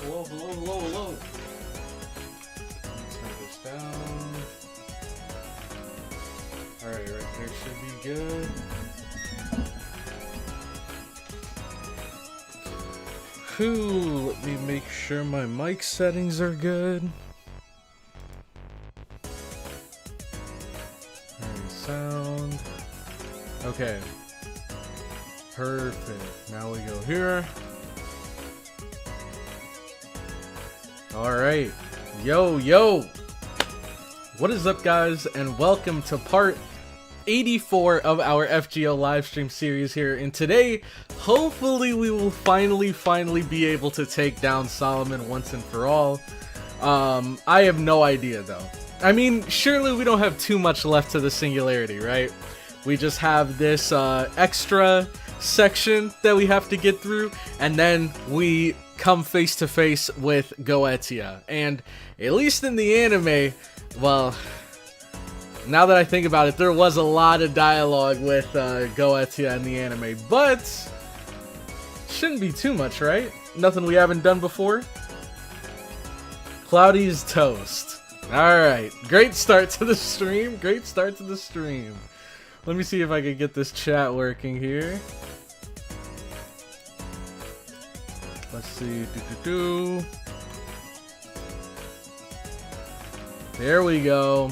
Hello. Turn this down. Alright, right there should be good. Cool. Let me make sure my mic settings are good. Alright, sound. Okay. Perfect. Now we go here. Alright. Yo. What is up, guys, and welcome to part 84 of our FGO livestream series here. And today, hopefully we will finally be able to take down Solomon once and for all. I have no idea though. I mean, surely we don't have too much left to the singularity, right? We just have this extra section that we have to get through, and then we come face to face with Goetia. And at least in the anime, well, now that I think about it, there was a lot of dialogue with Goetia in the anime, but shouldn't be too much, right? Nothing we haven't done before. Cloudy's toast. Alright, great start to the stream. Let me see if I can get this chat working here. Let's see. There we go.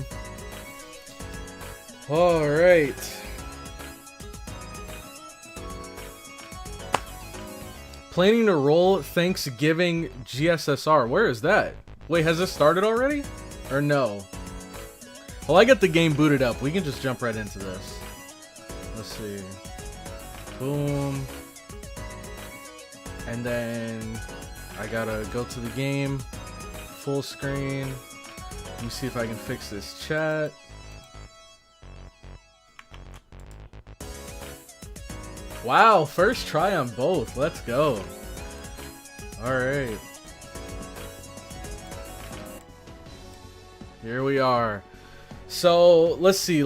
Alright. Planning to roll Thanksgiving GSSR. Where is that? Wait, has this started already? Or no? Well, I got the game booted up. We can just jump right into this. Let's see. Boom. And then I gotta go to the game. Full screen. Let me see if I can fix this chat. Wow, first try on both. Let's go. Alright. Here we are. So, let's see.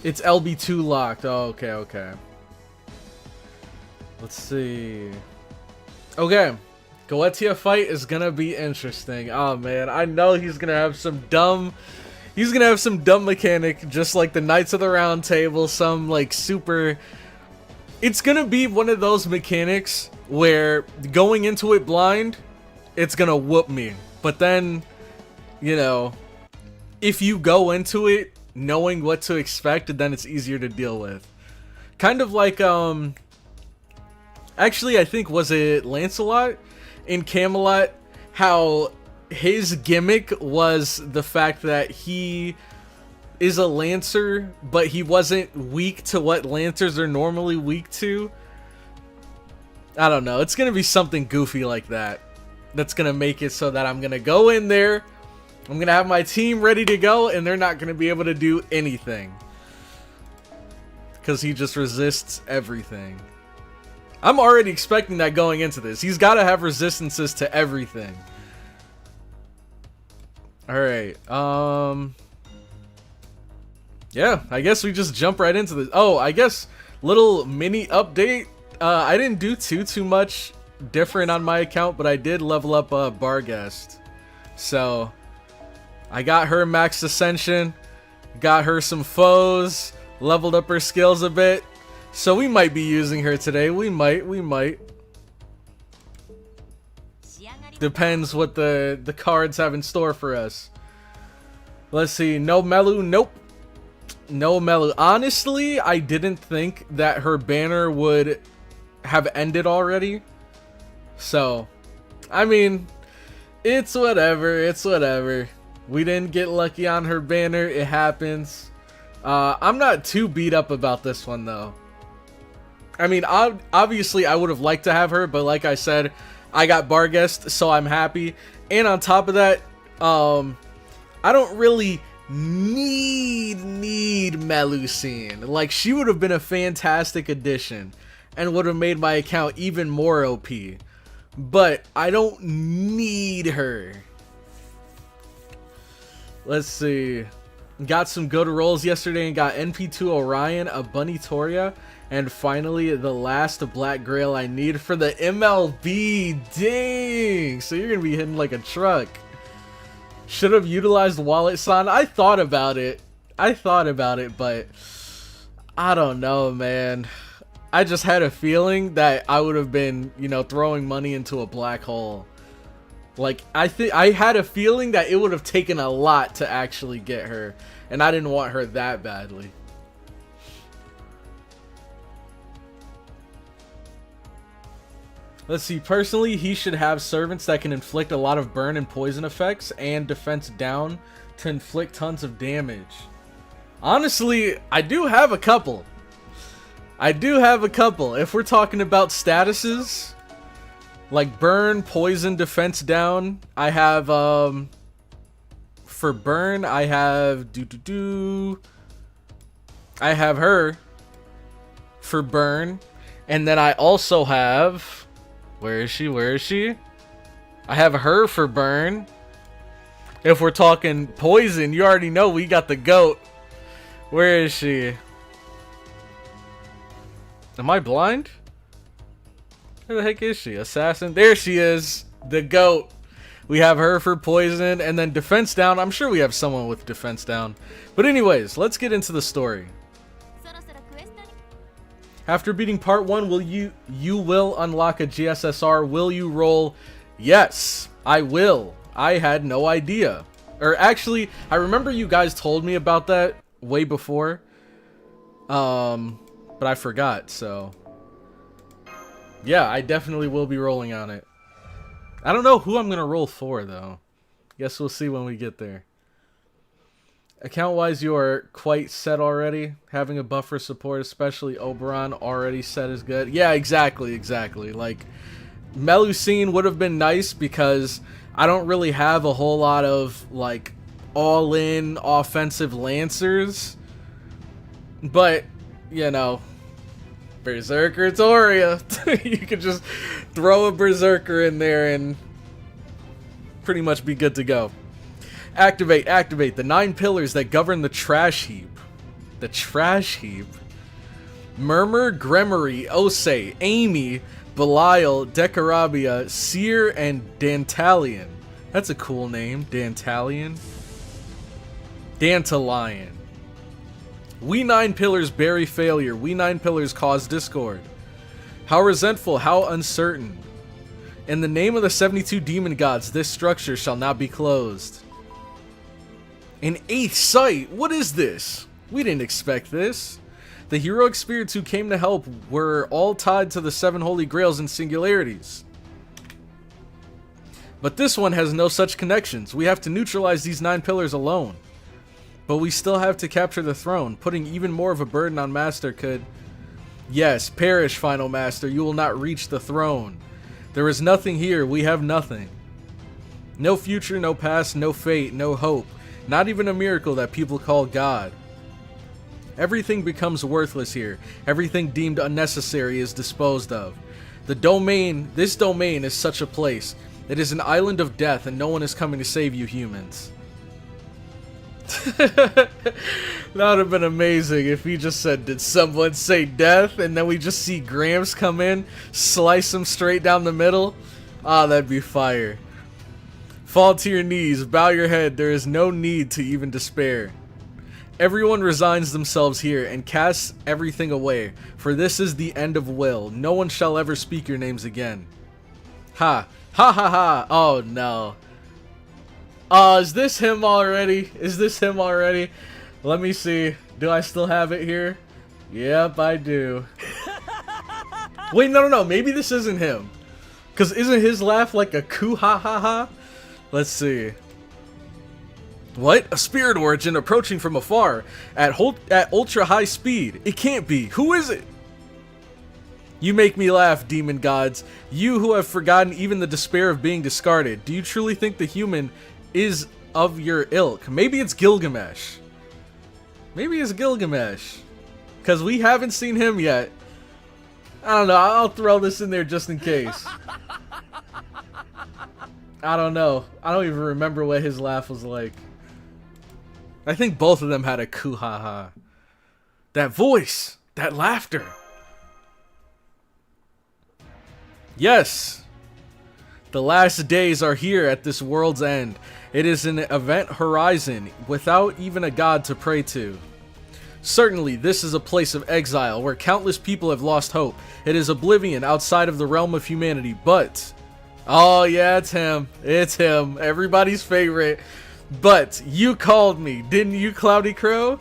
It's LB2 locked. Oh, okay. Let's see. Okay. Goetia fight is gonna be interesting. Oh man, I know he's gonna have some dumb mechanic, just like the Knights of the Round Table, some like super... It's gonna be one of those mechanics where going into it blind, it's gonna whoop me. But then, you know, if you go into it knowing what to expect, then it's easier to deal with. Kind of like, actually, I think, was it Lancelot in Camelot? How his gimmick was the fact that he is a Lancer, but he wasn't weak to what Lancers are normally weak to. I don't know. It's going to be something goofy like that. That's going to make it so that I'm going to go in there, I'm going to have my team ready to go, and they're not going to be able to do anything. Because he just resists everything. I'm already expecting that going into this. He's got to have resistances to everything. Alright, yeah, I guess we just jump right into this. Oh, I guess little mini update. I didn't do too much different on my account, but I did level up Barguest. So, I got her max ascension, got her some foes, leveled up her skills a bit. So we might be using her today. We might. Depends what the cards have in store for us. Let's see. No Melu. Nope. No Melu. Honestly, I didn't think that her banner would have ended already. So, I mean, it's whatever. We didn't get lucky on her banner. It happens. I'm not too beat up about this one, though. I mean, obviously, I would have liked to have her, but like I said, I got Barguest, so I'm happy. And on top of that, I don't really need Melusine. Like, she would have been a fantastic addition and would have made my account even more OP. But I don't need her. Let's see. Got some good rolls yesterday and got NP2 Orion, a Bunny Toria, And finally, the last black grail I need for the MLB. Dang! So you're gonna be hitting like a truck. Should have utilized Wallet San. I thought about it, but I don't know, man. I just had a feeling that I would have been, you know, throwing money into a black hole. Like, I had a feeling that it would have taken a lot to actually get her, and I didn't want her that badly. Let's see, personally, he should have servants that can inflict a lot of burn and poison effects and defense down to inflict tons of damage. Honestly, I do have a couple. If we're talking about statuses, like burn, poison, defense down, I have, for burn, I have, I have her for burn, and then I also have... Where is she? I have her for burn. If we're talking poison, you already know we got the goat. Where is she? Am I blind? Where the heck is she? Assassin? There she is. The goat. We have her for poison, and then defense down. I'm sure we have someone with defense down. But anyways, let's get into the story. After beating part 1, you will unlock a GSSR. Will you roll? Yes, I will. I had no idea. Or actually, I remember you guys told me about that way before. But I forgot, so yeah, I definitely will be rolling on it. I don't know who I'm gonna roll for though. Guess we'll see when we get there. Account-wise, you are quite set already. Having a buffer support, especially Oberon, already set is good. Yeah, exactly. Like, Melusine would have been nice because I don't really have a whole lot of, like, all-in offensive Lancers. But, you know, Berserker Toria. You could just throw a Berserker in there and pretty much be good to go. Activate the 9 pillars that govern the trash heap. The trash heap. Murmur, Gremory, Osei, Amy, Belial, Decarabia, Seer, and Dantalion. That's a cool name, Dantalion. Dantalion. We 9 pillars bury failure. We 9 pillars cause discord. How resentful, how uncertain. In the name of the 72 demon gods, this structure shall not be closed. An 8th sight? What is this? We didn't expect this. The heroic spirits who came to help were all tied to the 7 holy grails and singularities. But this one has no such connections. We have to neutralize these 9 pillars alone. But we still have to capture the throne. Putting even more of a burden on Master could... Yes, perish, Final Master. You will not reach the throne. There is nothing here. We have nothing. No future, no past, no fate, no hope. Not even a miracle that people call God. Everything becomes worthless here. Everything deemed unnecessary is disposed of. This domain is such a place. It is an island of death and no one is coming to save you humans. That would have been amazing if he just said, did someone say death? And then we just see Gramps come in, slice him straight down the middle. Ah, that'd be fire. Fall to your knees, bow your head, there is no need to even despair. Everyone resigns themselves here and casts everything away, for this is the end of will. No one shall ever speak your names again. Ha. Ha ha ha. Oh no. Is this him already? Let me see. Do I still have it here? Yep, I do. Wait, no. Maybe this isn't him. Because isn't his laugh like a coo ha ha ha? Let's see. What? A spirit origin approaching from afar at ultra high speed. It can't be. Who is it? You make me laugh, demon gods. You who have forgotten even the despair of being discarded. Do you truly think the human is of your ilk? Maybe it's Gilgamesh. Because we haven't seen him yet. I don't know. I'll throw this in there just in case. I don't know. I don't even remember what his laugh was like. I think both of them had a coo ha ha. That voice, that laughter. Yes! The last days are here at this world's end. It is an event horizon without even a god to pray to. Certainly, this is a place of exile where countless people have lost hope. It is oblivion outside of the realm of humanity, but... Oh yeah, it's him. It's him. Everybody's favorite. But you called me, didn't you, CloudyCrow?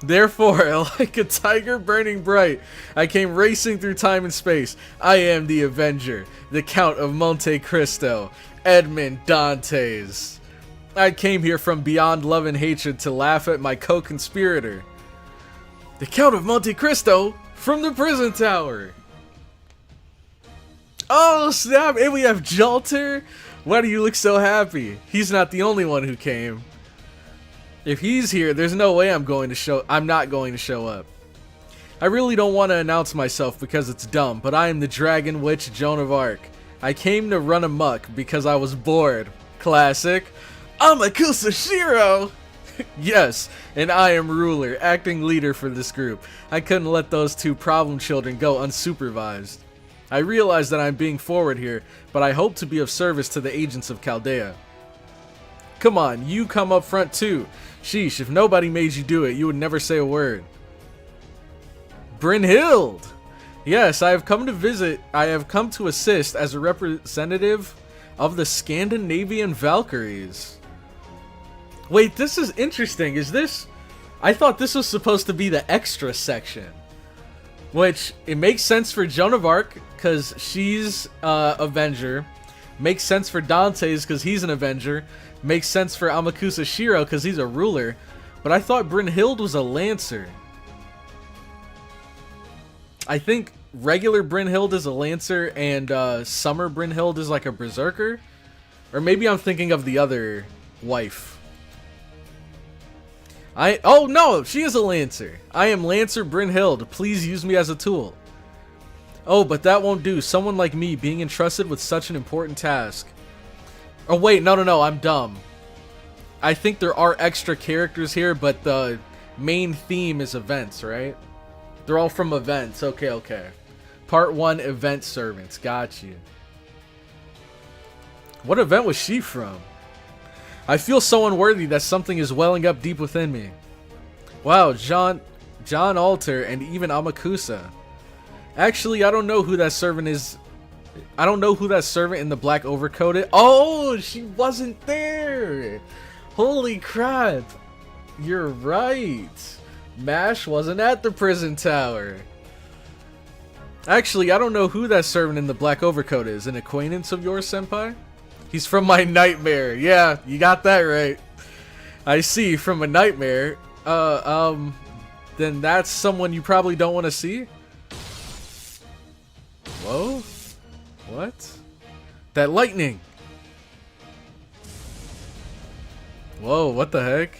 Therefore, like a tiger burning bright, I came racing through time and space. I am the Avenger, the Count of Monte Cristo, Edmond Dantes. I came here from beyond love and hatred to laugh at my co-conspirator. The Count of Monte Cristo from the prison tower. Oh snap, and we have Jalter. Why do you look so happy? He's not the only one who came. If he's here, there's no way I'm not going to show up. I really don't want to announce myself because it's dumb, but I am the Dragon Witch Joan of Arc. I came to run amok because I was bored. Classic. I'm a Kusashiro! Yes, and I am ruler, acting leader for this group. I couldn't let those two problem children go unsupervised. I realize that I'm being forward here, but I hope to be of service to the agents of Chaldea. Come on, you come up front too. Sheesh, if nobody made you do it, you would never say a word. Brynhild! Yes, I have come to assist as a representative of the Scandinavian Valkyries. Wait, this is interesting. Is this... I thought this was supposed to be the extra section. Which, it makes sense for Joan of Arc, because she's Avenger. Makes sense for Dantes, because he's an Avenger. Makes sense for Amakusa Shiro, because he's a ruler. But I thought Brynhild was a Lancer. I think regular Brynhild is a Lancer, and Summer Brynhild is like a Berserker. Or maybe I'm thinking of the other wife. Oh no, she is a Lancer. I am Lancer Brynhild. Please use me as a tool. Oh, but that won't do. Someone like me being entrusted with such an important task. Oh wait, no, I'm dumb. I think there are extra characters here, but the main theme is events, right? They're all from events. Okay. Part 1, event servants. Got you. What event was she from? I feel so unworthy that something is welling up deep within me. Wow, John Alter, and even Amakusa. Actually, I don't know who that servant is. I don't know who that servant in the black overcoat is. Oh, she wasn't there. Holy crap. You're right. MASH wasn't at the prison tower. Actually, I don't know who that servant in the black overcoat is. An acquaintance of yours, senpai? He's from my nightmare. Yeah, you got that right. I see, from a nightmare. Then that's someone you probably don't want to see? Whoa? What? That lightning! Whoa, what the heck?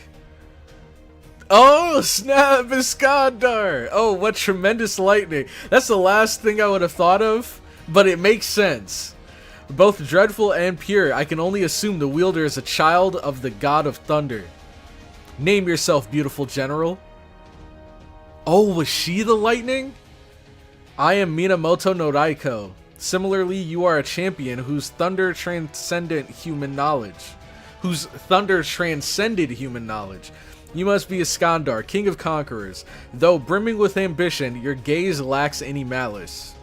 Oh, snap, Iskandar! Oh, what tremendous lightning. That's the last thing I would have thought of, but it makes sense. Both dreadful and pure, I can only assume the wielder is a child of the god of thunder. Name yourself, beautiful general. Oh, was she the lightning? I am Minamoto no Raiko. Similarly, you are a champion whose thunder transcended human knowledge. You must be Iskandar, king of conquerors. Though brimming with ambition, your gaze lacks any malice.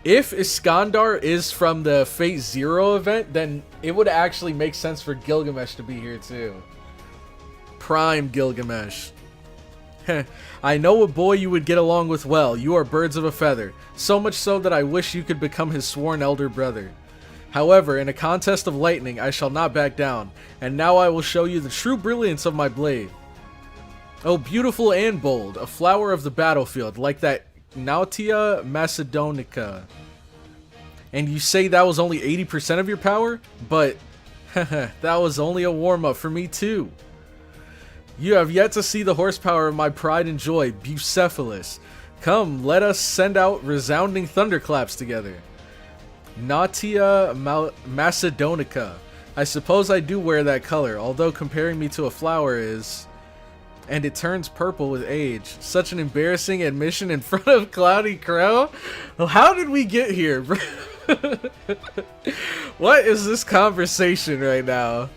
If Iskandar is from the Fate Zero event, then it would actually make sense for Gilgamesh to be here too. Prime Gilgamesh. I know a boy you would get along with well. You are birds of a feather. So much so that I wish you could become his sworn elder brother. However, in a contest of lightning, I shall not back down. And now I will show you the true brilliance of my blade. Oh, beautiful and bold. A flower of the battlefield, like that Nautia Macedonica. And you say that was only 80% of your power? But, that was only a warm-up for me too. You have yet to see the horsepower of my pride and joy, Bucephalus. Come, let us send out resounding thunderclaps together. Nautia Macedonica. I suppose I do wear that color, although comparing me to a flower is... And it turns purple with age. Such an embarrassing admission in front of CloudyCrow. Well, how did we get here, bro? What is this conversation right now?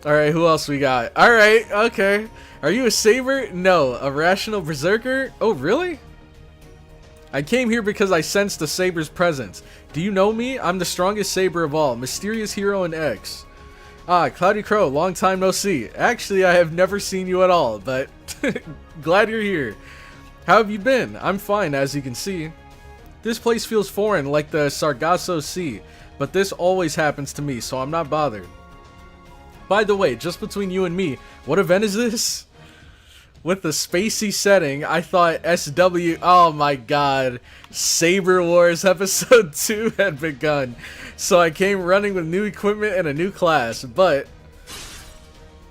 Alright, who else we got? Alright, okay. Are you a saber? No. A rational berserker? Oh, really? I came here because I sensed a saber's presence. Do you know me? I'm the strongest saber of all. Mysterious hero in X. Ah, CloudyCrow, long time no see. Actually, I have never seen you at all, but glad you're here. How have you been? I'm fine, as you can see. This place feels foreign, like the Sargasso Sea, but this always happens to me, so I'm not bothered. By the way, just between you and me, what event is this? With the spacey setting, I thought SW... Oh my god. Saber Wars Episode 2 had begun. So I came running with new equipment and a new class, but...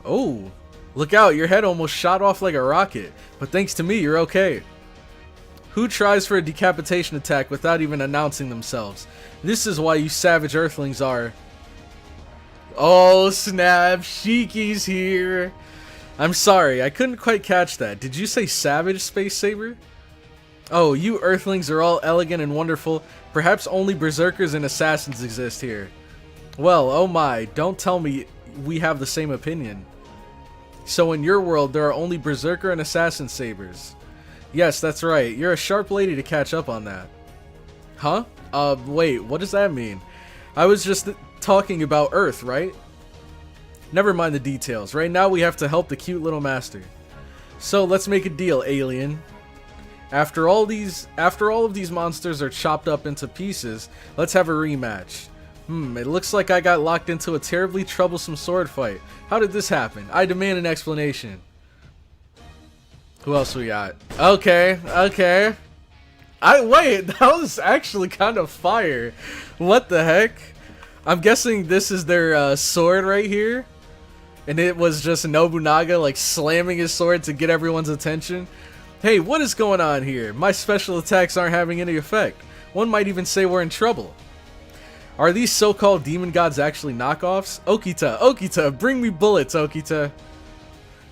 Oh. Look out, your head almost shot off like a rocket. But thanks to me, you're okay. Who tries for a decapitation attack without even announcing themselves? This is why you savage earthlings are... Oh snap, Shiki's here. I'm sorry, I couldn't quite catch that. Did you say savage, Space Saber? Oh, you earthlings are all elegant and wonderful. Perhaps only berserkers and assassins exist here. Well, oh my, don't tell me we have the same opinion. So in your world, there are only berserker and assassin sabers. Yes, that's right. You're a sharp lady to catch up on that. Huh? Wait, what does that mean? I was just talking about Earth, right? Never mind the details. Right now we have to help the cute little master. So let's make a deal, alien. After all of these monsters are chopped up into pieces, let's have a rematch. It looks like I got locked into a terribly troublesome sword fight. How did this happen? I demand an explanation. Who else we got? Okay. Wait, that was actually kind of fire. What the heck? I'm guessing this is their sword right here. And it was just Nobunaga like slamming his sword to get everyone's attention. Hey, what is going on here? My special attacks aren't having any effect. One might even say we're in trouble. Are these so-called demon gods actually knockoffs? Okita, bring me bullets, Okita.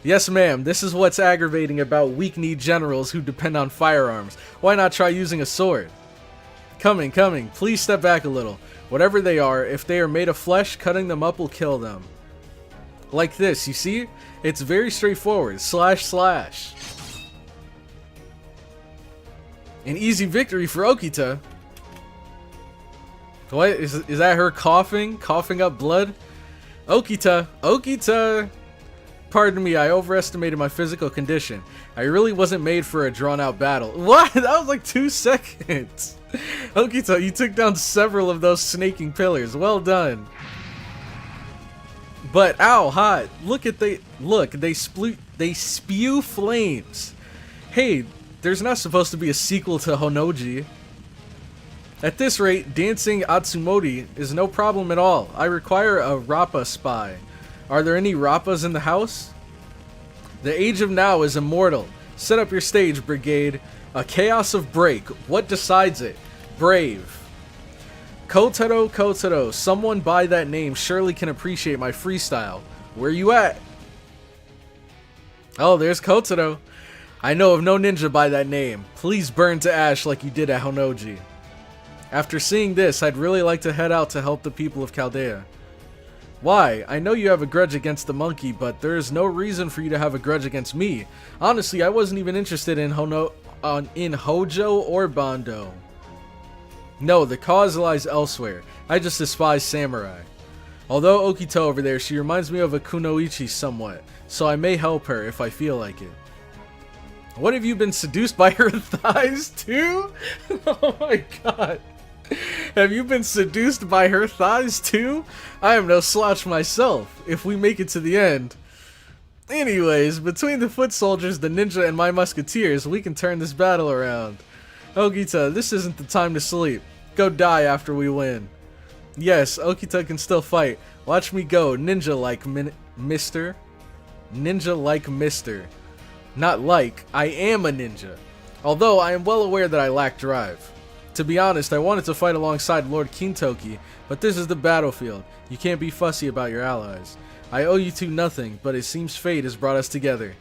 Yes, ma'am, this is what's aggravating about weak-kneed generals who depend on firearms. Why not try using a sword? Coming, please step back a little. Whatever they are, if they are made of flesh, cutting them up will kill them. Like this, you see? It's very straightforward. Slash. An easy victory for Okita. What? Is that her coughing? Coughing up blood? Okita! Pardon me, I overestimated my physical condition. I really wasn't made for a drawn-out battle. What? That was like 2 seconds. Okita, you took down several of those snaking pillars. Well done. But ow, hot. Look, they spew flames. Hey, there's not supposed to be a sequel to Honoji. At this rate, dancing Atsumori is no problem at all. I require a Rappa spy. Are there any Rappas in the house? The age of now is immortal. Set up your stage, brigade. A chaos of break. What decides it? Brave. Kotaro, someone by that name surely can appreciate my freestyle. Where you at? Oh, there's Kotaro. I know of no ninja by that name. Please burn to ash like you did at Honoji. After seeing this, I'd really like to head out to help the people of Chaldea. Why? I know you have a grudge against the monkey, but there is no reason for you to have a grudge against me. Honestly, I wasn't even interested in Hojo or Bando. No, the cause lies elsewhere. I just despise samurai. Although Okita over there, she reminds me of a Kunoichi somewhat, so I may help her if I feel like it. What, have you been seduced by her thighs too? Oh my god. Have you been seduced by her thighs too? I am no slouch myself, if we make it to the end. Anyways, between the foot soldiers, the ninja, and my musketeers, we can turn this battle around. Okita, this isn't the time to sleep. Go die after we win. Yes, Okita can still fight. Watch me go, ninja-like, mister. Ninja-like, mister. Not like, I am a ninja. Although, I am well aware that I lack drive. To be honest, I wanted to fight alongside Lord Kintoki, but this is the battlefield. You can't be fussy about your allies. I owe you two nothing, but it seems fate has brought us together.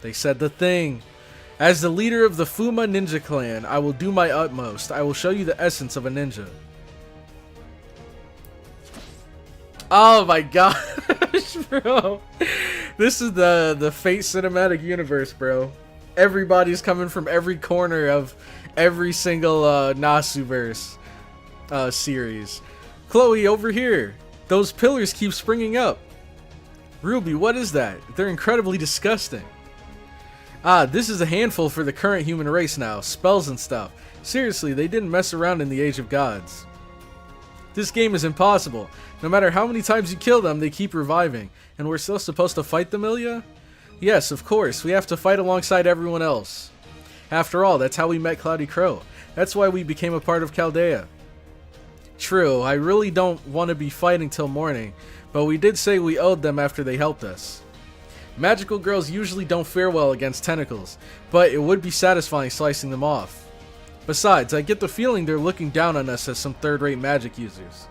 They said the thing. As the leader of the Fuma Ninja Clan, I will do my utmost. I will show you the essence of a ninja. Oh my gosh, bro. This is the Fate cinematic universe, bro. Everybody's coming from every corner of every single Nasuverse series. Chloe, over here. Those pillars keep springing up. Ruby, what is that? They're incredibly disgusting. Ah, this is a handful for the current human race now. Spells and stuff. Seriously, they didn't mess around in the Age of Gods. This game is impossible. No matter how many times you kill them, they keep reviving. And we're still supposed to fight them, Ilya? Yes, of course. We have to fight alongside everyone else. After all, that's how we met CloudyCrow. That's why we became a part of Chaldea. True, I really don't want to be fighting till morning, but we did say we owed them after they helped us. Magical girls usually don't fare well against tentacles, but it would be satisfying slicing them off. Besides, I get the feeling they're looking down on us as some third-rate magic users.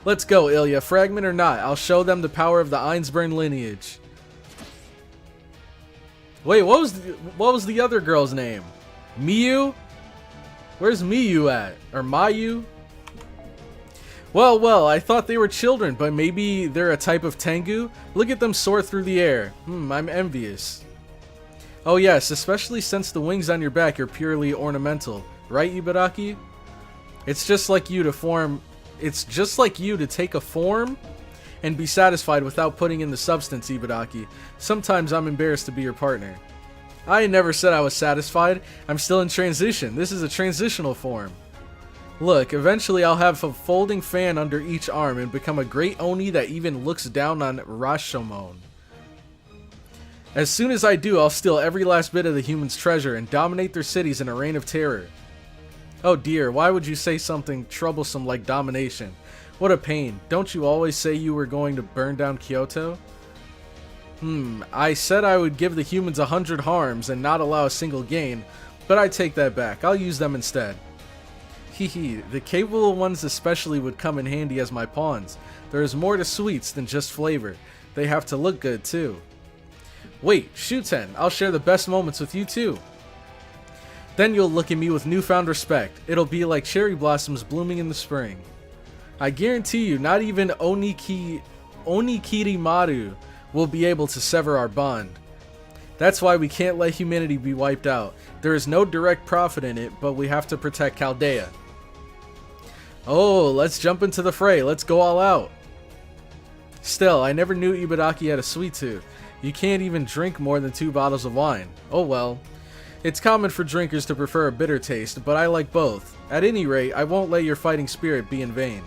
Let's go, Ilya. Fragment or not, I'll show them the power of the Einsburn lineage. Wait, what was the other girl's name? Miyu? Where's Miyu at? Or Mayu? Well, I thought they were children, but maybe they're a type of Tengu? Look at them soar through the air. I'm envious. Oh yes, especially since the wings on your back are purely ornamental. Right, Ibaraki? It's just like you to take a form and be satisfied without putting in the substance, Ibaraki. Sometimes I'm embarrassed to be your partner. I never said I was satisfied. I'm still in transition. This is a transitional form. Look, eventually I'll have a folding fan under each arm and become a great Oni that even looks down on Rashomon. As soon as I do, I'll steal every last bit of the humans' treasure and dominate their cities in a reign of terror. Oh dear, why would you say something troublesome like domination? What a pain. Don't you always say you were going to burn down Kyoto? I said I would give the humans 100 harms and not allow a single gain, but I take that back. I'll use them instead. Hehe, the capable ones especially would come in handy as my pawns. There is more to sweets than just flavor. They have to look good too. Wait, Shuten, I'll share the best moments with you too. Then you'll look at me with newfound respect. It'll be like cherry blossoms blooming in the spring. I guarantee you, not even Onikirimaru will be able to sever our bond. That's why we can't let humanity be wiped out. There is no direct profit in it, but we have to protect Chaldea. Oh, let's jump into the fray. Let's go all out. Still, I never knew Ibaraki had a sweet tooth. You can't even drink more than 2 bottles of wine. Oh well. It's common for drinkers to prefer a bitter taste, but I like both. At any rate, I won't let your fighting spirit be in vain.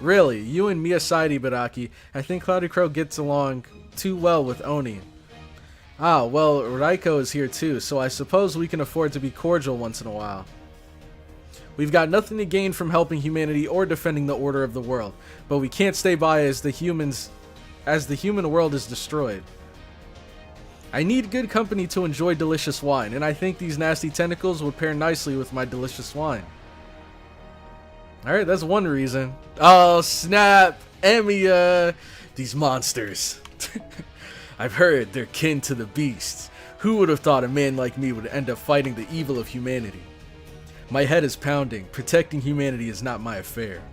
Really, you and me aside, Ibaraki, I think CloudyCrow gets along too well with Oni. Ah, well, Raiko is here too, so I suppose we can afford to be cordial once in a while. We've got nothing to gain from helping humanity or defending the order of the world, but we can't stay by as the human world is destroyed. I need good company to enjoy delicious wine, and I think these nasty tentacles would pair nicely with my delicious wine. Alright, that's one reason. Oh, snap! Emiya! These monsters. I've heard they're kin to the beasts. Who would have thought a man like me would end up fighting the evil of humanity? My head is pounding. Protecting humanity is not my affair.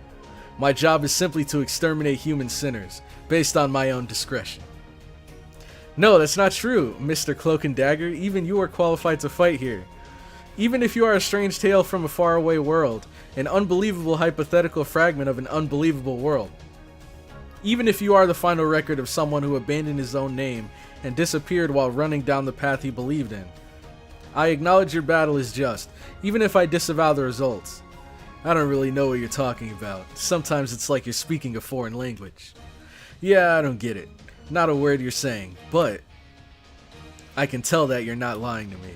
My job is simply to exterminate human sinners, based on my own discretion. No, that's not true, Mr. Cloak and Dagger. Even you are qualified to fight here. Even if you are a strange tale from a faraway world, an unbelievable hypothetical fragment of an unbelievable world. Even if you are the final record of someone who abandoned his own name and disappeared while running down the path he believed in. I acknowledge your battle is just, even if I disavow the results. I don't really know what you're talking about. Sometimes it's like you're speaking a foreign language. Yeah, I don't get it. Not a word you're saying, but I can tell that you're not lying to me.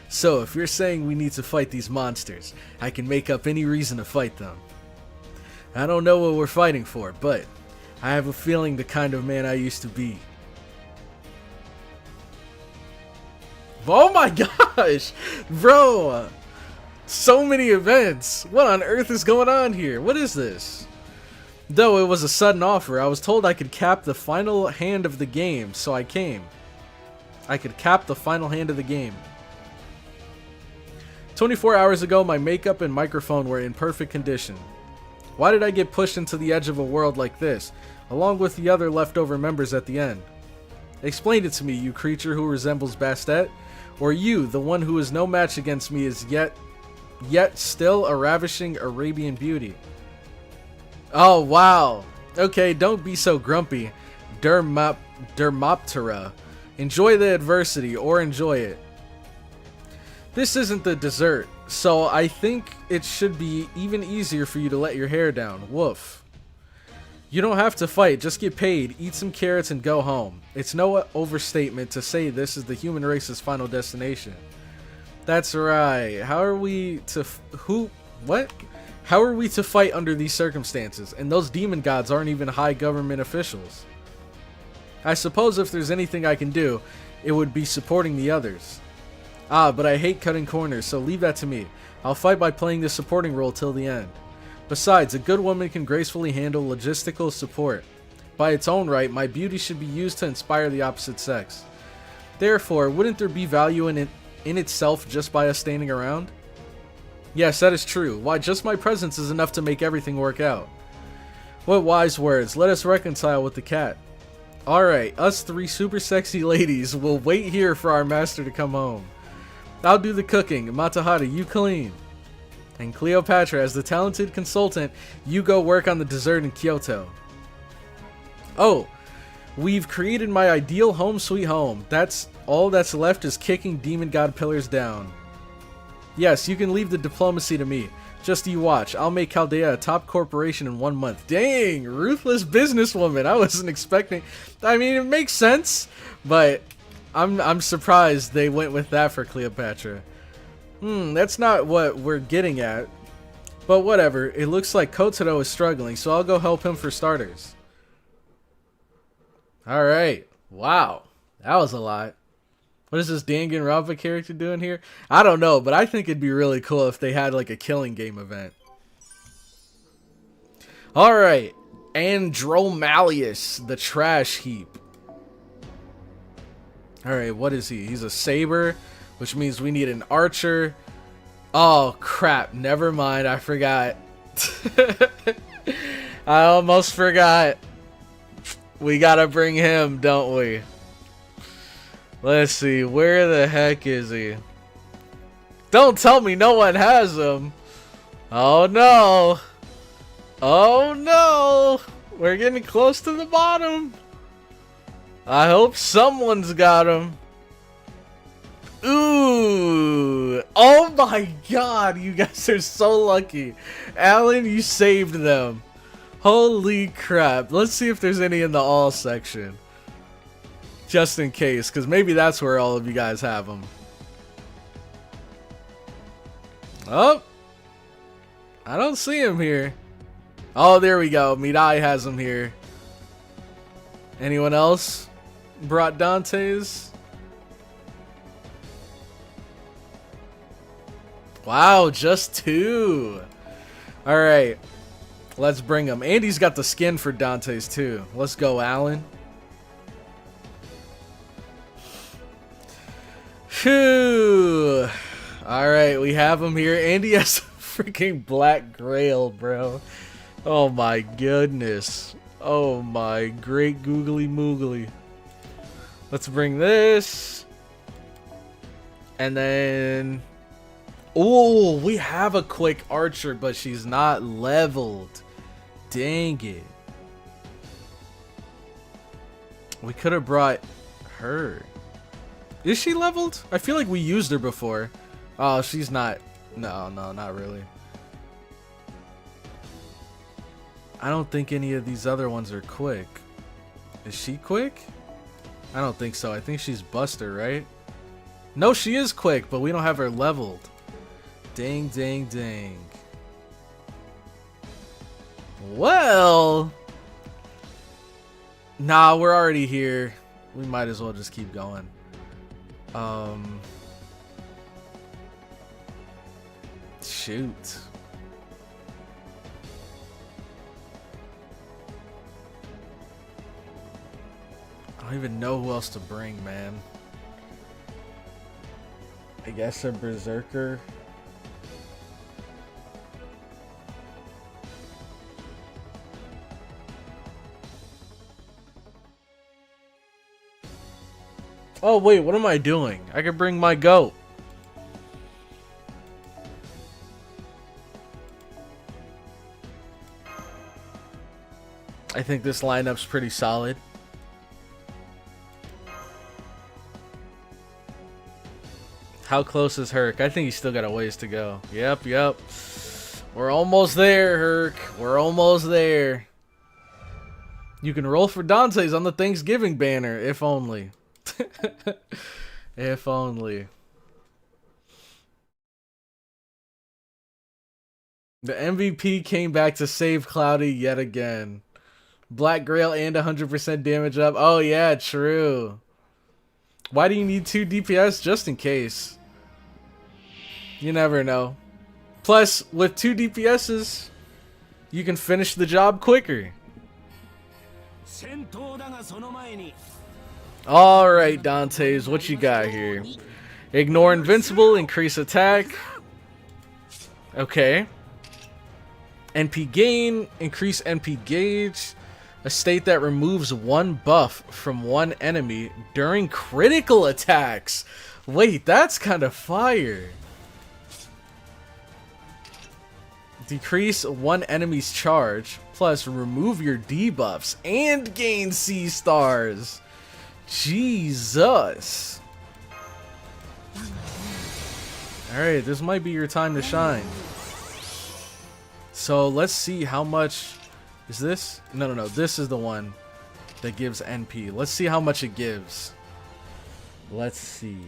So, if you're saying we need to fight these monsters, I can make up any reason to fight them. I don't know what we're fighting for, but I have a feeling the kind of man I used to be. Oh my gosh! Bro! So many events! What on earth is going on here? What is this? Though it was a sudden offer, I was told I could cap the final hand of the game, so I came. I could cap the final hand of the game. 24 hours ago, my makeup and microphone were in perfect condition. Why did I get pushed into the edge of a world like this, along with the other leftover members at the end? Explain it to me, you creature who resembles Bastet, or you, the one who is no match against me, is yet still a ravishing Arabian beauty. Oh, wow. Okay, don't be so grumpy. Dermoptera. Enjoy the adversity, or enjoy it. This isn't the dessert, so I think it should be even easier for you to let your hair down. Woof. You don't have to fight, just get paid, eat some carrots, and go home. It's no overstatement to say this is the human race's final destination. That's right. How are we to How are we to fight under these circumstances? And those demon gods aren't even high government officials. I suppose if there's anything I can do, it would be supporting the others. Ah, but I hate cutting corners, so leave that to me. I'll fight by playing the supporting role till the end. Besides, a good woman can gracefully handle logistical support. By its own right, my beauty should be used to inspire the opposite sex. Therefore, wouldn't there be value in itself just by us standing around? Yes, that is true. Why, just my presence is enough to make everything work out. What wise words. Let us reconcile with the cat. Alright, us three super sexy ladies will wait here for our master to come home. I'll do the cooking. Matahari, you clean. And Cleopatra, as the talented consultant, you go work on the dessert in Kyoto. Oh, we've created my ideal home sweet home. That's all that's left is kicking demon god pillars down. Yes, you can leave the diplomacy to me. Just you watch. I'll make Chaldea a top corporation in 1 month. Dang, ruthless businesswoman. I wasn't expecting. I mean, it makes sense, but I'm surprised they went with that for Cleopatra. That's not what we're getting at. But whatever. It looks like Kotaro is struggling, so I'll go help him for starters. Alright. Wow. That was a lot. What is this Danganronpa character doing here? I don't know, but I think it'd be really cool if they had like a killing game event. Alright. Andromalius, the trash heap. Alright, what is he? He's a saber, which means we need an archer. Oh, crap. Never mind. I forgot. I almost forgot. We gotta bring him, don't we? Let's see. Where the heck is he? Don't tell me no one has him. Oh, no. Oh, no. We're getting close to the bottom. I hope someone's got him. Ooh. Oh my god, you guys are so lucky. Alan, you saved them. Holy crap. Let's see if there's any in the all section. Just in case, because maybe that's where all of you guys have them. Oh. I don't see him here. Oh, there we go. Mirai has him here. Anyone else brought Dante's? Wow, just 2. Alright. Let's bring him. Andy's got the skin for Dante's too. Let's go, Alan. Phew. Alright, we have him here. Andy has a freaking black grail, bro. Oh my goodness. Oh my great googly moogly. Let's bring this. And then... oh, we have a quick archer, but she's not leveled. Dang it. We could have brought her. Is she leveled? I feel like we used her before. Oh, she's not. No, not really. I don't think any of these other ones are quick. Is she quick? I don't think so. I think she's Buster, right? No, she is quick, but we don't have her leveled. Dang, dang, dang. Well. Nah, we're already here. We might as well just keep going. Shoot. don't even know who else to bring, man. I guess a berserker. Oh wait, what am I doing? I could bring my goat. I think this lineup's pretty solid. How close is Herc? I think he's still got a ways to go. Yep. We're almost there, Herc. We're almost there. You can roll for Dante's on the Thanksgiving banner, if only. If only. The MVP came back to save Cloudy yet again. Black Grail and 100% damage up. Oh yeah, true. Why do you need 2 DPS? Just in case. You never know. Plus, with 2 DPSs, you can finish the job quicker. Alright, Dante's, what you got here? Ignore invincible, increase attack. Okay. NP gain, increase NP gauge. A state that removes 1 buff from 1 enemy during critical attacks. Wait, that's kind of fire. Decrease 1 enemy's charge, plus remove your debuffs and gain C stars. Jesus. Alright, this might be your time to shine. So let's see how much is this? No. This is the one that gives NP. Let's see how much it gives. Let's see.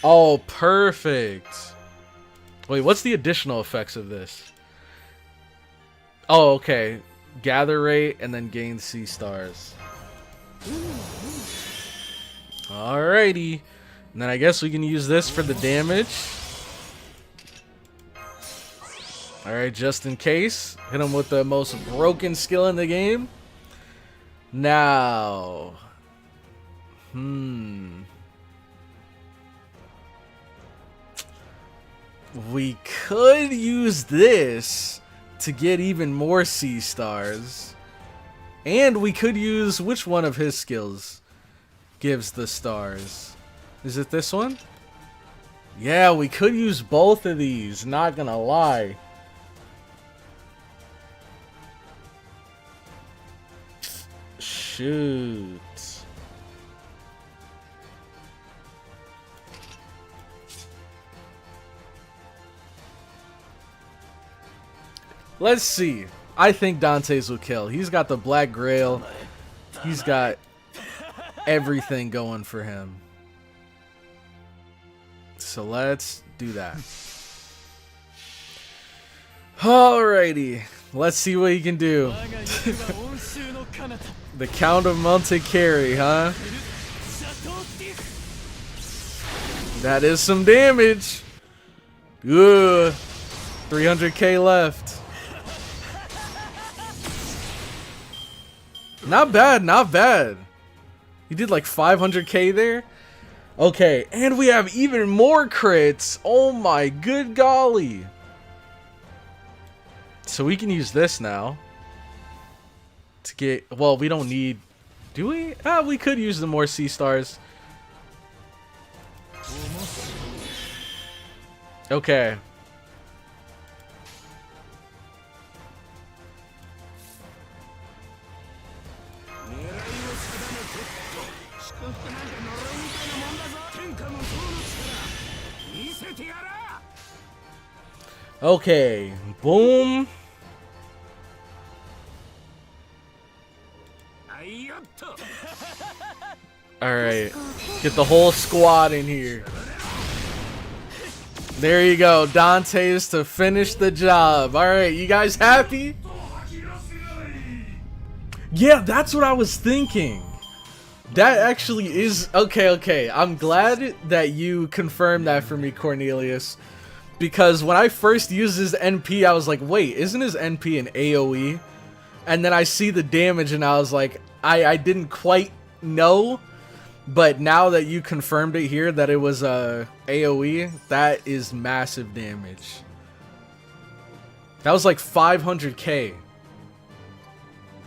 Oh, perfect. Wait, what's the additional effects of this? Oh, okay. Gather rate and then gain C stars. Alrighty. And then I guess we can use this for the damage. Alright, just in case. Hit him with the most broken skill in the game. Now. We could use this to get even more C stars. And we could use which one of his skills gives the stars? Is it this one? Yeah, we could use both of these, not gonna lie. Shoot. Let's see. I think Dante's will kill. He's got the Black Grail. He's got everything going for him. So let's do that. Alrighty. Let's see what he can do. The Count of Monte Carry, huh? That is some damage. Ugh. 300k left. Not bad, not bad. He did like 500k there. Okay, and we have even more crits. Oh my good golly. So we can use this now. To get, well, we don't need, do we? We could use the more C stars. Okay. Okay, boom. Alright, get the whole squad in here. There you go, Dante's to finish the job. Alright, you guys happy? Yeah, that's what I was thinking. That actually is... Okay. I'm glad that you confirmed that for me, Cornelius. Because when I first used his NP, I was like, wait, isn't his NP an AoE? And then I see the damage and I was like, I didn't quite know, but now that you confirmed it here that it was AoE, that is massive damage. That was like 500k.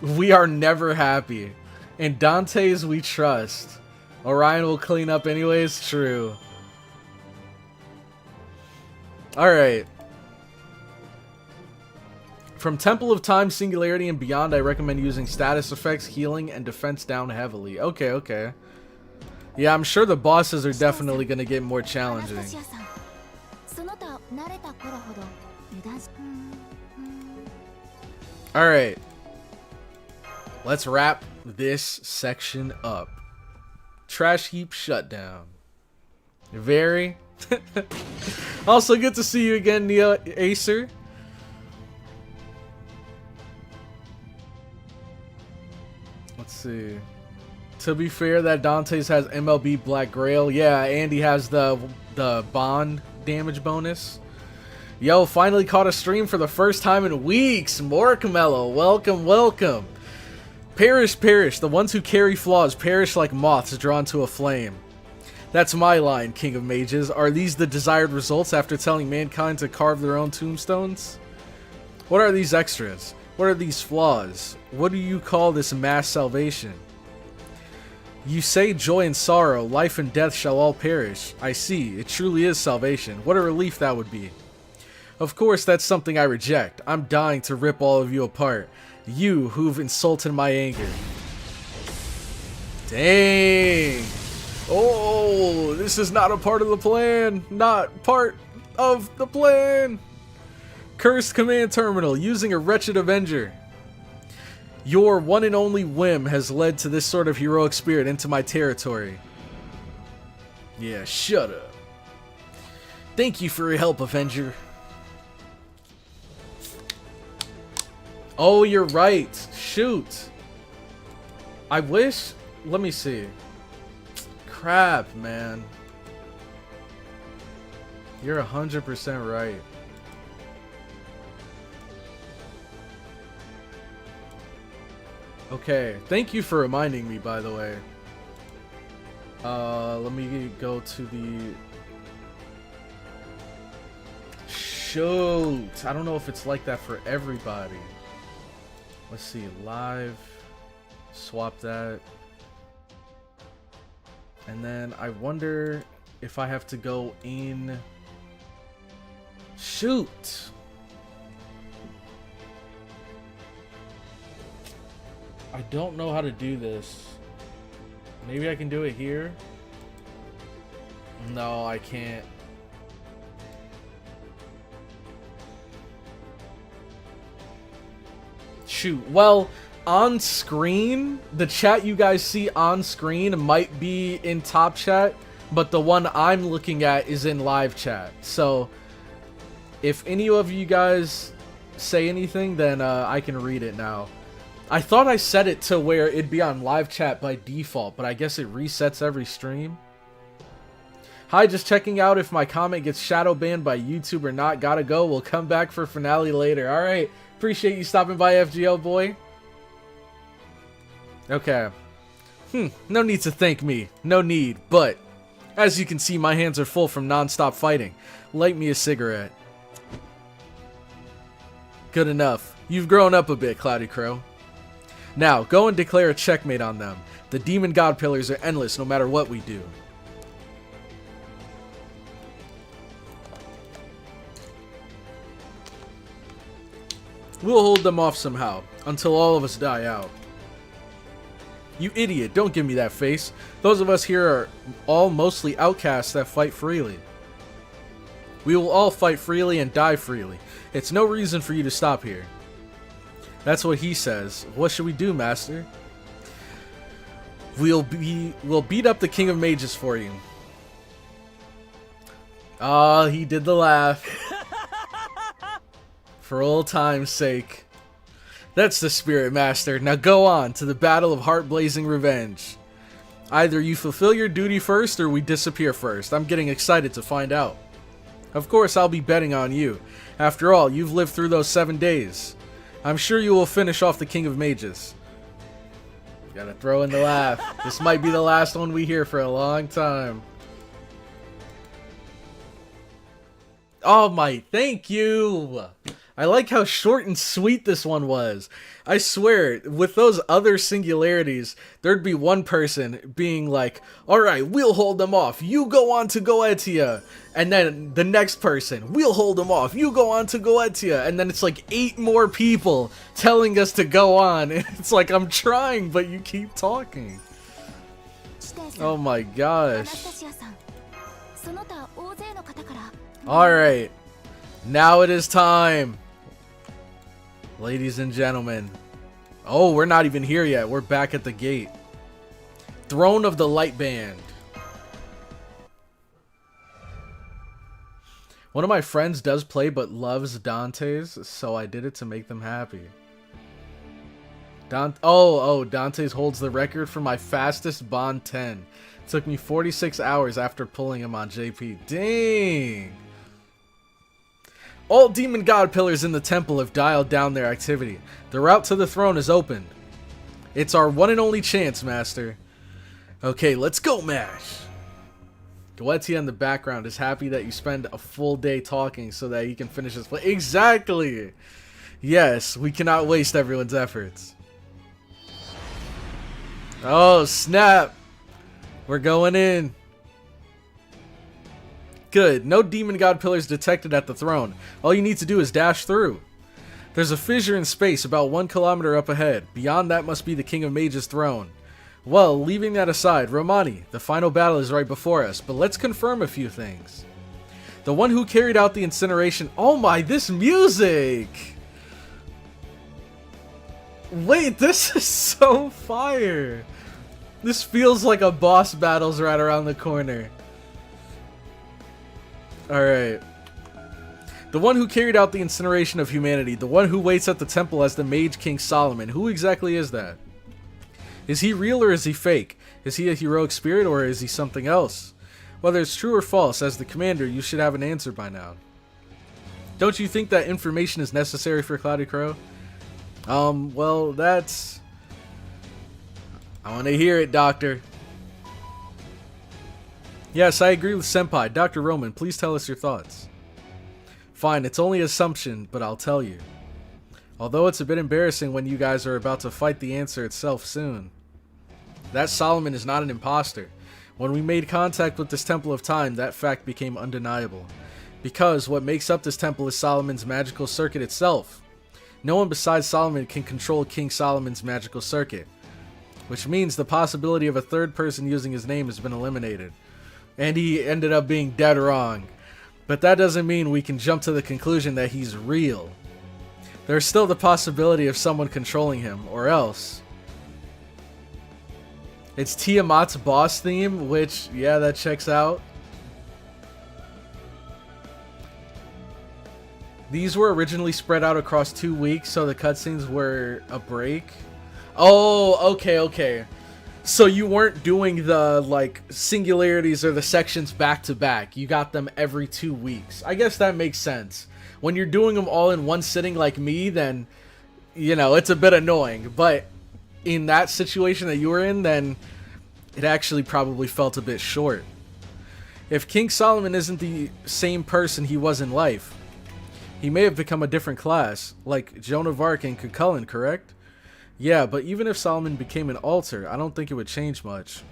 We are never happy. And Dante's we trust. Orion will clean up anyways, true. Alright. From Temple of Time, Singularity, and beyond, I recommend using status effects, healing, and defense down heavily. Okay, okay. Yeah, I'm sure the bosses are definitely going to get more challenging. Alright. Let's wrap this section up. Trash heap shutdown. Very. Also, good to see you again, Neo Acer. Let's see. To be fair, that Dante's has MLB Black Grail. Yeah, Andy has the bond damage bonus. Yo, finally caught a stream for the first time in weeks. More Camelo, welcome, welcome. Perish, perish. The ones who carry flaws perish like moths drawn to a flame. That's my line, King of Mages. Are these the desired results after telling mankind to carve their own tombstones? What are these extras? What are these flaws? What do you call this mass salvation? You say joy and sorrow, life and death shall all perish. I see, it truly is salvation. What a relief that would be. Of course, that's something I reject. I'm dying to rip all of you apart. You who've insulted my anger. Dang. Oh, this is not a part of the plan. Not part of the plan. Cursed command terminal, using a wretched avenger. Your one and only whim has led to this sort of heroic spirit into my territory. Yeah, shut up. Thank you for your help, Avenger. Oh, you're right. Shoot. I wish... Let me see. Crap, man. You're 100% right. Okay, thank you for reminding me, by the way. Let me go to the... Shoot! I don't know if it's like that for everybody. Let's see, live. Swap that. And then I wonder if I have to go in... Shoot! I don't know how to do this. Maybe I can do it here? No, I can't. Shoot. Well, on screen, the chat you guys see on screen might be in top chat, but the one I'm looking at is in live chat. So, if any of you guys say anything, then I can read it now. I thought I set it to where it'd be on live chat by default, but I guess it resets every stream. Hi, just checking out if my comment gets shadow banned by YouTube or not. Gotta go. We'll come back for finale later. Alright. Appreciate you stopping by, FGO boy. Okay. No need to thank me. No need. But, as you can see, my hands are full from non-stop fighting. Light me a cigarette. Good enough. You've grown up a bit, CloudyCrow. Now, go and declare a checkmate on them. The demon god pillars are endless no matter what we do. We'll hold them off somehow, until all of us die out. You idiot, don't give me that face. Those of us here are all mostly outcasts that fight freely. We will all fight freely and die freely. It's no reason for you to stop here. That's what he says. What should we do, Master? We'll beat up the King of Mages for you. Ah, he did the laugh. For old time's sake. That's the spirit, Master. Now go on to the battle of heart-blazing revenge. Either you fulfill your duty first or we disappear first. I'm getting excited to find out. Of course, I'll be betting on you. After all, you've lived through those 7 days. I'm sure you will finish off the King of Mages. Gotta throw in the laugh. This might be the last one we hear for a long time. Oh my, thank you! I like how short and sweet this one was. I swear, with those other singularities, there'd be one person being like, alright, we'll hold them off, you go on to Goetia. And then the next person, we'll hold them off, you go on to Goetia. And then it's like 8 more people telling us to go on. And it's like, I'm trying, but you keep talking. Oh my gosh. Alright, now it is time. Ladies and gentlemen. Oh, we're not even here yet. We're back at the gate. Throne of the Light Band. One of my friends does play but loves Dante's, so I did it to make them happy. Dante's holds the record for my fastest Bond 10. It took me 46 hours after pulling him on JP. Dang! All demon god pillars in the temple have dialed down their activity. The route to the throne is open. It's our one and only chance, Master. Okay, let's go, Mash! Goetia in the background is happy that you spend a full day talking so that he can finish his play. Exactly! Yes, we cannot waste everyone's efforts. Oh, snap! We're going in. Good. No demon god pillars detected at the throne. All you need to do is dash through. There's a fissure in space about 1 kilometer up ahead. Beyond that must be the King of Mages' throne. Well, leaving that aside, Romani, the final battle is right before us, but let's confirm a few things. The one who carried out the incineration... Oh my, this music! Wait, this is so fire! This feels like a boss battle's right around the corner. Alright. The one who carried out the incineration of humanity. The one who waits at the temple as the Mage King Solomon. Who exactly is that? Is he real or is he fake? Is he a heroic spirit or is he something else? Whether it's true or false, as the commander, you should have an answer by now. Don't you think that information is necessary for CloudyCrow? Well, that's... I want to hear it, Doctor. Yes, I agree with Senpai. Dr. Roman, please tell us your thoughts. Fine, it's only assumption, but I'll tell you. Although it's a bit embarrassing when you guys are about to fight the answer itself soon. That Solomon is not an imposter. When we made contact with this Temple of Time, that fact became undeniable. Because what makes up this temple is Solomon's magical circuit itself. No one besides Solomon can control King Solomon's magical circuit. Which means the possibility of a third person using his name has been eliminated. And he ended up being dead wrong. But that doesn't mean we can jump to the conclusion that he's real. There's still the possibility of someone controlling him, or else. It's Tiamat's boss theme, which, yeah, that checks out. These were originally spread out across 2 weeks, so the cutscenes were a break. Oh, okay. So you weren't doing the, like, singularities or the sections back to back. You got them every 2 weeks. I guess that makes sense. When you're doing them all in one sitting like me, then, you know, it's a bit annoying. But in that situation that you were in, then it actually probably felt a bit short. If King Solomon isn't the same person he was in life, he may have become a different class, like Joan of Arc and Cucullin, correct? Yeah, but even if Solomon became an altar, I don't think it would change much.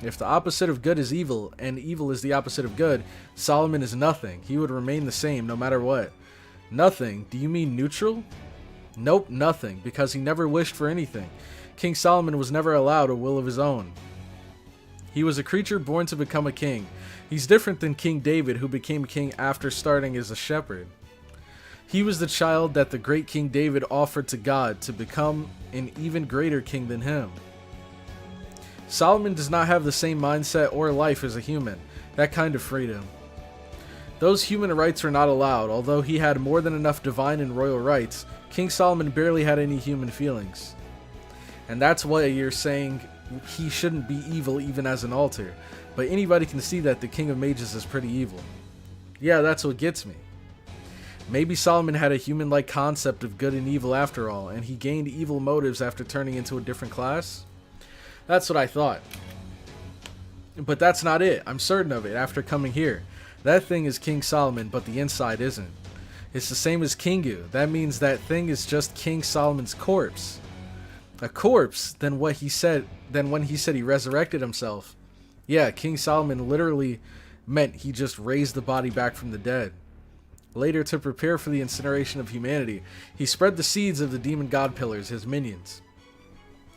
If the opposite of good is evil, and evil is the opposite of good, Solomon is nothing. He would remain the same no matter what. Nothing? Do you mean neutral? Nope, nothing, because he never wished for anything. King Solomon was never allowed a will of his own. He was a creature born to become a king. He's different than King David, who became king after starting as a shepherd. He was the child that the great King David offered to God to become an even greater king than him. Solomon does not have the same mindset or life as a human, that kind of freedom. Those human rights are not allowed. Although he had more than enough divine and royal rights, King Solomon barely had any human feelings. And that's why you're saying he shouldn't be evil even as an altar. But anybody can see that the King of Mages is pretty evil. Yeah, that's what gets me. Maybe Solomon had a human-like concept of good and evil after all, and he gained evil motives after turning into a different class? That's what I thought. But that's not it. I'm certain of it after coming here. That thing is King Solomon, but the inside isn't. It's the same as Kingu. That means that thing is just King Solomon's corpse. A corpse? Then when he said he resurrected himself. Yeah, King Solomon literally meant he just raised the body back from the dead. Later, to prepare for the incineration of humanity, he spread the seeds of the demon god pillars, his minions.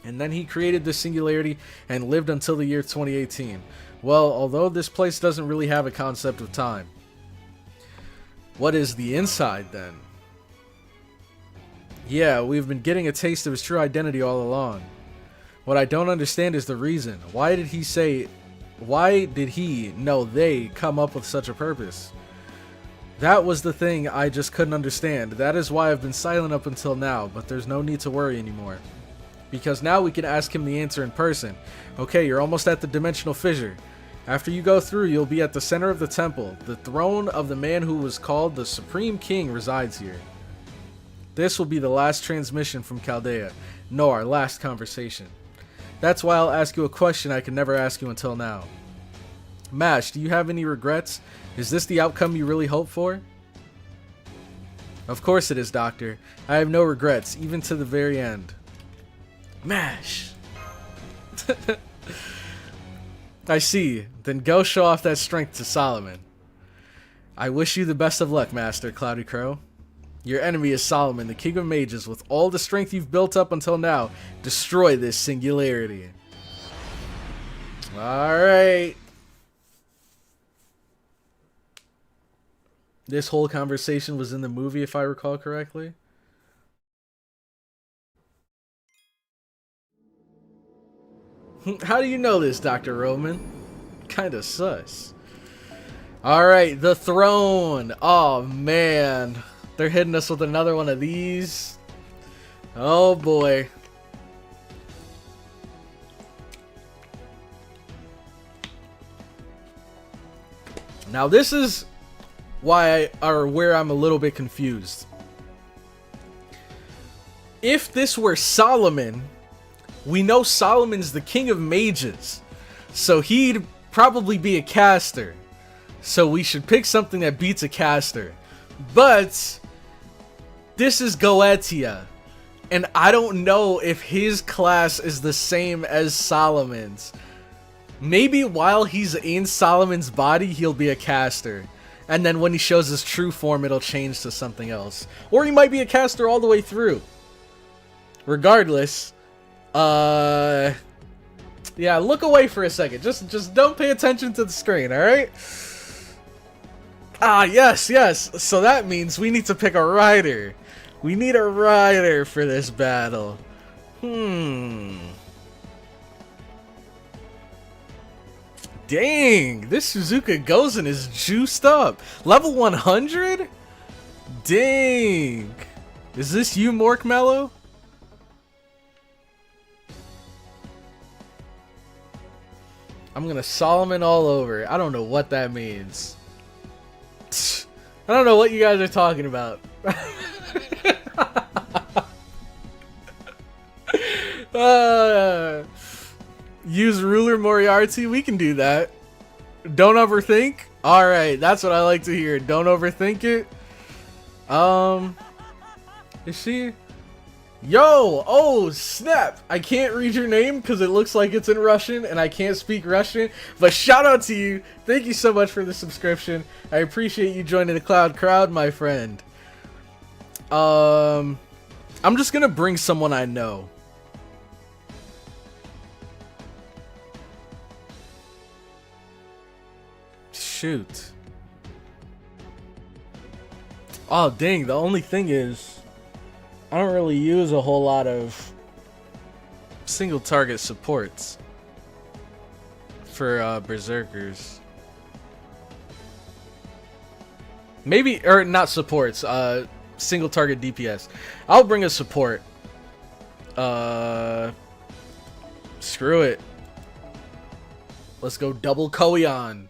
And then he created the singularity and lived until the year 2018. Well, although this place doesn't really have a concept of time. What is the inside then? Yeah, we've been getting a taste of his true identity all along. What I don't understand is the reason. Why did he, no, they, come up with such a purpose? That was the thing I just couldn't understand. That is why I've been silent up until now, but there's no need to worry anymore. Because now we can ask him the answer in person. Okay, you're almost at the dimensional fissure. After you go through, you'll be at the center of the temple. The throne of the man who was called the Supreme King resides here. This will be the last transmission from Chaldea. No, our last conversation. That's why I'll ask you a question I could never ask you until now. Mash, do you have any regrets? Is this the outcome you really hoped for? Of course it is, Doctor. I have no regrets, even to the very end. Mash! I see. Then go show off that strength to Solomon. I wish you the best of luck, Master CloudyCrow. Your enemy is Solomon, the King of Mages. With all the strength you've built up until now, destroy this singularity. Alright. This whole conversation was in the movie, if I recall correctly. How do you know this, Dr. Roman? Kinda sus. Alright, the throne. Oh, man. They're hitting us with another one of these. Oh, boy. Now, this is where I'm a little bit confused. If this were Solomon, we know Solomon's the king of mages, so he'd probably be a caster. So we should pick something that beats a caster. But this is Goetia, and I don't know if his class is the same as Solomon's. Maybe while he's in Solomon's body, he'll be a caster. And then when he shows his true form, it'll change to something else. Or he might be a caster all the way through. Regardless, yeah, look away for a second. Just don't pay attention to the screen, alright? Ah, yes. So that means we need to pick a rider. We need a rider for this battle. Dang, this Suzuka Gozen is juiced up. Level 100? Dang. Is this you, Mork Mellow? I'm gonna Solomon all over. I don't know what that means. I don't know what you guys are talking about. Use Ruler Moriarty. We can do that. Don't overthink. Alright, that's what I like to hear. Don't overthink it. Is she? Yo! Oh, snap! I can't read your name because it looks like it's in Russian and I can't speak Russian. But shout out to you. Thank you so much for the subscription. I appreciate you joining the Cloud Crowd, my friend. I'm just gonna bring someone I know. Shoot. Oh, dang. The only thing is, I don't really use a whole lot of single target supports for Berserkers. Maybe, or not supports, single target DPS. I'll bring a support. Screw it. Let's go double Koyan.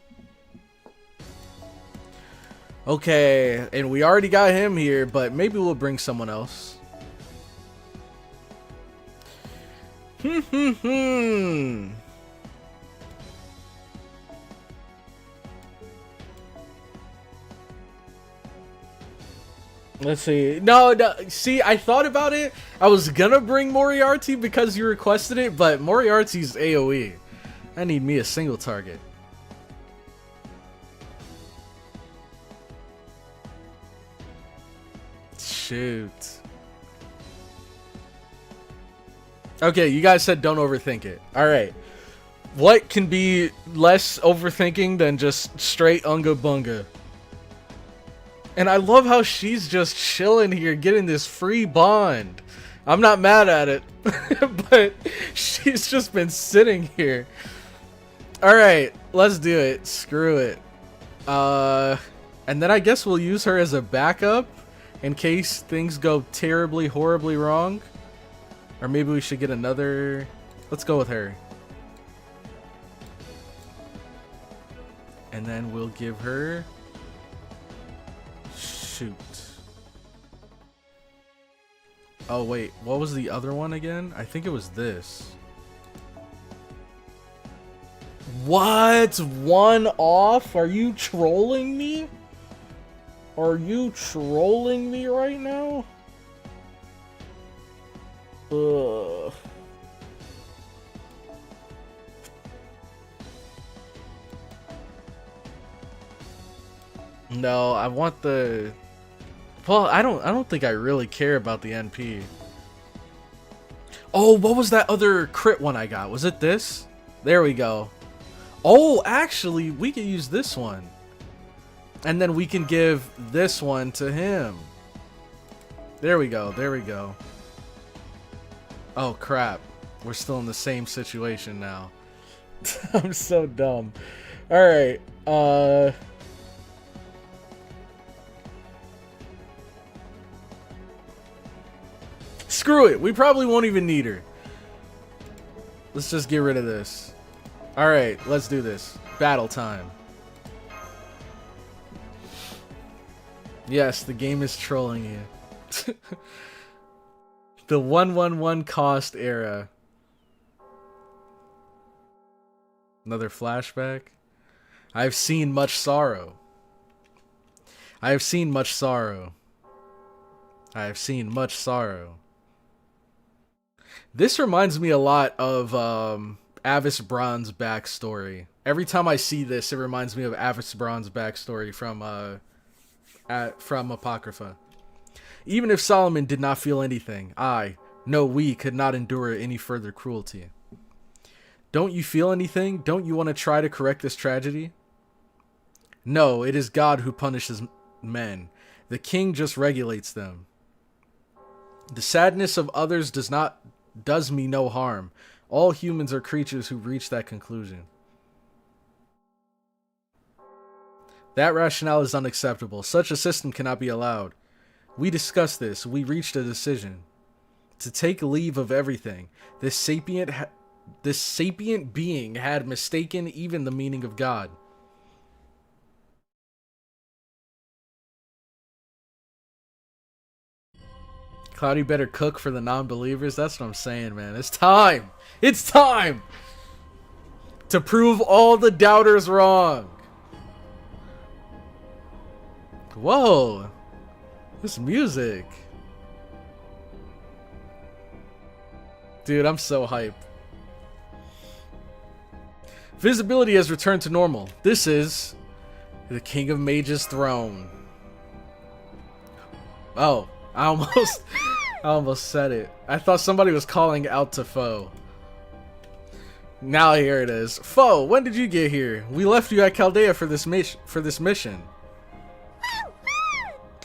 Okay, and we already got him here, but maybe we'll bring someone else. Let's see. No, see, I thought about it. I was gonna bring Moriarty because you requested it, but Moriarty's AoE. I need me a single target. Shoot. Okay, you guys said don't overthink it. Alright. What can be less overthinking than just straight Unga Bunga? And I love how she's just chilling here, getting this free bond. I'm not mad at it, but she's just been sitting here. Alright, let's do it. Screw it. And then I guess we'll use her as a backup in case things go terribly, horribly wrong. Or maybe we should get another... Let's go with her. And then we'll give her... Shoot. Oh wait, what was the other one again? I think it was this. What? One off? Are you trolling me? Are you trolling me right now? Ugh. No, I want the... Well, I don't think I really care about the NP. Oh, what was that other crit one I got? Was it this? There we go. Oh, actually, we can use this one. And then we can give this one to him. There we go, there we go. Oh, crap. We're still in the same situation now. I'm so dumb. Alright, screw it. We probably won't even need her. Let's just get rid of this. Alright, let's do this. Battle time. Yes, the game is trolling you. The 111 cost era. Another flashback. I have seen much sorrow. I have seen much sorrow. I have seen much sorrow. This reminds me a lot of Avis Braun's backstory. Every time I see this, it reminds me of Avis Braun's backstory from Apocrypha. Even if Solomon did not feel anything, we could not endure any further cruelty. Don't you feel anything? Don't you want to try to correct this tragedy? No, it is God who punishes men. The king just regulates them. The sadness of others does me no harm. All humans are creatures who reach that conclusion. That rationale is unacceptable. Such a system cannot be allowed. We discussed this. We reached a decision. To take leave of everything. This sapient being had mistaken even the meaning of God. Cloudy better cook for the non-believers. That's what I'm saying, man. It's time. It's time to prove all the doubters wrong. Whoa. This music. Dude, I'm so hype. Visibility has returned to normal. This is the King of Mage's throne. Oh, I almost said it. I thought somebody was calling out to Foe. Now here it is. Foe, when did you get here? We left you at Chaldea for this mission.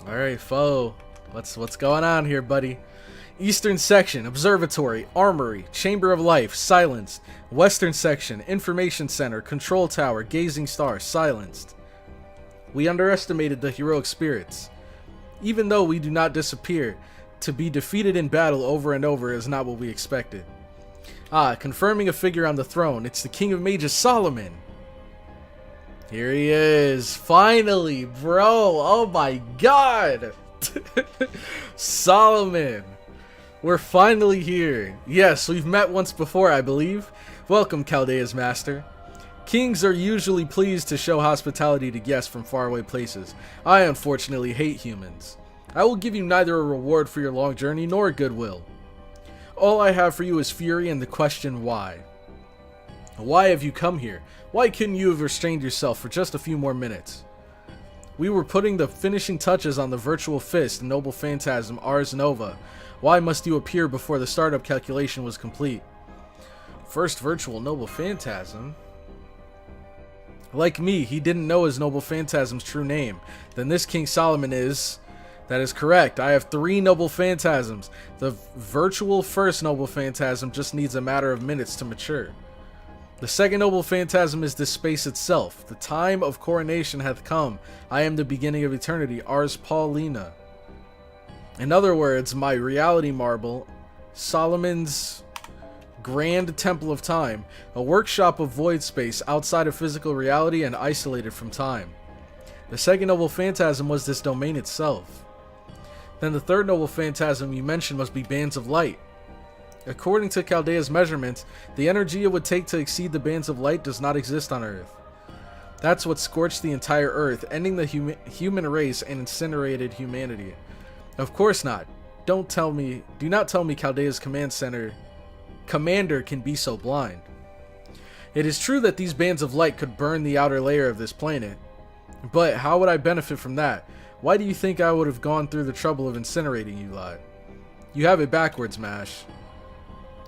All right, Foe. What's going on here, buddy? Eastern section, observatory, armory, chamber of life, silenced. Western section, information center, control tower, gazing star, silenced. We underestimated the heroic spirits. Even though we do not disappear, to be defeated in battle over and over is not what we expected. Confirming a figure on the throne. It's the King of Mages, Solomon. Here he is. Finally, bro. Oh my god. Solomon. We're finally here. Yes, we've met once before, I believe. Welcome, Chaldea's master. Kings are usually pleased to show hospitality to guests from faraway places. I unfortunately hate humans. I will give you neither a reward for your long journey nor a goodwill. All I have for you is fury and the question why. Why have you come here? Why couldn't you have restrained yourself for just a few more minutes? We were putting the finishing touches on the virtual fist, noble phantasm Ars Nova. Why must you appear before the startup calculation was complete? First virtual noble phantasm? Like me, he didn't know his noble phantasm's true name. Then this King Solomon is... That is correct. I have 3 noble phantasms. The virtual first noble phantasm just needs a matter of minutes to mature. The second noble phantasm is this space itself. The time of coronation hath come. I am the beginning of eternity. Ars Paulina. In other words, my reality marble, Solomon's grand temple of time, a workshop of void space outside of physical reality and isolated from time. The second noble phantasm was this domain itself. Then the third noble phantasm you mentioned must be bands of light. According to Chaldea's measurements, the energy it would take to exceed the bands of light does not exist on Earth. That's what scorched the entire Earth, ending the human race and incinerated humanity. Of course not. Do not tell me Chaldea's commander can be so blind. It is true that these bands of light could burn the outer layer of this planet. But how would I benefit from that? Why do you think I would have gone through the trouble of incinerating you lot? You have it backwards, Mash.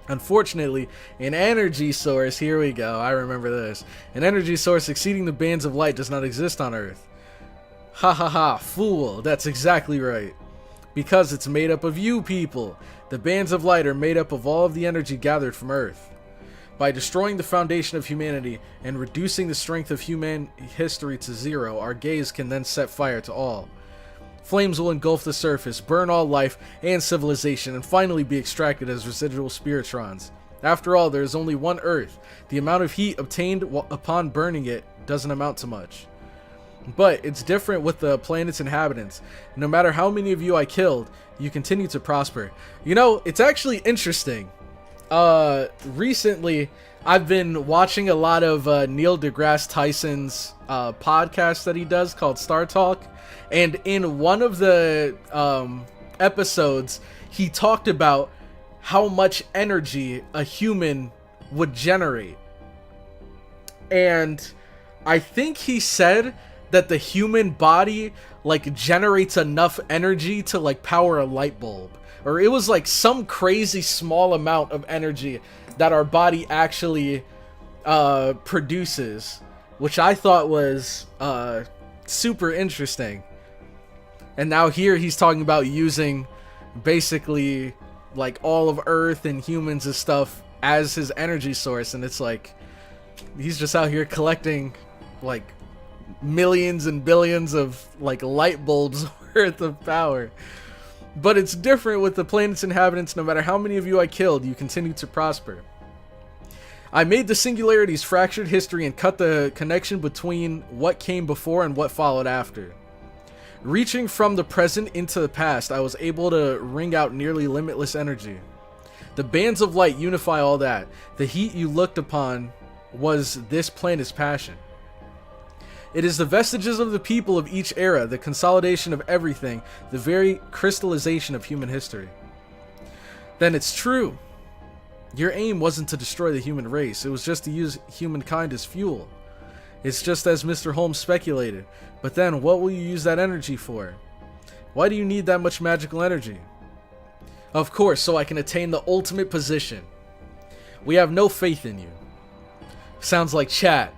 Unfortunately, an energy source, here we go, I remember this. An energy source exceeding the bands of light does not exist on Earth. Ha ha ha, fool, that's exactly right. Because it's made up of you people. The bands of light are made up of all of the energy gathered from Earth. By destroying the foundation of humanity and reducing the strength of human history to 0, our gaze can then set fire to all. Flames will engulf the surface, burn all life and civilization, and finally be extracted as residual spiritrons. After all, there is only one Earth. The amount of heat obtained upon burning it doesn't amount to much. But it's different with the planet's inhabitants. No matter how many of you I killed, you continue to prosper. You know, it's actually interesting. Recently, I've been watching a lot of Neil deGrasse Tyson's podcast that he does called Star Talk. And in one of the episodes, he talked about how much energy a human would generate. And I think he said that the human body like generates enough energy to like power a light bulb. Or it was like some crazy small amount of energy that our body actually produces, which I thought was super interesting. And now here he's talking about using basically like all of Earth and humans and stuff as his energy source, and it's like he's just out here collecting like millions and billions of like light bulbs worth of power. But it's different with the planet's inhabitants. No matter how many of you I killed, you continue to prosper. I made the singularities fractured history and cut the connection between what came before and what followed after. Reaching from the present into the past, I was able to wring out nearly limitless energy. The bands of light unify all that. The heat you looked upon was this planet's passion. It is the vestiges of the people of each era, the consolidation of everything, the very crystallization of human history. Then it's true. Your aim wasn't to destroy the human race, it was just to use humankind as fuel. It's just as Mr. Holmes speculated. But then, what will you use that energy for? Why do you need that much magical energy? Of course, so I can attain the ultimate position. We have no faith in you. Sounds like chat.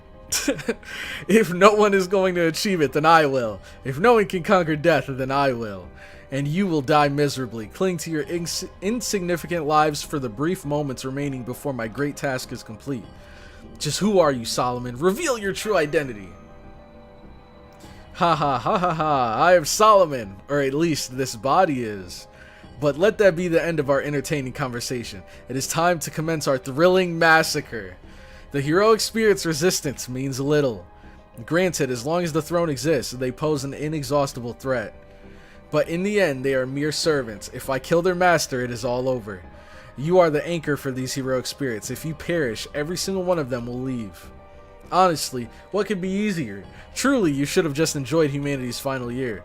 If no one is going to achieve it, then I will. If no one can conquer death, then I will. And you will die miserably. Cling to your insignificant lives for the brief moments remaining before my great task is complete. Just who are you, Solomon? Reveal your true identity. Ha ha ha ha ha. I am Solomon, or at least this body is. But let that be the end of our entertaining conversation. It is time to commence our thrilling massacre. The heroic spirit's resistance means little. Granted, as long as the throne exists, they pose an inexhaustible threat. But in the end, they are mere servants. If I kill their master, it is all over. You are the anchor for these heroic spirits. If you perish, every single one of them will leave. Honestly, what could be easier? Truly, you should have just enjoyed humanity's final year.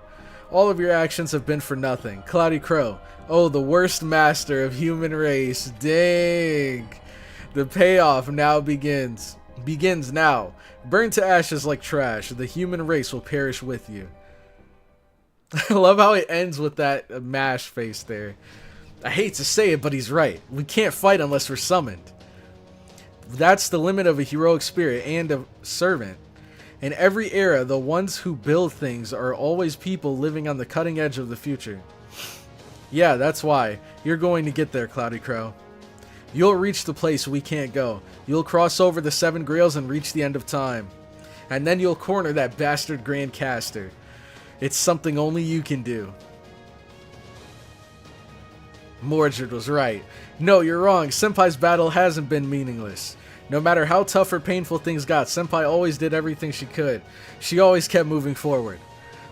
All of your actions have been for nothing. CloudyCrow. Oh, the worst master of human race. Dang. The payoff now begins. Begins now. Burn to ashes like trash. The human race will perish with you. I love how it ends with that mash face there. I hate to say it, but he's right. We can't fight unless we're summoned. That's the limit of a heroic spirit and a servant. In every era, the ones who build things are always people living on the cutting edge of the future. Yeah, that's why. You're going to get there, CloudyCrow. You'll reach the place we can't go. You'll cross over the 7 Grails and reach the end of time. And then you'll corner that bastard Grand Caster. It's something only you can do. Mordred was right. No, you're wrong. Senpai's battle hasn't been meaningless. No matter how tough or painful things got, Senpai always did everything she could. She always kept moving forward.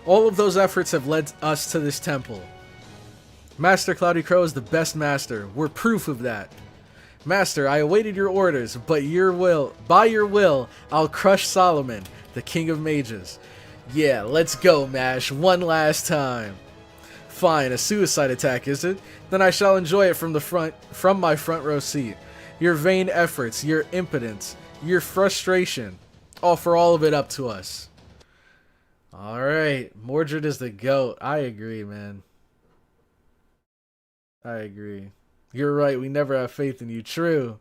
All of those efforts have led us to this temple. Master CloudyCrow is the best master. We're proof of that. Master, I awaited your orders, but by your will, I'll crush Solomon, the king of mages. Yeah, let's go, Mash, one last time. Fine, a suicide attack, is it? Then I shall enjoy it from my front row seat. Your vain efforts, your impotence, your frustration, all for all of it up to us. Alright, Mordred is the GOAT. I agree, man. I agree. You're right, we never have faith in you. True.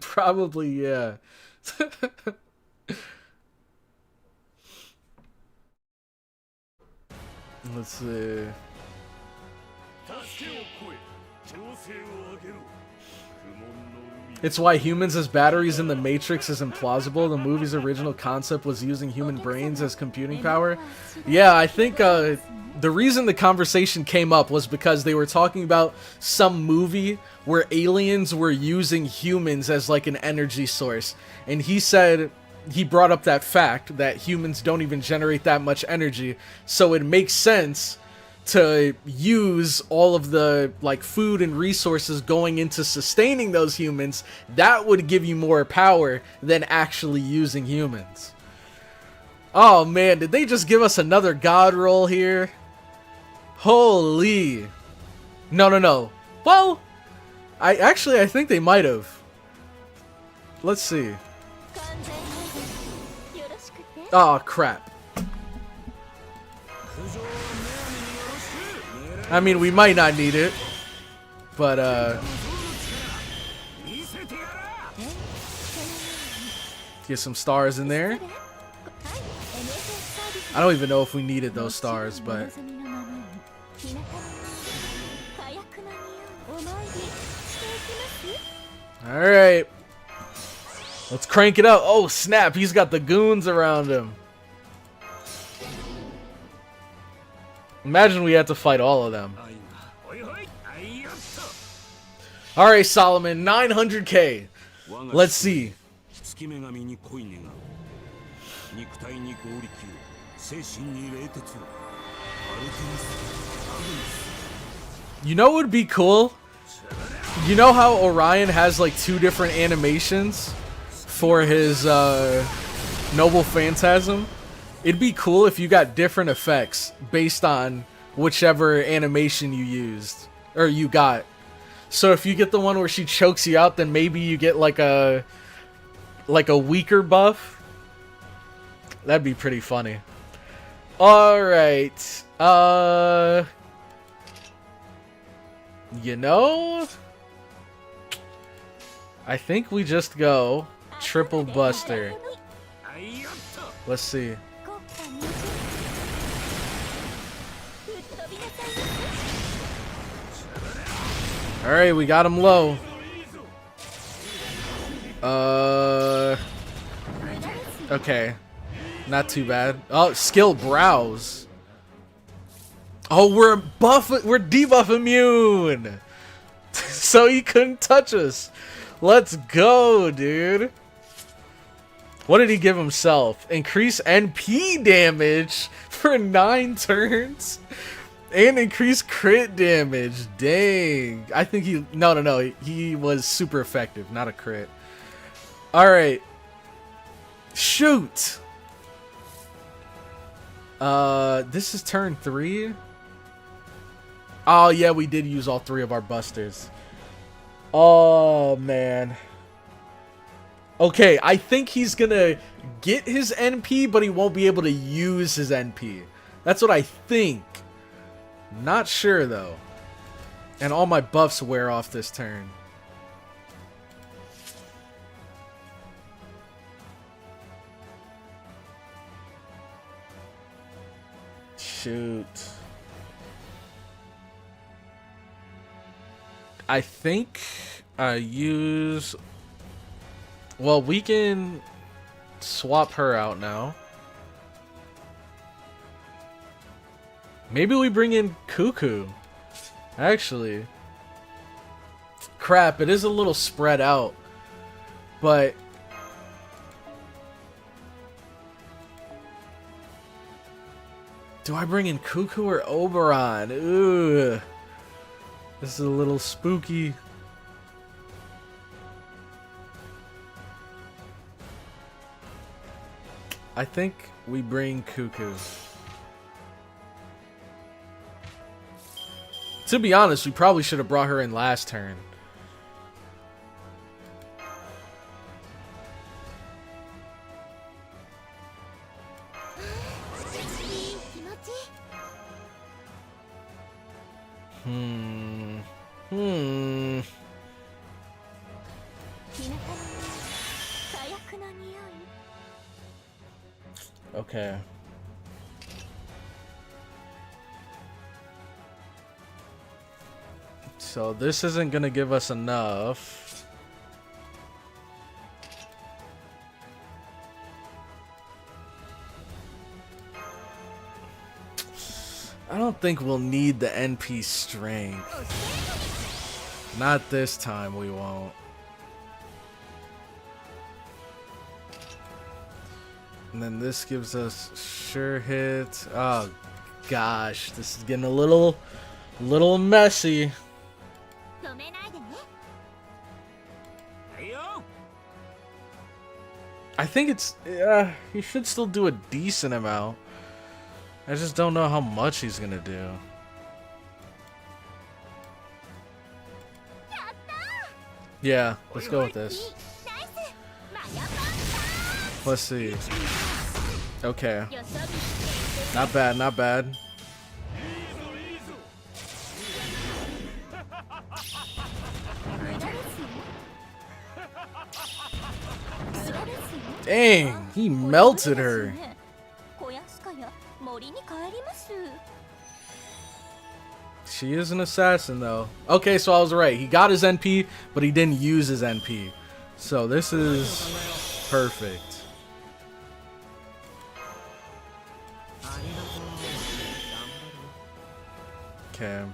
Probably, yeah. Let's see. It's why humans as batteries in the Matrix is implausible. The movie's original concept was using human brains as computing power. Yeah, I think the reason the conversation came up was because they were talking about some movie where aliens were using humans as like an energy source. And he said, he brought up that fact that humans don't even generate that much energy. So it makes sense to use all of the like food and resources going into sustaining those humans. That would give you more power than actually using humans. Oh man, did they just give us another god roll here? Holy. No. Well, I think they might have. Let's see. Oh crap. I mean, we might not need it, but get some stars in there. I don't even know if we needed those stars, but alright. Let's crank it up. Oh snap, he's got the goons around him. Imagine we had to fight all of them. Alright, Solomon, 900k. Let's see. You know what would be cool? You know how Orion has like 2 different animations for his Noble Phantasm? It'd be cool if you got different effects based on whichever animation you used or you got. So if you get the one where she chokes you out, then maybe you get like a weaker buff. That'd be pretty funny. All right. You know, I think we just go triple buster. Let's see. Alright, we got him low. Okay. Not too bad. Oh, skill browse. Oh, we're debuff immune. So he couldn't touch us. Let's go, dude. What did he give himself? Increase NP damage for 9 turns? And increased crit damage. Dang. I think he... No. He was super effective, not a crit. Alright. Shoot. This is turn 3. Oh, yeah, we did use all 3 of our busters. Oh, man. Okay, I think he's gonna get his NP, but he won't be able to use his NP. That's what I think. Not sure, though. And all my buffs wear off this turn. Shoot. I think I use... Well, we can swap her out now. Maybe we bring in Cuckoo. Actually. Crap, it is a little spread out. But... do I bring in Cuckoo or Oberon? Ooh. This is a little spooky. I think we bring Cuckoo. To be honest, we probably should have brought her in last turn. Okay. So this isn't gonna give us enough. I don't think we'll need the NP strength. Not this time, we won't. And then this gives us sure hit. Oh gosh, this is getting a little messy. I think it's he should still do a decent amount. I just don't know how much he's gonna do. Yeah, let's go with this. Let's see. Okay. Not bad, not bad. Dang, he melted her. She is an assassin, though. Okay, so I was right. He got his NP, but he didn't use his NP. So this is perfect. Okay.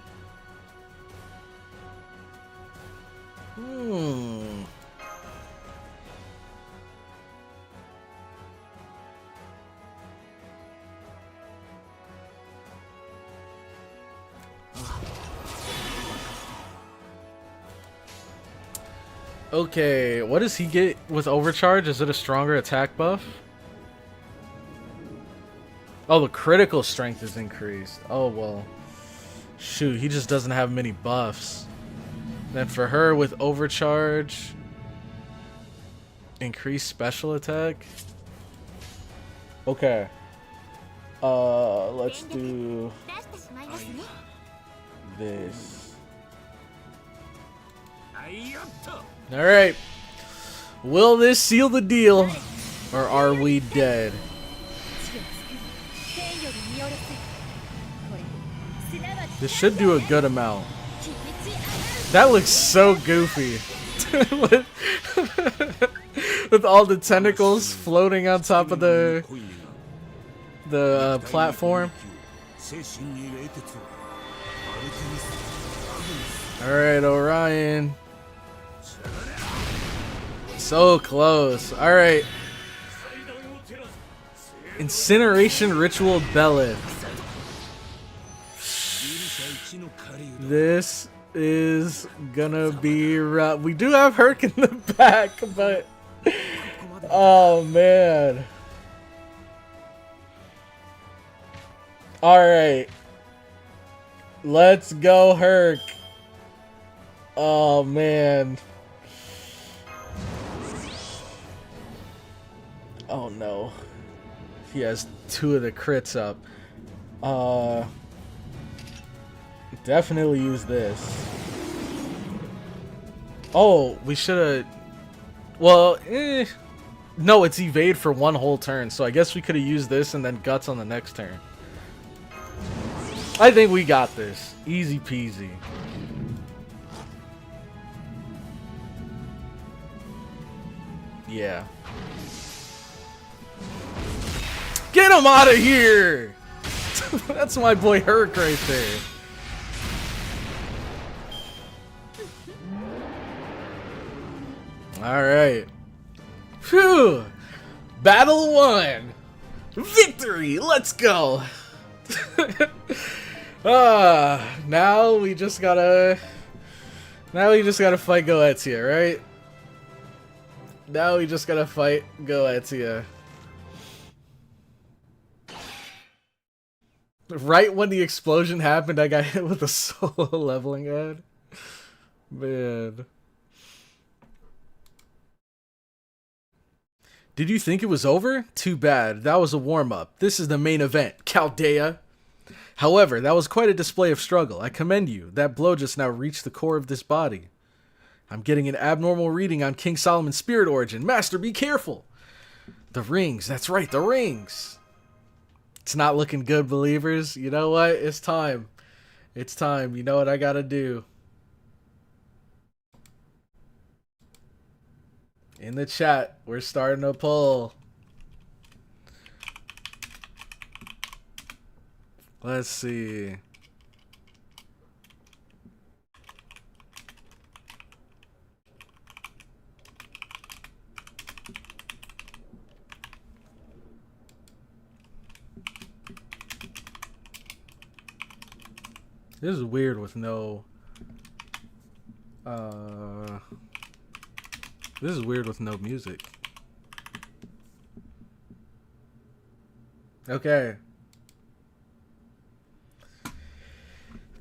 Okay, what does he get with overcharge? Is it a stronger attack buff? Oh, the critical strength is increased. Oh, well. Shoot, he just doesn't have many buffs. Then for her with overcharge, increased special attack. Okay. Let's do this. Alright. Will this seal the deal? Or are we dead? This should do a good amount. That looks so goofy. With all the tentacles floating on top of the platform. Alright, Orion. So close. Alright. Incineration Ritual Belith. This is gonna be rough. We do have Herc in the back, but oh man. Alright. Let's go, Herc. Oh man. Oh no. He has 2 of the crits up. Definitely use this. Oh, we should have. Well, no, it's evade for 1 whole turn, so I guess we could have used this and then guts on the next turn. I think we got this. Easy peasy. Yeah. Get him out of here! That's my boy Herc right there. Alright. Phew! Battle 1! Victory! Let's go! Now we just gotta fight Goetia, right? Now we just gotta fight Goetia. Right when the explosion happened, I got hit with a solo leveling ad. Man. Did you think it was over? Too bad. That was a warm-up. This is the main event, Chaldea. However, that was quite a display of struggle. I commend you. That blow just now reached the core of this body. I'm getting an abnormal reading on King Solomon's spirit origin. Master, be careful. The rings. That's right, the rings. It's not looking good, believers. You know what? It's time. It's time. You know what I gotta do. In the chat, we're starting a poll. Let's see. This is weird with no this is weird with no music. Okay.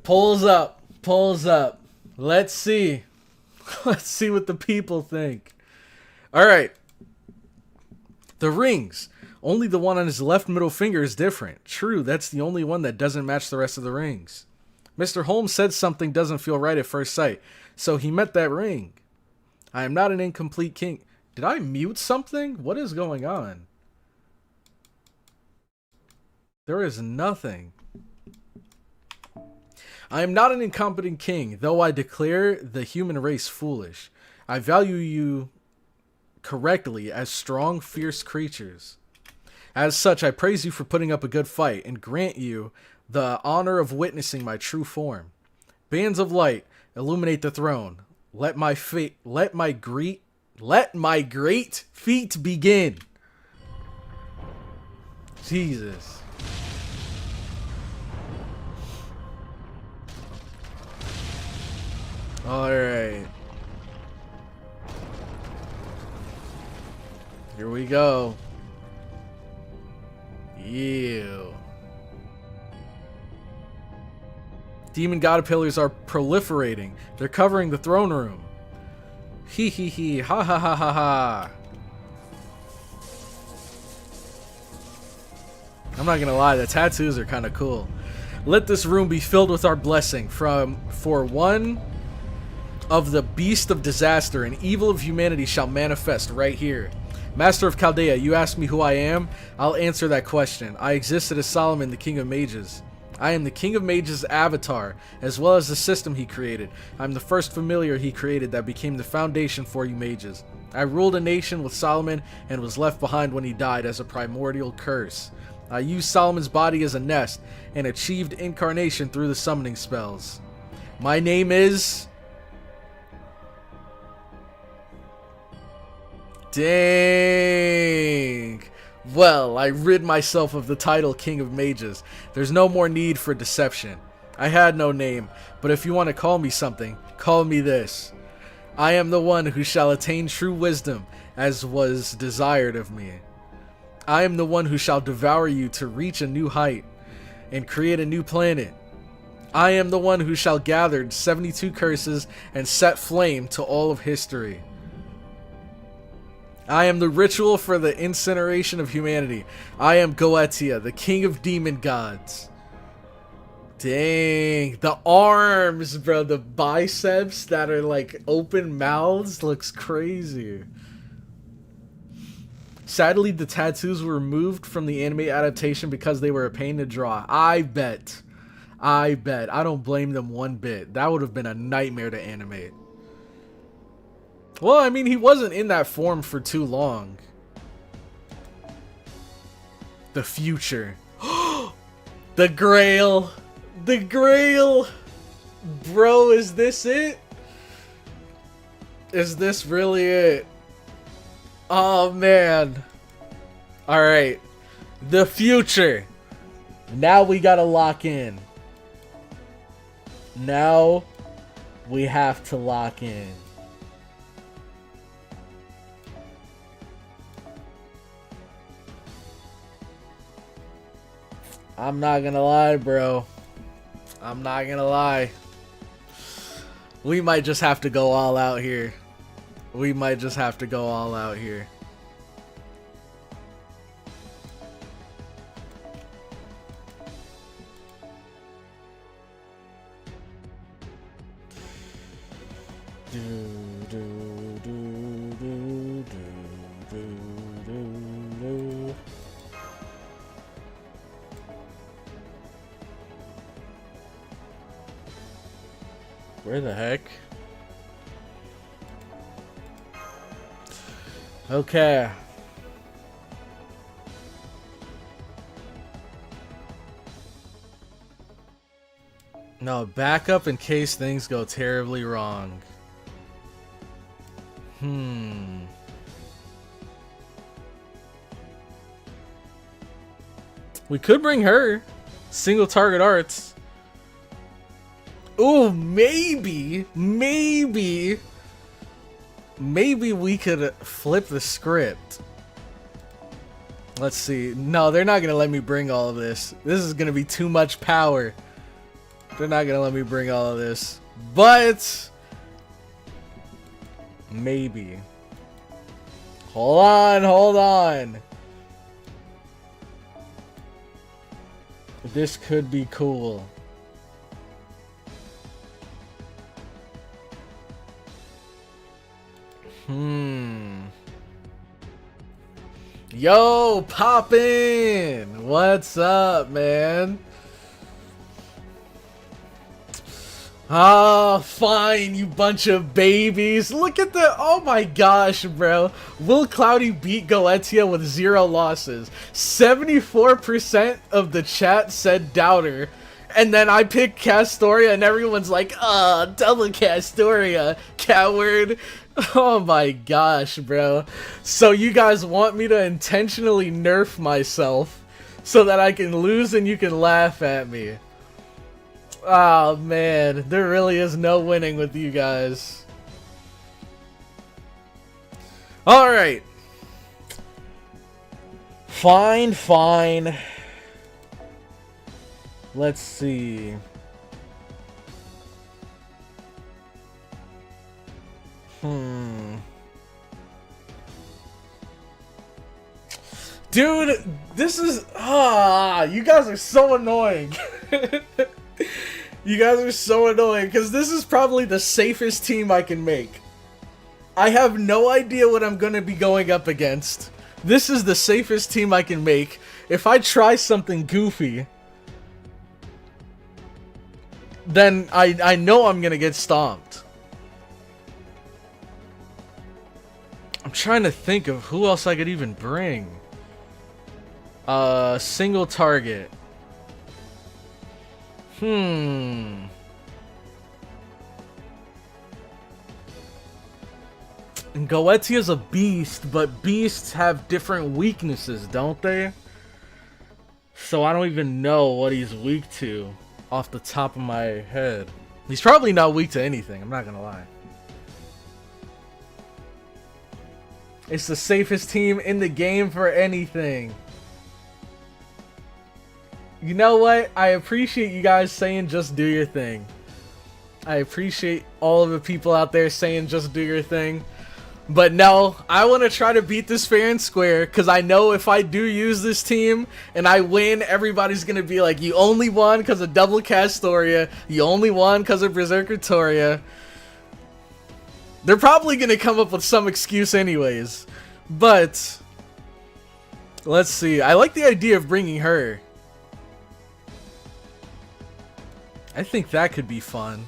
Polls up. Polls up. Let's see. Let's see what the people think. Alright. The rings. Only the one on his left middle finger is different. True, that's the only one that doesn't match the rest of the rings. Mr. Holmes said something doesn't feel right at first sight, so he met that ring. I am not an incomplete king. Did I mute something? What is going on? There is nothing. I am not an incompetent king, though I declare the human race foolish. I value you correctly as strong, fierce creatures. As such, I praise you for putting up a good fight and grant you the honor of witnessing my true form. Bands of light, illuminate the throne. Let my great feat begin. Jesus. All right. Here we go. Ew. Demon caterpillars are proliferating. They're covering the throne room. Hee hee hee. Ha ha ha ha ha. I'm not gonna lie, the tattoos are kind of cool. Let this room be filled with our blessing for one of the beast of disaster and evil of humanity shall manifest right here. Master of Chaldea, you ask me who I am? I'll answer that question. I existed as Solomon, the King of Mages. I am the King of Mages' avatar, as well as the system he created. I'm the first familiar he created that became the foundation for you mages. I ruled a nation with Solomon and was left behind when he died as a primordial curse. I used Solomon's body as a nest and achieved incarnation through the summoning spells. My name is... Dang. Well, I rid myself of the title King of Mages. There's no more need for deception. I had no name, but if you want to call me something, call me this. I am the one who shall attain true wisdom, as was desired of me. I am the one who shall devour you to reach a new height and create a new planet. I am the one who shall gather 72 curses and set flame to all of history. I am the ritual for the incineration of humanity. I am Goetia, the king of demon gods. Dang, the arms, bro, the biceps that are like open mouths looks crazy. Sadly, the tattoos were removed from the anime adaptation because they were a pain to draw. I bet. I don't blame them one bit. That would have been a nightmare to animate. Well, I mean, he wasn't in that form for too long. The future. The Grail. The Grail. Bro, is this it? Is this really it? Oh, man. Alright. The future. Now we gotta lock in. Now we have to lock in. I'm not gonna lie, bro. I'm not gonna lie. We might just have to go all out here. We might just have to go all out here. Where the heck? Okay. No, back up in case things go terribly wrong. We could bring her. Single target arts. Ooh, maybe we could flip the script. Let's see. No, they're not gonna let me bring all of this. This is gonna be too much power. They're not gonna let me bring all of this. But maybe. Hold on. This could be cool. Yo, poppin'! What's up, man? Ah, fine, you bunch of babies. Look at the... Oh my gosh, bro. Will Cloudy beat Goetia with 0 losses? 74% of the chat said doubter. And then I pick Castoria and everyone's like, double Castoria, coward. Oh my gosh, bro. So you guys want me to intentionally nerf myself so that I can lose and you can laugh at me. Oh man, there really is no winning with you guys. Alright. Fine. Let's see. Dude, this is... you guys are so annoying. You guys are so annoying, because this is probably the safest team I can make. I have no idea what I'm going to be going up against. This is the safest team I can make. If I try something goofy, then I know I'm going to get stomped. I'm trying to think of who else I could even bring. Single target. And Goetia's a beast, but beasts have different weaknesses, don't they? So I don't even know what he's weak to. off the top of my head. He's probably not weak to anything, I'm not gonna lie. It's the safest team in the game for anything. You know what? I appreciate you guys saying just do your thing. I appreciate all of the people out there saying just do your thing. But no, I want to try to beat this fair and square, because I know if I do use this team and I win, everybody's going to be like, you only won because of Double Castoria, you only won because of Berserker Toria. They're probably going to come up with some excuse anyways. But let's see. I like the idea of bringing her. I think that could be fun.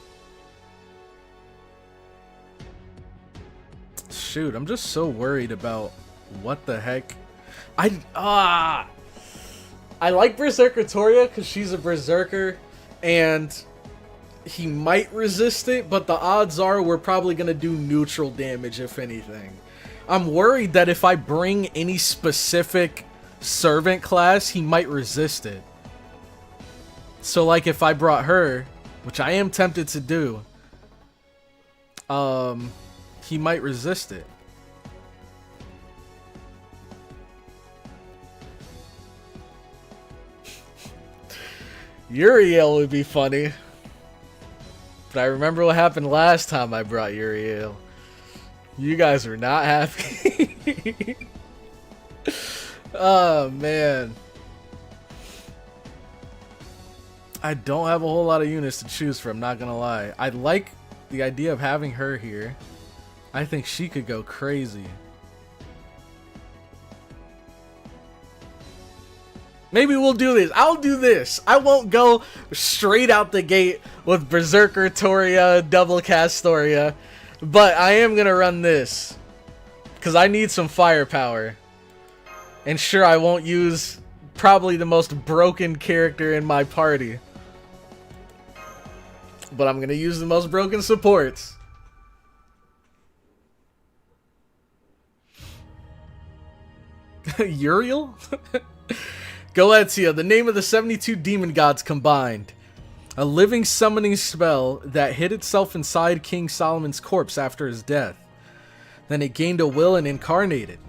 Shoot, I'm just so worried about what the heck. I like Berserker Toria because she's a Berserker and he might resist it, but the odds are we're probably going to do neutral damage if anything. I'm worried that if I bring any specific servant class, he might resist it. So like if I brought her, which I am tempted to do, he might resist it. Uriel would be funny. But I remember what happened last time I brought Uriel. You guys were not happy. Oh, man. I don't have a whole lot of units to choose from, not gonna lie. I like the idea of having her here. I think she could go crazy. Maybe we'll do this. I'll do this. I won't go straight out the gate with Berserker Toria, Double Castoria. But I am going to run this. Because I need some firepower. And sure, I won't use probably the most broken character in my party. But I'm going to use the most broken supports. Uriel? Goetia, the name of the 72 demon gods combined. A living summoning spell that hid itself inside King Solomon's corpse after his death. Then it gained a will and incarnated.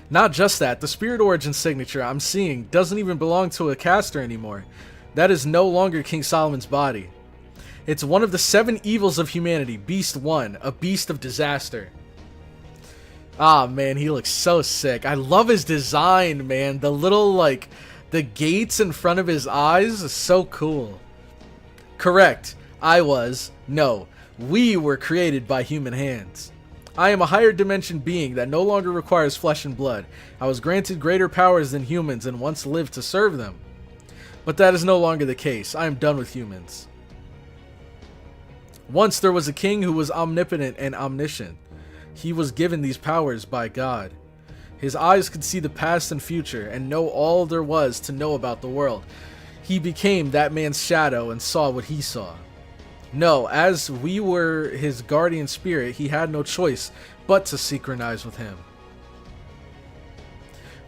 Not just that, the spirit origin signature I'm seeing doesn't even belong to a caster anymore. That is no longer King Solomon's body. It's one of the 7 evils of humanity, Beast 1, a beast of disaster. Ah, man, he looks so sick. I love his design, man. The little, like, the gates in front of his eyes is so cool. Correct. No, we were created by human hands. I am a higher dimension being that no longer requires flesh and blood. I was granted greater powers than humans and once lived to serve them. But that is no longer the case. I am done with humans. Once there was a king who was omnipotent and omniscient. He was given these powers by God. His eyes could see the past and future and know all there was to know about the world. He became that man's shadow and saw what he saw. No, as we were his guardian spirit, he had no choice but to synchronize with him.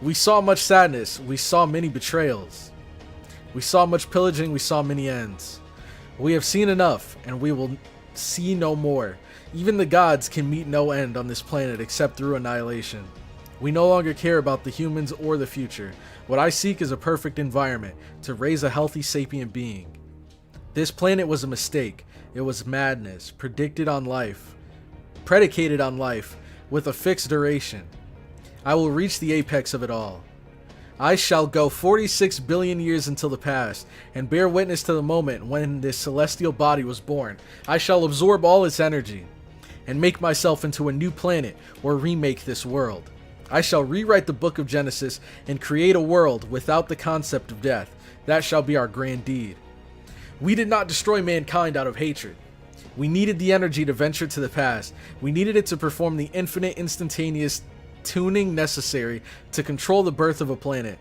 We saw much sadness, we saw many betrayals. We saw much pillaging, we saw many ends. We have seen enough, and we will see no more. Even the gods can meet no end on this planet except through annihilation. We no longer care about the humans or the future. What I seek is a perfect environment to raise a healthy sapient being. This planet was a mistake. It was madness, predicated on life, with a fixed duration. I will reach the apex of it all. I shall go 46 billion years into the past, and bear witness to the moment when this celestial body was born. I shall absorb all its energy, and make myself into a new planet, or remake this world. I shall rewrite the book of Genesis, and create a world without the concept of death. That shall be our grand deed. We did not destroy mankind out of hatred. We needed the energy to venture to the past. We needed it to perform the infinite instantaneous tuning necessary to control the birth of a planet.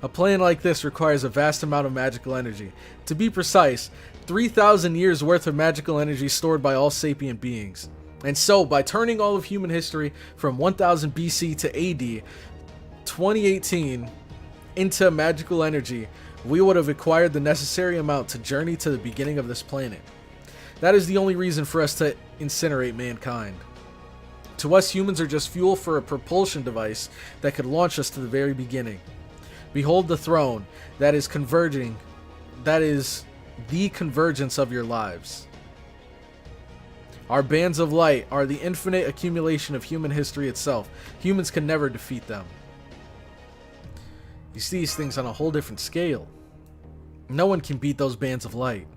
A planet like this requires a vast amount of magical energy. To be precise, 3,000 years worth of magical energy stored by all sapient beings. And so, by turning all of human history from 1000 BC to AD 2018 into magical energy, we would have acquired the necessary amount to journey to the beginning of this planet. That is the only reason for us to incinerate mankind. To us, humans are just fuel for a propulsion device that could launch us to the very beginning. Behold the throne that is converging. That is the convergence of your lives. Our bands of light are the infinite accumulation of human history itself. Humans can never defeat them. You see these things on a whole different scale. No one can beat those bands of light.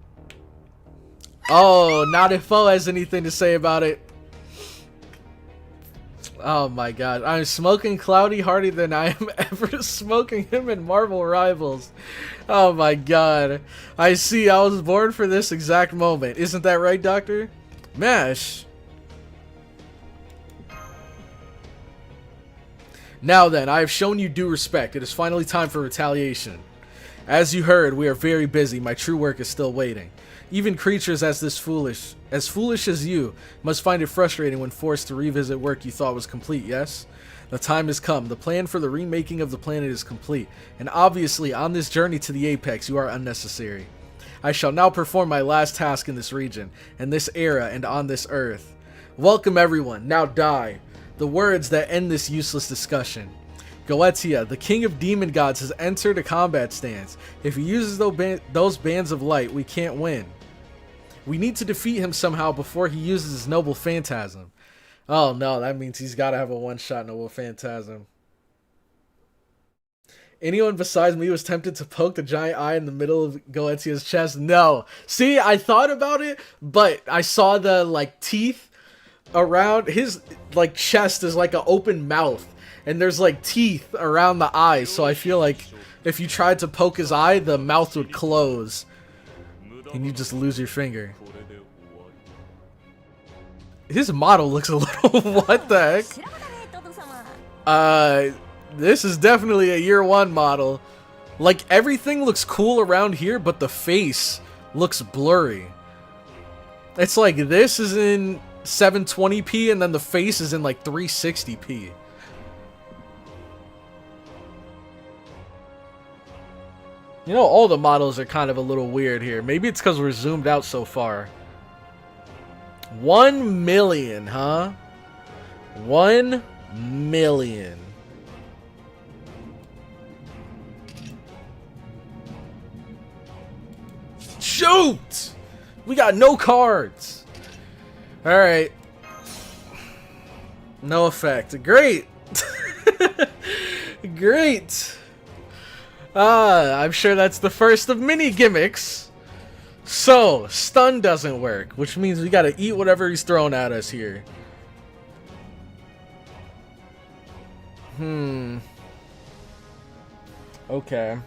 Oh, not if Foe has anything to say about it. Oh my god. I'm smoking Cloudy harder than I am ever smoking him in Marvel Rivals. Oh my god. I see. I was born for this exact moment. Isn't that right, Doctor? Mash. Now then, I have shown you due respect. It is finally time for retaliation. As you heard, we are very busy. My true work is still waiting. Even creatures as foolish as you, must find it frustrating when forced to revisit work you thought was complete, yes? The time has come. The plan for the remaking of the planet is complete, and obviously on this journey to the apex you are unnecessary. I shall now perform my last task in this region, in this era, and on this earth. Welcome everyone, now die. The words that end this useless discussion. Goetia, the king of demon gods, has entered a combat stance. If he uses those bands of light, we can't win. We need to defeat him somehow before he uses his noble phantasm. Oh no, that means he's got to have a one-shot noble phantasm. Anyone besides me was tempted to poke the giant eye in the middle of Goetia's chest. No. See, I thought about it, but I saw the like teeth around his like chest is like an open mouth. And there's like teeth around the eyes, so I feel like if you tried to poke his eye, the mouth would close. And you just lose your finger. His model looks a little... what the heck? This is definitely a year one model. Like, everything looks cool around here, but the face looks blurry. It's like this is in 720p, and then the face is in like 360p. You know, all the models are kind of a little weird here. Maybe it's because we're zoomed out so far. 1 million, huh? 1 million. Shoot! We got no cards. Alright. No effect. Great. Great. I'm sure that's the first of many gimmicks. So, stun doesn't work, which means we gotta eat whatever he's throwing at us here. Okay.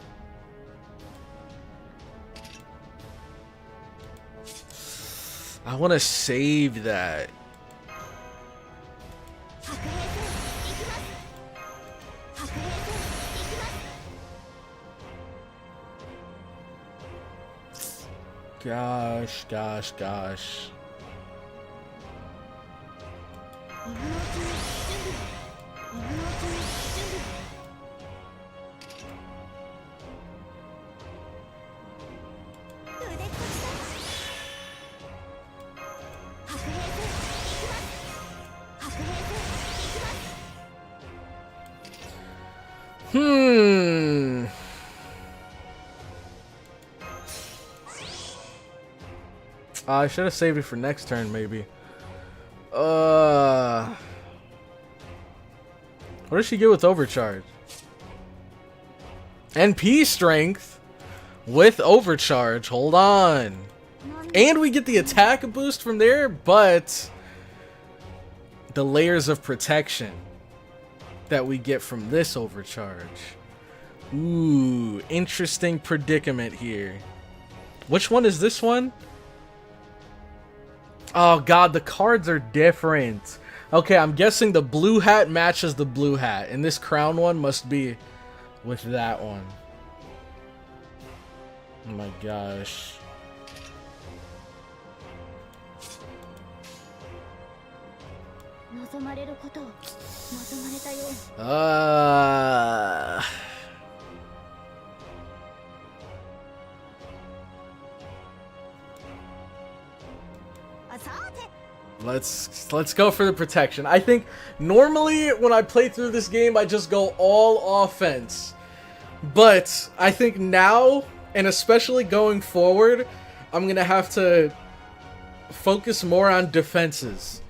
I want to save that. Gosh. I should have saved it for next turn, maybe. What does she get with overcharge? NP strength with overcharge. Hold on. And we get the attack boost from there, but the layers of protection that we get from this overcharge. Ooh, interesting predicament here. Which one is this one? Oh god, the cards are different. Okay, I'm guessing the blue hat matches the blue hat, and this crown one must be with that one. Oh my gosh. Let's go for the protection. I think normally when I play through this game, I just go all offense. But I think now, and especially going forward, I'm going to have to focus more on defenses.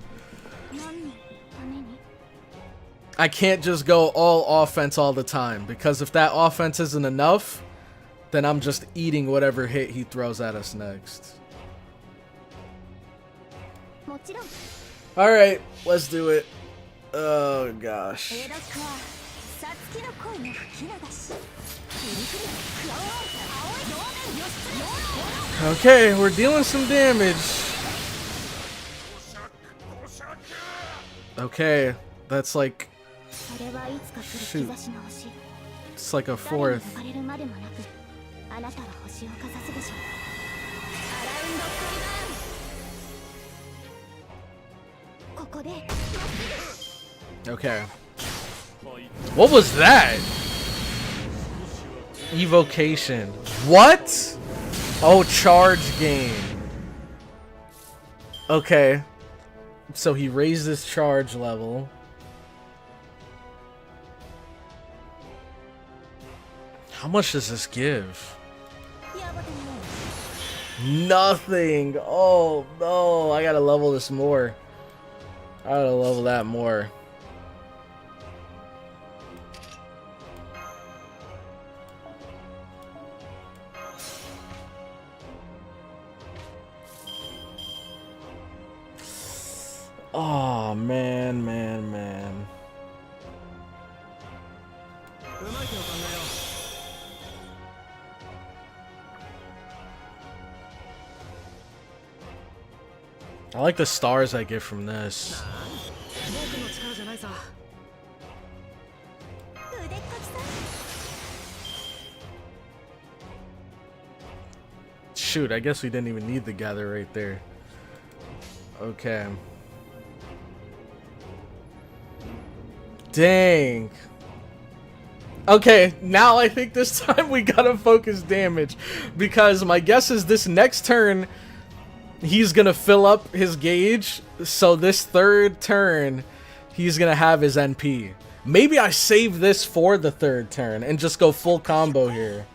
I can't just go all offense all the time, because if that offense isn't enough, then I'm just eating whatever hit he throws at us next. Alright, let's do it. Oh gosh. Okay, we're dealing some damage. Okay, that's like... shoot. It's like a fourth. Okay. What was that? Evocation. What? Oh, charge game. Okay. So he raised his charge level. How much does this give? Nothing. Oh no, I gotta level this more. I gotta level that more. Oh man, man, man. I like the stars I get from this. Shoot, I guess we didn't even need the gather right there. Okay. Dang. Okay, now I think this time we gotta focus damage, because my guess is this next turn he's gonna fill up his gauge, so this third turn he's gonna have his NP. Maybe I save this for the third turn and just go full combo here.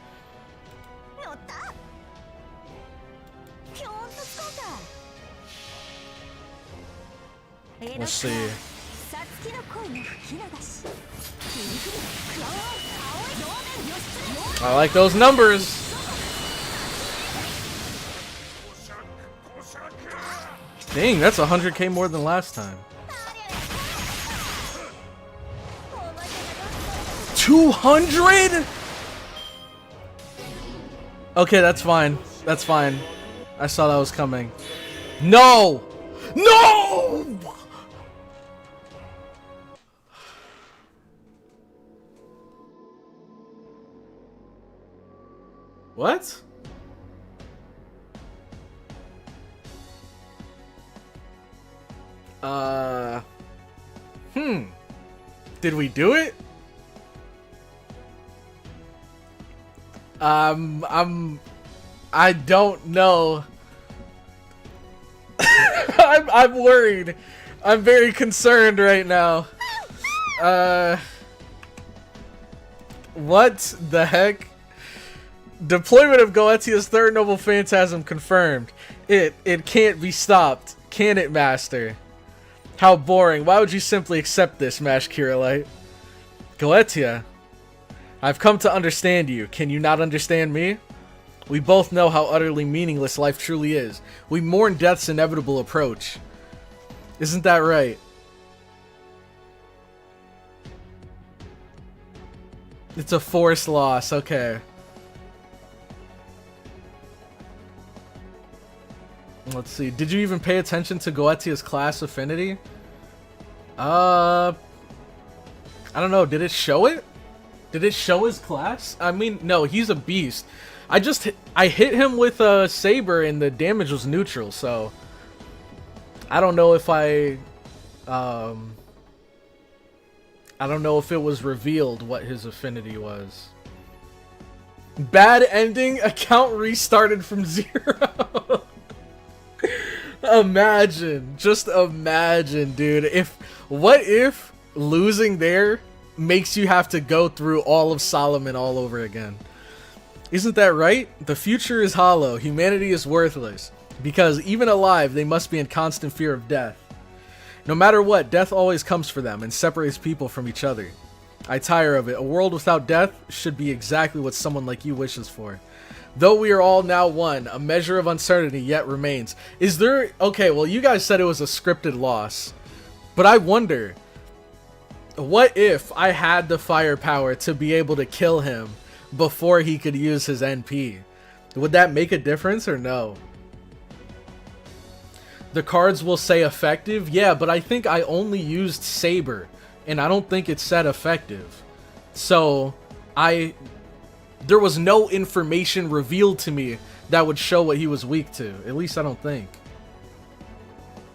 Let's see. I like those numbers. Dang, that's 100k more than last time. 200? Okay, that's fine. That's fine. I saw that was coming. No! No! What? Did we do it? I don't know. I'm worried. I'm very concerned right now. What the heck? Deployment of Goetia's third noble phantasm confirmed. It can't be stopped. Can it, Master? How boring. Why would you simply accept this, Mash Kirillite? Goetia, I've come to understand you. Can you not understand me? We both know how utterly meaningless life truly is. We mourn death's inevitable approach. Isn't that right? It's a forced loss. Okay. Let's see. Did you even pay attention to Goetia's class affinity? I don't know. Did it show it? Did it show his class? I mean, no, he's a beast. I hit him with a saber and the damage was neutral, so I don't know if I don't know if it was revealed what his affinity was. Bad ending, account restarted from 0. Imagine, just imagine, dude. What if losing there makes you have to go through all of Solomon all over again? Isn't that right? The future is hollow. Humanity is worthless. Because even alive, they must be in constant fear of death. No matter what, death always comes for them and separates people from each other. I tire of it. A world without death should be exactly what someone like you wishes for. Though we are all now one, a measure of uncertainty yet remains. Is there... Okay, well, you guys said it was a scripted loss. But I wonder, what if I had the firepower to be able to kill him before he could use his NP? Would that make a difference or no? The cards will say effective. Yeah, but I think I only used Saber, and I don't think it said effective. So, there was no information revealed to me that would show what he was weak to. At least I don't think.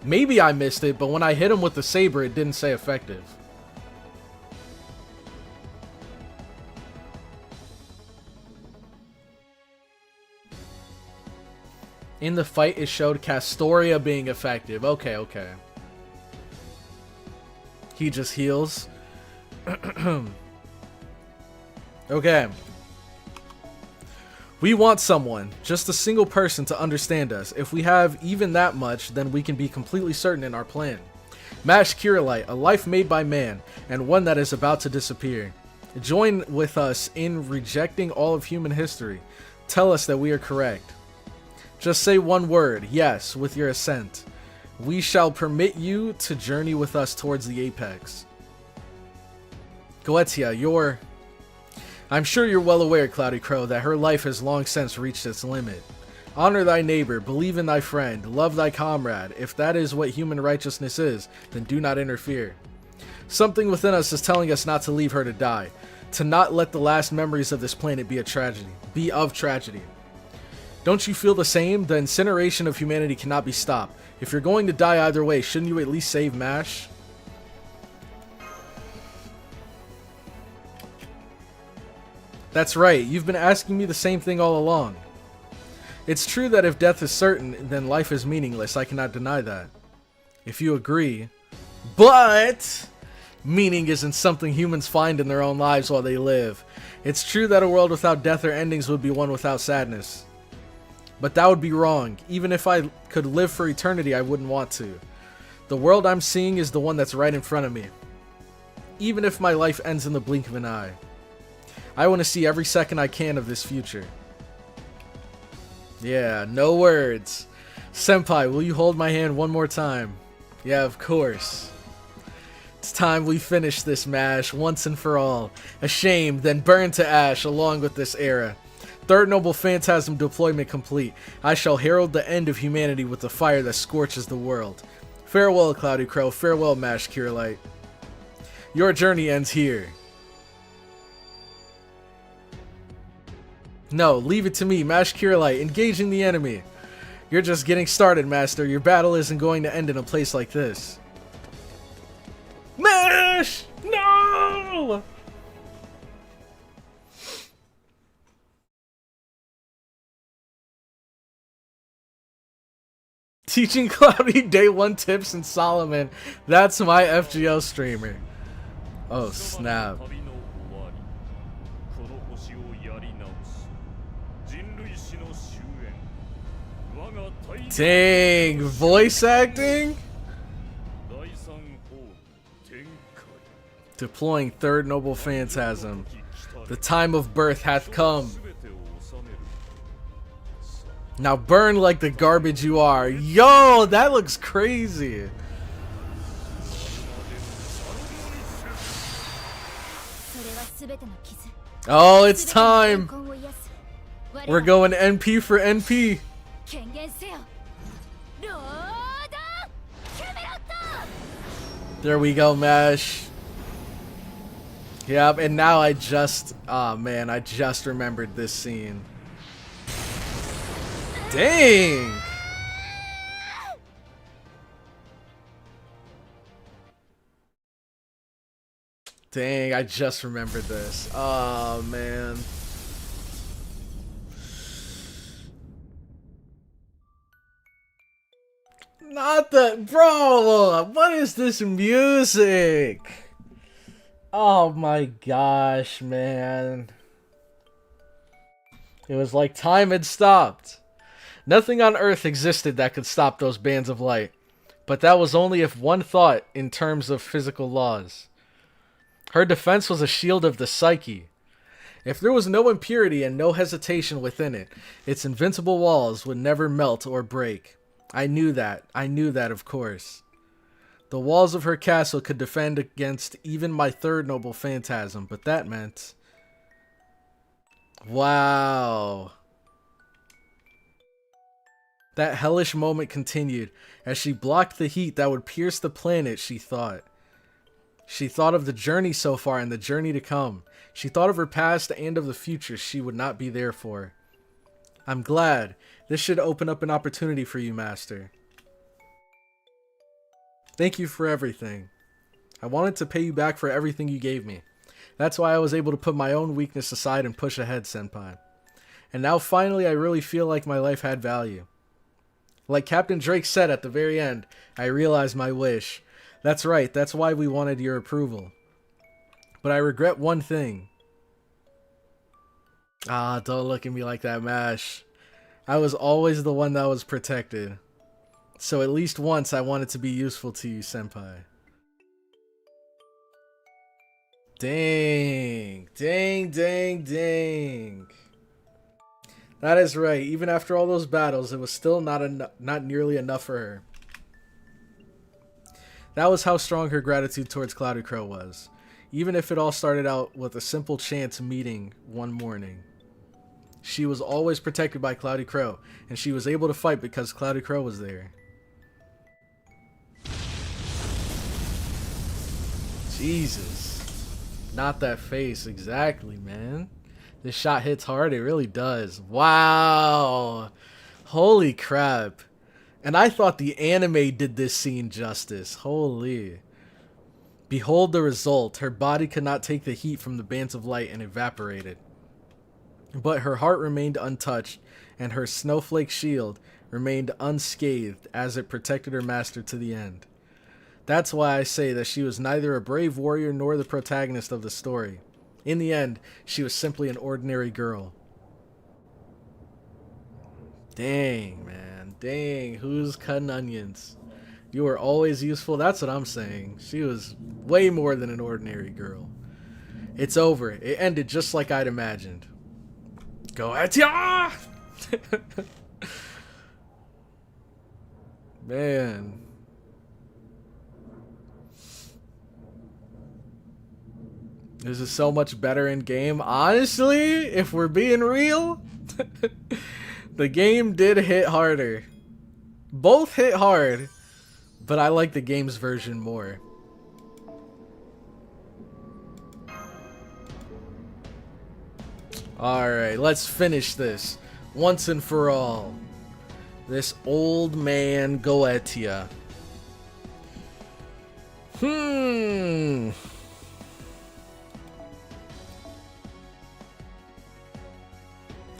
Maybe I missed it, but when I hit him with the Saber, it didn't say effective. In the fight, it showed Castoria being effective. Okay, okay. He just heals. Okay. We want someone, just a single person, to understand us. If we have even that much, then we can be completely certain in our plan. Mash Kirillite, a life made by man, and one that is about to disappear. Join with us in rejecting all of human history. Tell us that we are correct. Just say one word, yes, with your assent. We shall permit you to journey with us towards the apex. Goetia, I'm sure you're well aware, CloudyCrow, that her life has long since reached its limit. Honor thy neighbor, believe in thy friend, love thy comrade. If that is what human righteousness is, then do not interfere. Something within us is telling us not to leave her to die, to not let the last memories of this planet be of tragedy. Don't you feel the same? The incineration of humanity cannot be stopped. If you're going to die either way, shouldn't you at least save Mash? That's right, you've been asking me the same thing all along. It's true that if death is certain, then life is meaningless. I cannot deny that. If you agree. But meaning isn't something humans find in their own lives while they live. It's true that a world without death or endings would be one without sadness. But that would be wrong. Even if I could live for eternity, I wouldn't want to. The world I'm seeing is the one that's right in front of me. Even if my life ends in the blink of an eye. I want to see every second I can of this future. Yeah, no words. Senpai, will you hold my hand one more time? Yeah, of course. It's time we finish this Mash once and for all. Ashamed, then burned to ash along with this era. Third Noble Phantasm deployment complete. I shall herald the end of humanity with the fire that scorches the world. Farewell, CloudyCrow. Farewell, Mash Kirillite. Your journey ends here. No, leave it to me, Mash Kirillite, engaging the enemy. You're just getting started, Master. Your battle isn't going to end in a place like this. Mash! No! Teaching Cloudy Day 1 tips and Solomon. That's my FGO streamer. Oh, snap. Dang, voice acting? Deploying Third Noble Phantasm. The time of birth hath come. Now burn like the garbage you are. Yo, that looks crazy. Oh, it's time. We're going NP for NP. There we go, Mash. Yep, and now I just remembered this scene. Dang! Dang, I just remembered this. Oh, man. Not the... Bro, what is this music? Oh my gosh, man. It was like time had stopped. Nothing on Earth existed that could stop those bands of light. But that was only if one thought in terms of physical laws. Her defense was a shield of the psyche. If there was no impurity and no hesitation within it, its invincible walls would never melt or break. I knew that, of course. The walls of her castle could defend against even my third noble phantasm, but that meant... Wow. That hellish moment continued as she blocked the heat that would pierce the planet, she thought. She thought of the journey so far and the journey to come. She thought of her past and of the future she would not be there for. I'm glad. This should open up an opportunity for you, Master. Thank you for everything. I wanted to pay you back for everything you gave me. That's why I was able to put my own weakness aside and push ahead, Senpai. And now finally I really feel like my life had value. Like Captain Drake said at the very end, I realized my wish. That's right, that's why we wanted your approval. But I regret one thing. Ah, don't look at me like that, Mash. I was always the one that was protected. So at least once I wanted to be useful to you, Senpai. Dang. Dang, dang, dang. That is right. Even after all those battles, it was still not nearly enough for her. That was how strong her gratitude towards CloudyCrow was. Even if it all started out with a simple chance meeting one morning. She was always protected by CloudyCrow, and she was able to fight because CloudyCrow was there. Jesus. Not that face, exactly, man. This shot hits hard, it really does. Wow. Holy crap. And I thought the anime did this scene justice. Holy. Behold the result. Her body could not take the heat from the bands of light and evaporated. But her heart remained untouched, and her snowflake shield remained unscathed as it protected her master to the end. That's why I say that she was neither a brave warrior nor the protagonist of the story. In the end, she was simply an ordinary girl. Dang, man. Dang, who's cutting onions? You were always useful, that's what I'm saying. She was way more than an ordinary girl. It's over. It ended just like I'd imagined. Goetia! Man. This is so much better in game. Honestly, if we're being real, the game did hit harder. Both hit hard, but I like the game's version more. Alright, let's finish this once and for all. This old man Goetia.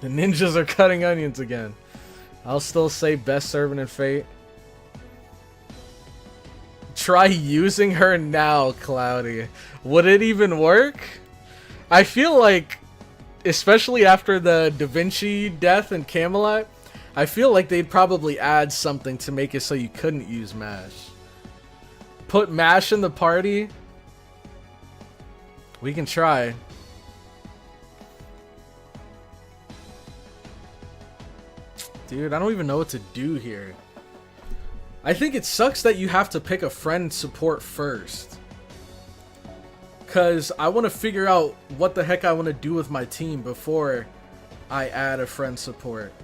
The ninjas are cutting onions again. I'll still say best servant in fate. Try using her now, Cloudy. Would it even work? I feel like, especially after the Da Vinci death in Camelot, I feel like they'd probably add something to make it so you couldn't use MASH. Put MASH in the party? We can try. Dude, I don't even know what to do here. I think it sucks that you have to pick a friend support first. Because I want to figure out what the heck I want to do with my team before I add a friend support.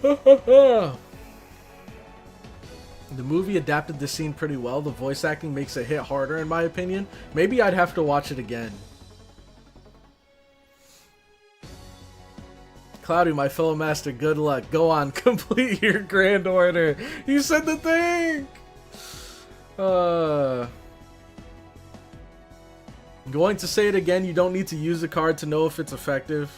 The movie adapted the scene pretty well. The voice acting makes it hit harder in my opinion. Maybe I'd have to watch it again. Cloudy, my fellow master, good luck. Go on, complete your grand order. You said the thing! Going to say it again, you don't need to use the card to know if it's effective.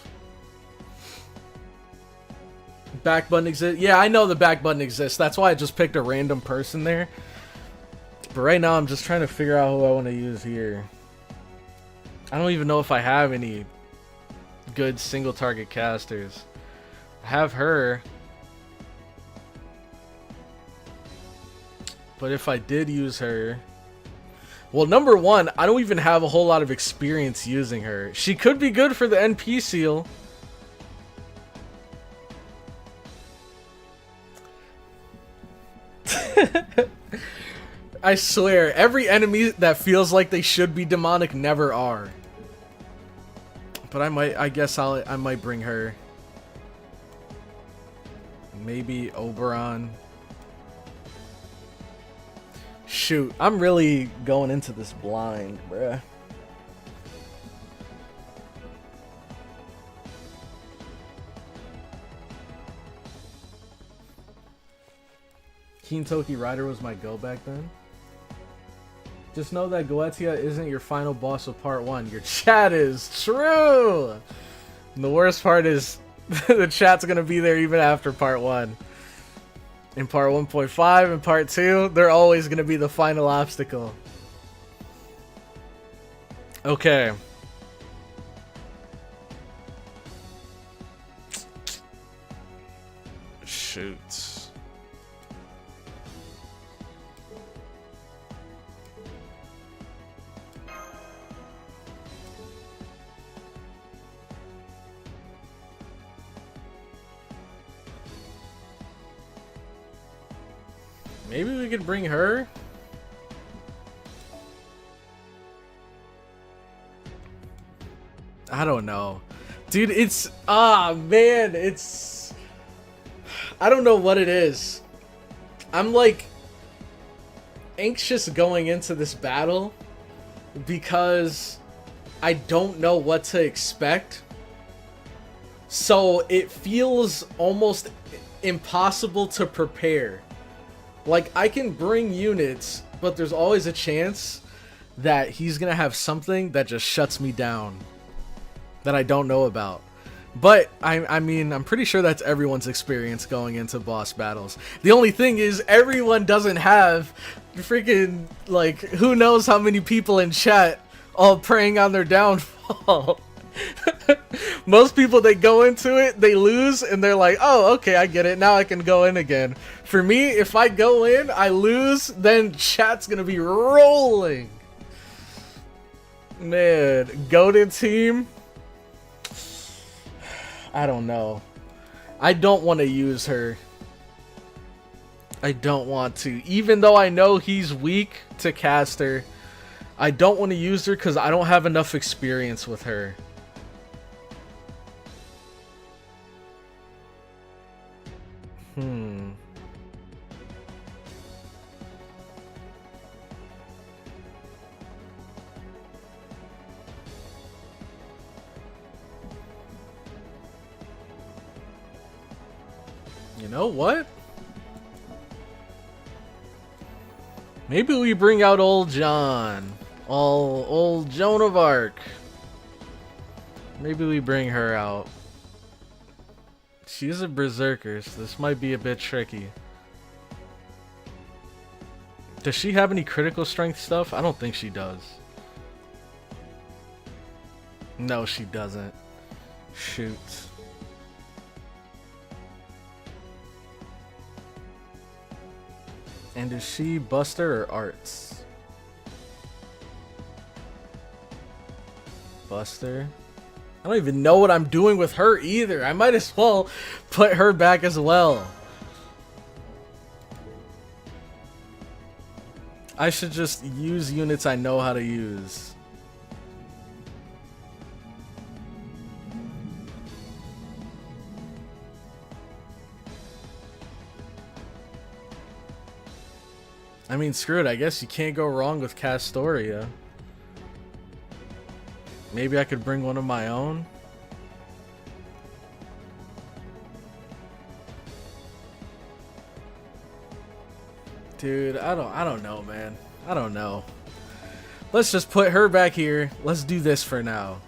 Back button exists. Yeah, I know the back button exists. That's why I just picked a random person there. But right now, I'm just trying to figure out who I want to use here. I don't even know if I have any good single target casters. I have her. But if I did use her... Well, number one, I don't even have a whole lot of experience using her. She could be good for the NP seal. I swear, every enemy that feels like they should be demonic never are. But I guess I might bring her. Maybe Oberon. Shoot, I'm really going into this blind, bruh. Kintoki Rider was my go back then. Just know that Goetia isn't your final boss of part 1. Your chat is true! And the worst part is the chat's gonna be there even after part 1. In part 1.5 and part 2, they're always gonna be the final obstacle. Okay. Shoot. Maybe we could bring her. I don't know. Dude, it's... Ah, man, it's... I don't know what it is. I'm, like, anxious going into this battle because I don't know what to expect. So it feels almost impossible to prepare. Like, I can bring units, but there's always a chance that he's gonna have something that just shuts me down that I don't know about. But, I mean, I'm pretty sure that's everyone's experience going into boss battles. The only thing is, everyone doesn't have freaking, like, who knows how many people in chat all preying on their downfall. Most people, they go into it, they lose, and they're like, oh, okay, I get it, now I can go in again. For me, if I go in, I lose, then chat's gonna be rolling. Man, goated team. I don't know. I don't want to use her. I don't want to. Even though I know he's weak to caster, I don't want to use her because I don't have enough experience with her. You know what? Maybe we bring out old John. Old Joan of Arc. Maybe we bring her out. She's a berserker, so this might be a bit tricky. Does she have any critical strength stuff? I don't think she does. No, she doesn't. Shoot. And is she Buster or Arts? Buster? I don't even know what I'm doing with her either. I might as well put her back as well. I should just use units I know how to use. I mean, screw it. I guess you can't go wrong with Castoria. Maybe I could bring one of my own. Dude, I don't know, man. I don't know. Let's just put her back here. Let's do this for now.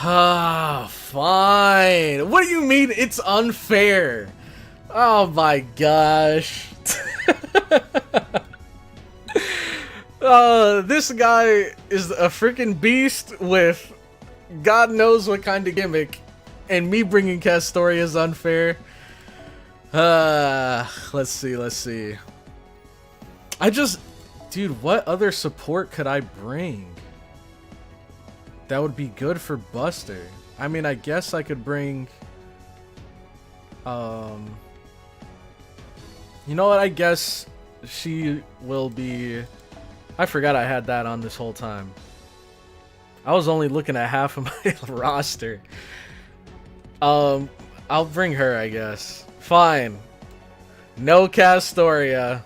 Ah, fine. What do you mean it's unfair? Oh my gosh. This guy is a freaking beast with God knows what kind of gimmick, and me bringing Castoria is unfair. Let's see. Dude, what other support could I bring that would be good for Buster? I mean, I guess I could bring, you know what, I guess she will be, I forgot I had that on this whole time. I was only looking at half of my roster. I'll bring her, I guess. Fine. No Castoria.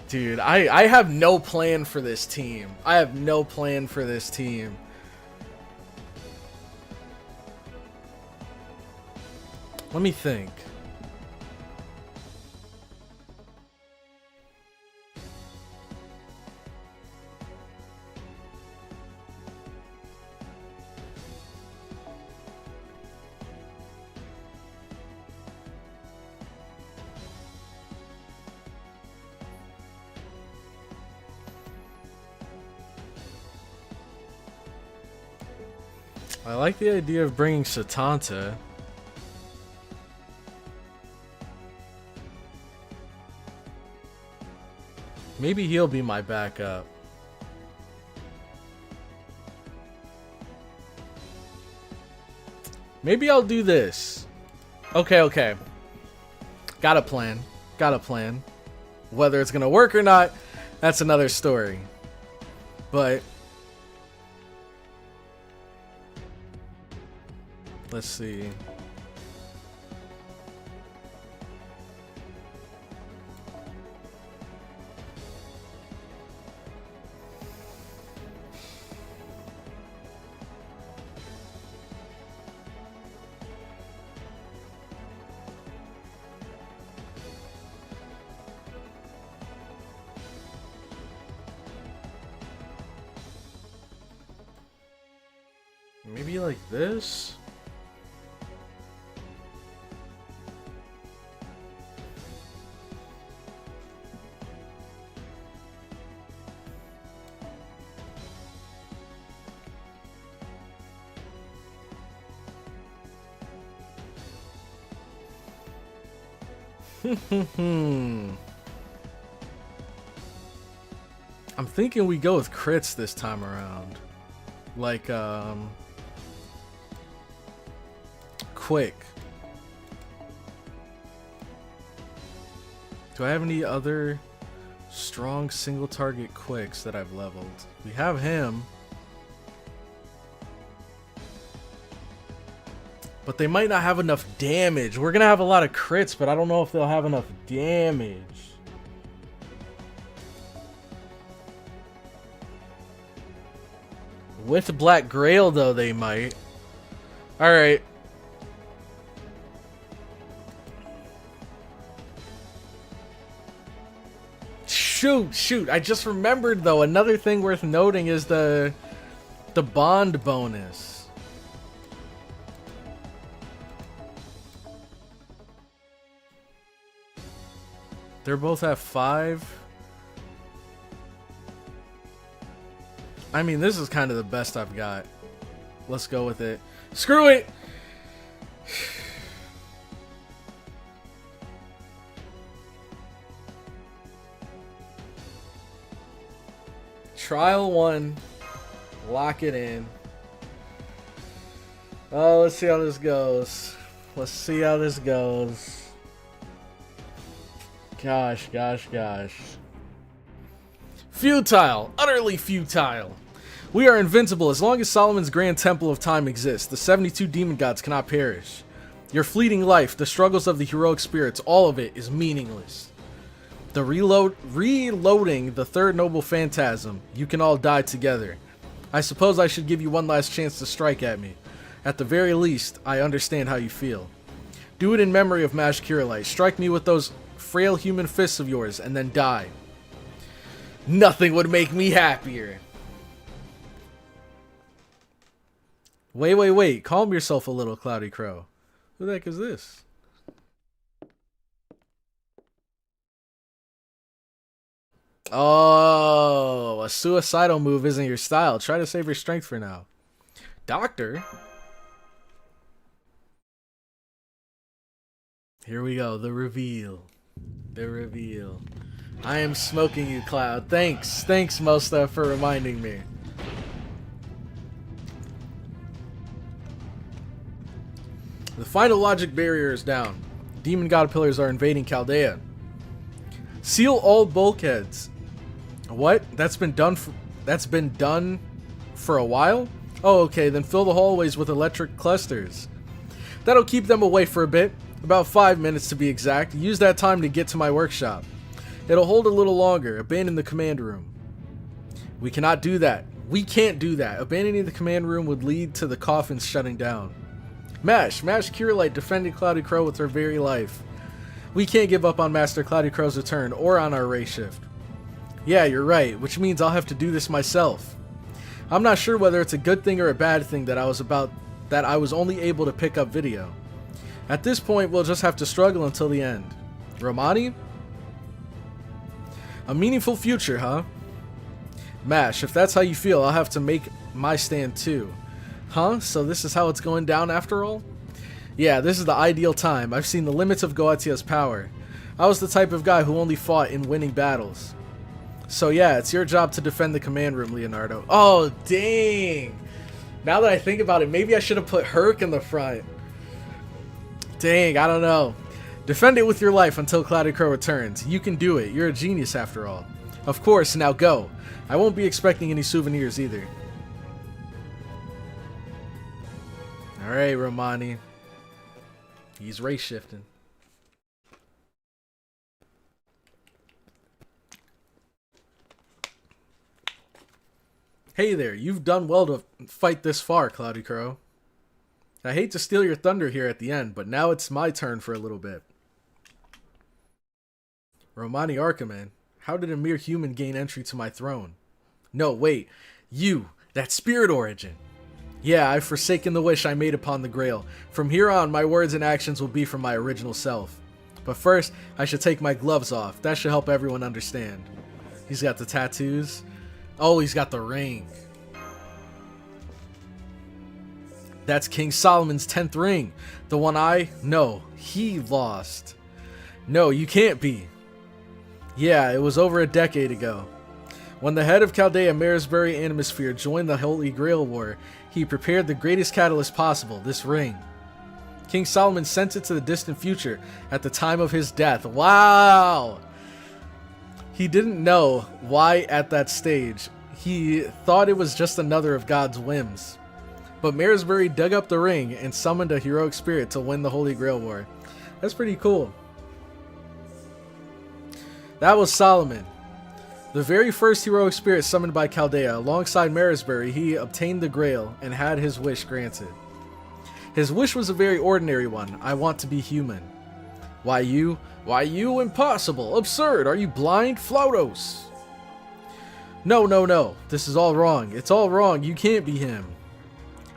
Dude, I have no plan for this team. I have no plan for this team. Let me think. I like the idea of bringing Satanta. Maybe he'll be my backup. Maybe I'll do this. Okay. Got a plan. Whether it's gonna work or not, that's another story. But let's see. Maybe like this? I'm thinking we go with crits this time around. Like, quick. Do I have any other strong single target quicks that I've leveled? We have him. But they might not have enough damage. We're gonna have a lot of crits, but I don't know if they'll have enough damage. With Black Grail, though, they might. Alright. Shoot. I just remembered, though, another thing worth noting is the bond bonus. They're both at 5. I mean, this is kind of the best I've got. Let's go with it. Screw it! Trial 1. Lock it in. Oh, let's see how this goes. Gosh. Futile. Utterly futile. We are invincible as long as Solomon's Grand Temple of Time exists. The 72 demon gods cannot perish. Your fleeting life, the struggles of the heroic spirits, all of it is meaningless. The reloading the third noble phantasm, you can all die together. I suppose I should give you one last chance to strike at me. At the very least, I understand how you feel. Do it in memory of Mash Kirillite. Strike me with those frail human fists of yours, and then die. Nothing would make me happier. Wait. Calm yourself a little, CloudyCrow. Who the heck is this? Oh, a suicidal move isn't your style. Try to save your strength for now. Doctor? Here we go. The reveal. The reveal. I am smoking you, Cloud. Thanks, Mosta, for reminding me. The final logic barrier is down. Demon God pillars are invading Chaldea. Seal all bulkheads. What? That's been done for a while? Oh, okay, then fill the hallways with electric clusters. That'll keep them away for a bit. About 5 minutes to be exact. Use that time to get to my workshop. It'll hold a little longer. Abandon the command room. We cannot do that. We can't do that. Abandoning the command room would lead to the coffins shutting down. Mash Kirillite defended CloudyCrow with her very life. We can't give up on Master CloudyCrow's return or on our race shift. Yeah, you're right, which means I'll have to do this myself. I'm not sure whether it's a good thing or a bad thing that I was only able to pick up video. At this point, we'll just have to struggle until the end. Romani? A meaningful future, huh? Mash, if that's how you feel, I'll have to make my stand too. Huh? So this is how it's going down after all? Yeah, this is the ideal time. I've seen the limits of Goetia's power. I was the type of guy who only fought in winning battles. So yeah, it's your job to defend the command room, Leonardo. Oh, dang! Now that I think about it, maybe I should have put Herc in the front. Dang, I don't know. Defend it with your life until CloudyCrow returns. You can do it. You're a genius after all. Of course, now go. I won't be expecting any souvenirs either. Alright, Romani. He's race shifting. Hey there, you've done well to fight this far, CloudyCrow. I hate to steal your thunder here at the end, but now it's my turn for a little bit. Romani Archiman, how did a mere human gain entry to my throne? No, wait, you, that spirit origin. Yeah, I've forsaken the wish I made upon the Grail. From here on, my words and actions will be from my original self. But first, I should take my gloves off. That should help everyone understand. He's got the tattoos. Oh, he's got the ring. That's King Solomon's 10th ring. The one No, he lost. No, you can't be. Yeah, it was over a decade ago. When the head of Chaldea, Marisbury Animosphere, joined the Holy Grail War, he prepared the greatest catalyst possible, this ring. King Solomon sent it to the distant future at the time of his death. Wow! He didn't know why at that stage. He thought it was just another of God's whims. But Marisbury dug up the ring and summoned a heroic spirit to win the Holy Grail War. That's pretty cool. That was Solomon. The very first heroic spirit summoned by Chaldea. Alongside Marisbury, he obtained the Grail and had his wish granted. His wish was a very ordinary one. I want to be human. Why you? Why you? Impossible! Absurd! Are you blind? Flautos! No. This is all wrong. It's all wrong. You can't be him.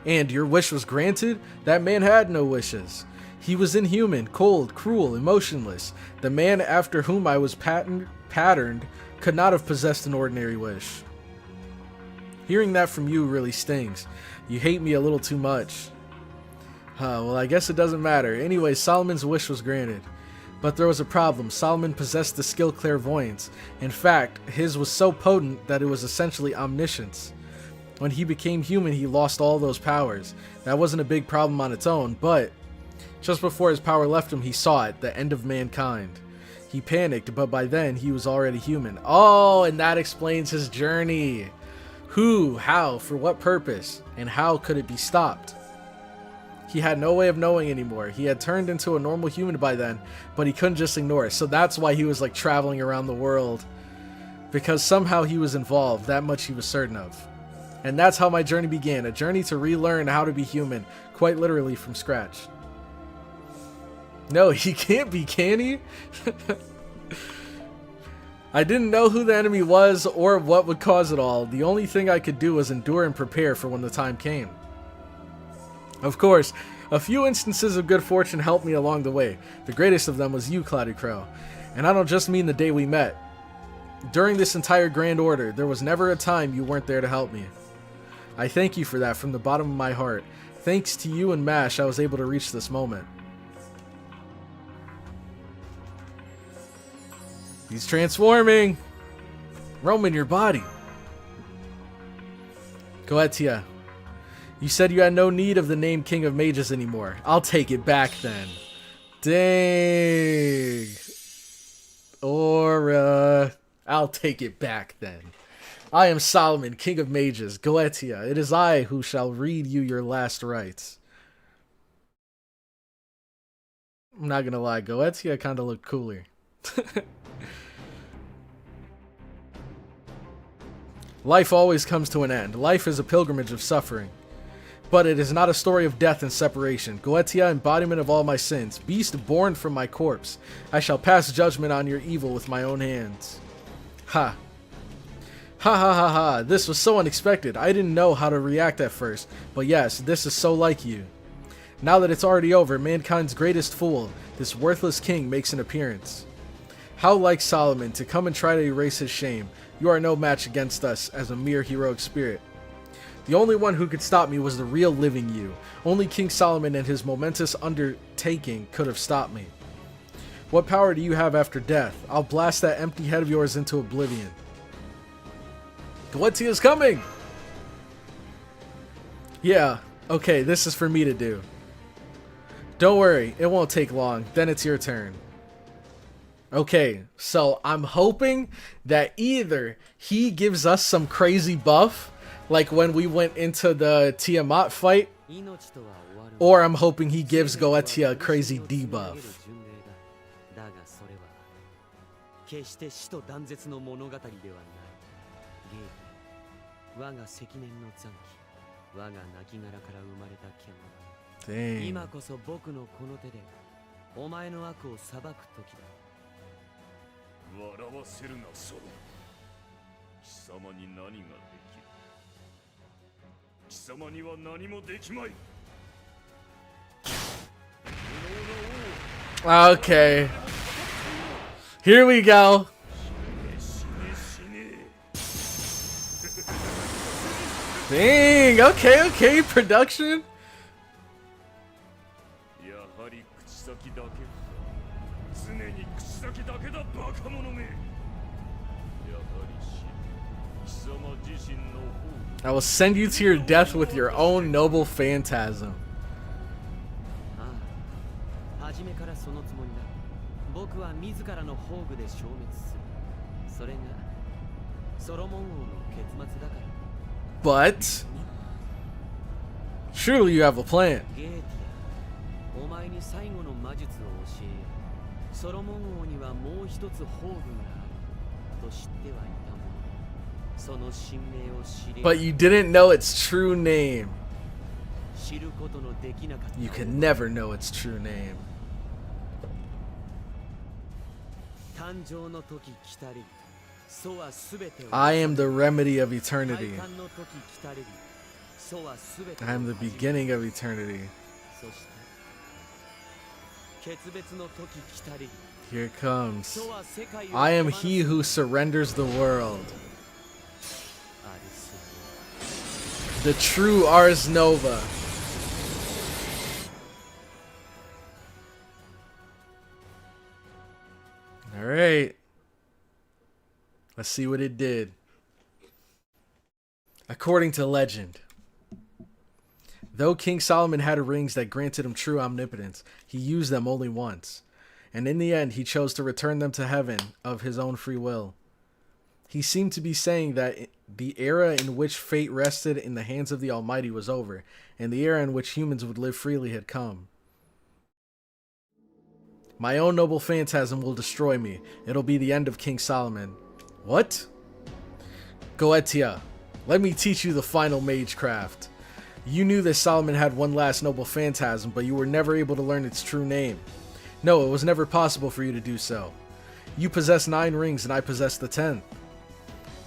And your wish was granted? That man had no wishes. He was inhuman, cold, cruel, emotionless. The man after whom I was patterned could not have possessed an ordinary wish. Hearing that from you really stings. You hate me a little too much. Well, I guess it doesn't matter. Anyway, Solomon's wish was granted. But there was a problem. Solomon possessed the skill clairvoyance. In fact, his was so potent that it was essentially omniscience. When he became human, he lost all those powers. That wasn't a big problem on its own, but just before his power left him, he saw it, the end of mankind. He panicked, but by then, he was already human. Oh, and that explains his journey. Who, how, for what purpose, and how could it be stopped? He had no way of knowing anymore. He had turned into a normal human by then, but he couldn't just ignore it. So that's why he was like traveling around the world. Because somehow he was involved. That much he was certain of. And that's how my journey began. A journey to relearn how to be human. Quite literally from scratch. No, he can't be, can he? I didn't know who the enemy was or what would cause it all. The only thing I could do was endure and prepare for when the time came. Of course, a few instances of good fortune helped me along the way. The greatest of them was you, CloudyCrow. And I don't just mean the day we met. During this entire Grand Order, there was never a time you weren't there to help me. I thank you for that from the bottom of my heart. Thanks to you and MASH, I was able to reach this moment. He's transforming! Roman, your body. Goetia, you said you had no need of the name King of Mages anymore. I'll take it back then. Dang. Aura. I'll take it back then. I am Solomon, King of Mages. Goetia, it is I who shall read you your last rites. I'm not gonna lie, Goetia kind of looked cooler. Life always comes to an end. Life is a pilgrimage of suffering. But it is not a story of death and separation. Goetia, embodiment of all my sins. Beast born from my corpse. I shall pass judgment on your evil with my own hands. Ha. Ha ha ha ha. This was so unexpected. I didn't know how to react at first. But yes, this is so like you. Now that it's already over, mankind's greatest fool, this worthless king, makes an appearance. How like Solomon to come and try to erase his shame. You are no match against us as a mere heroic spirit. The only one who could stop me was the real living you. Only King Solomon and his momentous undertaking could have stopped me. What power do you have after death? I'll blast that empty head of yours into oblivion. Goetia is coming! Yeah, okay, this is for me to do. Don't worry, it won't take long. Then it's your turn. Okay, so I'm hoping that either he gives us some crazy buff, like when we went into the Tiamat fight, or I'm hoping he gives Goetia a crazy debuff. Dang. 笑わせるな、ソロ。貴様に何ができる？貴様には何もできまい。 Okay. Here we go. Dang, okay, okay, production. I will send you to your death with your own noble phantasm. But surely you have a plan. But you didn't know its true name. You can never know its true name. I am the remedy of eternity. I am the beginning of eternity. Here it comes. I am he who surrenders the world. The true Ars Nova. Alright. Let's see what it did. According to legend, though King Solomon had rings that granted him true omnipotence, he used them only once. And in the end, he chose to return them to heaven of his own free will. He seemed to be saying that the era in which fate rested in the hands of the Almighty was over, and the era in which humans would live freely had come. My own noble phantasm will destroy me. It'll be the end of King Solomon. What? Goetia, let me teach you the final magecraft. You knew that Solomon had one last noble phantasm, but you were never able to learn its true name. No, it was never possible for you to do so. You possess 9 rings and I possess the 10th.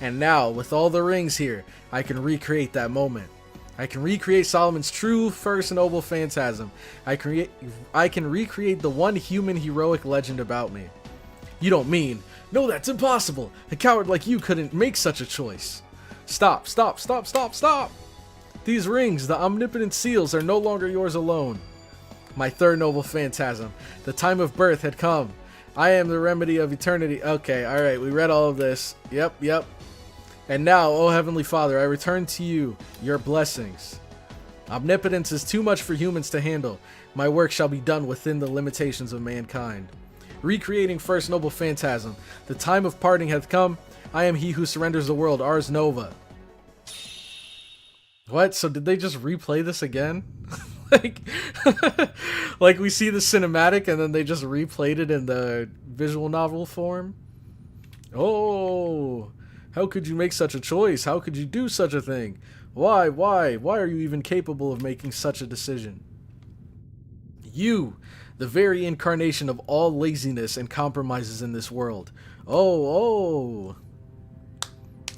And now, with all the rings here, I can recreate that moment. I can recreate Solomon's true first noble phantasm. I can recreate the one human heroic legend about me. You don't mean? No, that's impossible. A coward like you couldn't make such a choice. Stop, stop, stop, stop, stop. These rings, the omnipotent seals, are no longer yours alone. My third noble phantasm. The time of birth had come. I am the remedy of eternity. Okay, alright, we read all of this. Yep. And now, O Heavenly Father, I return to you your blessings. Omnipotence is too much for humans to handle. My work shall be done within the limitations of mankind. Recreating first noble phantasm. The time of parting hath come. I am he who surrenders the world, Ars Nova. What? So did they just replay this again? like we see the cinematic and then they just replayed it in the visual novel form? Oh, how could you make such a choice? How could you do such a thing? Why are you even capable of making such a decision? You, the very incarnation of all laziness and compromises in this world. Oh.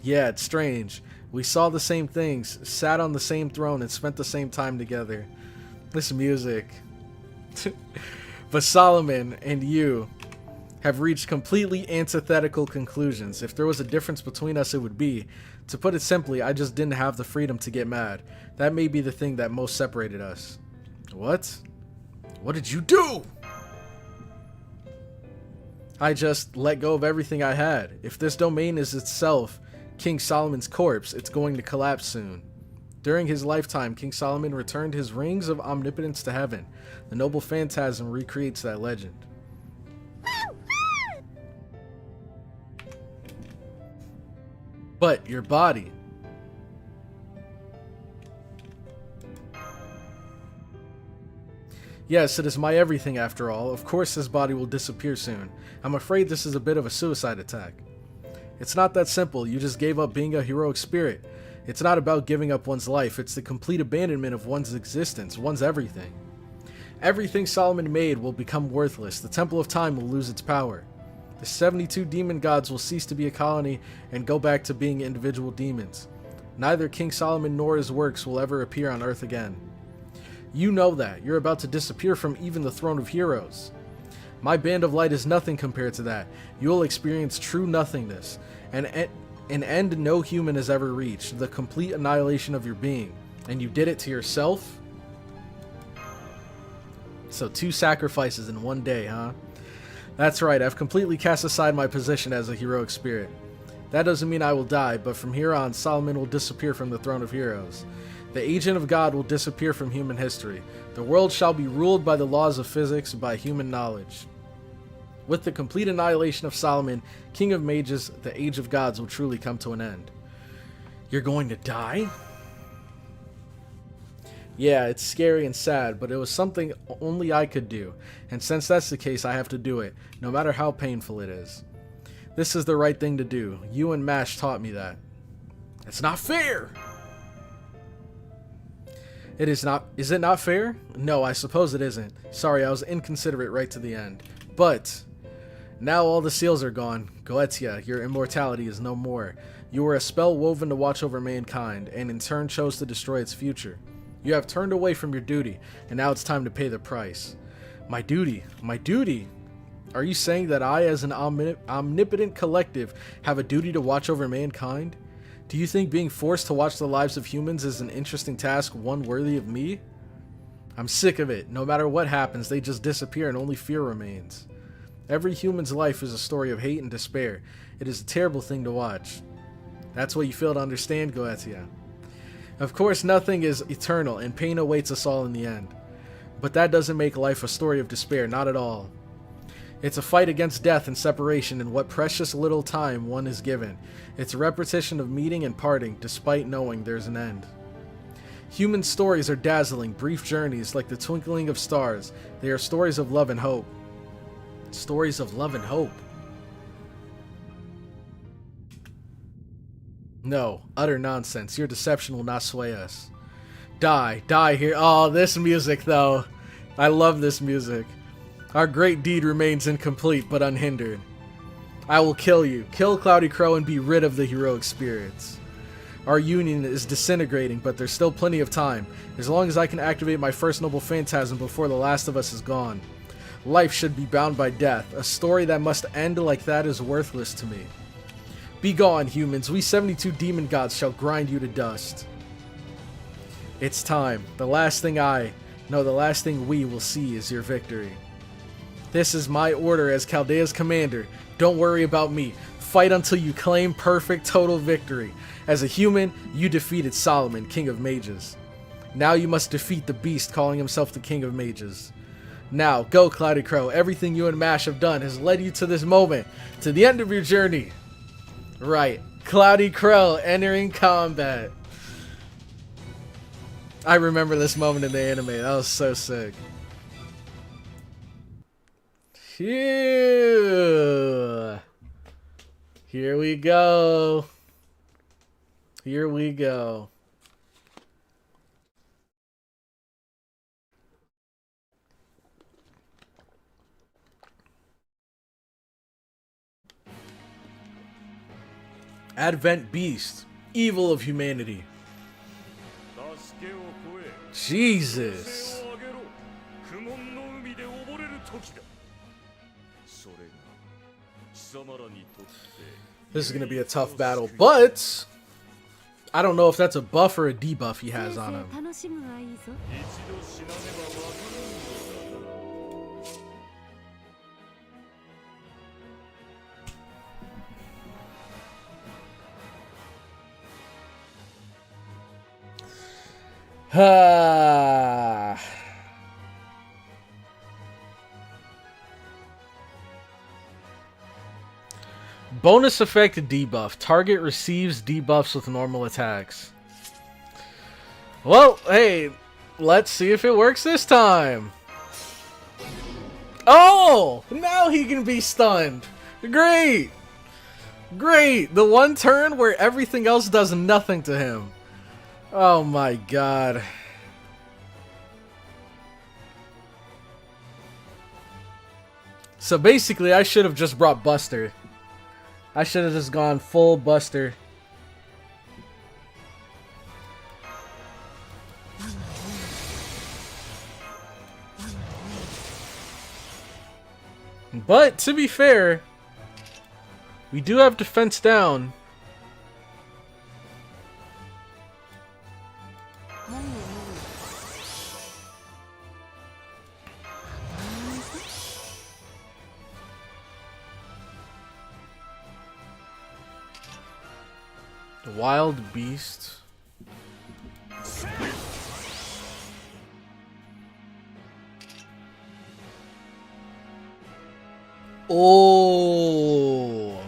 Yeah, it's strange. We saw the same things, sat on the same throne, and spent the same time together. This music. But Solomon and you have reached completely antithetical conclusions. If there was a difference between us, it would be, to put it simply, I just didn't have the freedom to get mad. That may be the thing that most separated us. What? What did you do? I just let go of everything I had. If this domain is itself King Solomon's corpse, it's going to collapse soon. During his lifetime, King Solomon returned his rings of omnipotence to heaven. The noble phantasm recreates that legend. But your body. Yes, it is my everything after all. Of course this body will disappear soon. I'm afraid this is a bit of a suicide attack. It's not that simple. You just gave up being a heroic spirit. It's not about giving up one's life. It's the complete abandonment of one's existence, one's everything. Everything Solomon made will become worthless. The Temple of Time will lose its power. The 72 demon gods will cease to be a colony and go back to being individual demons. Neither King Solomon nor his works will ever appear on Earth again. You know that. You're about to disappear from even the throne of heroes. My band of light is nothing compared to that. You'll experience true nothingness, an end no human has ever reached, the complete annihilation of your being. And you did it to yourself? So 2 sacrifices in one day, huh? That's right, I've completely cast aside my position as a heroic spirit. That doesn't mean I will die, but from here on, Solomon will disappear from the throne of heroes. The agent of God will disappear from human history. The world shall be ruled by the laws of physics, by human knowledge. With the complete annihilation of Solomon, King of Mages, the Age of Gods will truly come to an end. You're going to die? Yeah, it's scary and sad, but it was something only I could do, and since that's the case, I have to do it, no matter how painful it is. This is the right thing to do. You and MASH taught me that. It's not fair! It is not. Is it not fair? No, I suppose it isn't. Sorry, I was inconsiderate right to the end. But now all the seals are gone. Goetia, your immortality is no more. You were a spell woven to watch over mankind, and in turn chose to destroy its future. You have turned away from your duty, and now it's time to pay the price. My duty? My duty? Are you saying that I, as an omnipotent collective, have a duty to watch over mankind? Do you think being forced to watch the lives of humans is an interesting task, one worthy of me? I'm sick of it. No matter what happens, they just disappear and only fear remains. Every human's life is a story of hate and despair. It is a terrible thing to watch. That's what you fail to understand, Goetia. Of course, nothing is eternal, and pain awaits us all in the end. But that doesn't make life a story of despair, not at all. It's a fight against death and separation in what precious little time one is given. It's a repetition of meeting and parting, despite knowing there's an end. Human stories are dazzling, brief journeys like the twinkling of stars. They are stories of love and hope. Stories of love and hope. No, utter nonsense. Your deception will not sway us. Die, die here. Oh, this music, though. I love this music. Our great deed remains incomplete, but unhindered. I will kill you. Kill CloudyCrow and be rid of the heroic spirits. Our union is disintegrating, but there's still plenty of time. As long as I can activate my first noble phantasm before the last of us is gone. Life should be bound by death. A story that must end like that is worthless to me. Be gone, humans. We 72 demon gods shall grind you to dust. It's time. The last thing we will see is your victory. This is my order as Chaldea's commander. Don't worry about me. Fight until you claim perfect total victory. As a human, you defeated Solomon, King of Mages. Now you must defeat the beast calling himself the King of Mages. Now, go CloudyCrow. Everything you and Mash have done has led you to this moment, to the end of your journey. Right, CloudyCrow entering combat. I remember this moment in the anime. That was so sick. Phew. Here we go. Here we go. Advent Beast, evil of humanity. Jesus. This is going to be a tough battle, but I don't know if that's a buff or a debuff he has on him. Bonus effect debuff. Target receives debuffs with normal attacks. Well, hey, let's see if it works this time. Oh! Now he can be stunned. Great! Great! The one turn where everything else does nothing to him. Oh my god. So basically, I should have just brought Buster. I should have just gone full Buster. But, to be fair, we do have defense down. The wild beast. Oh,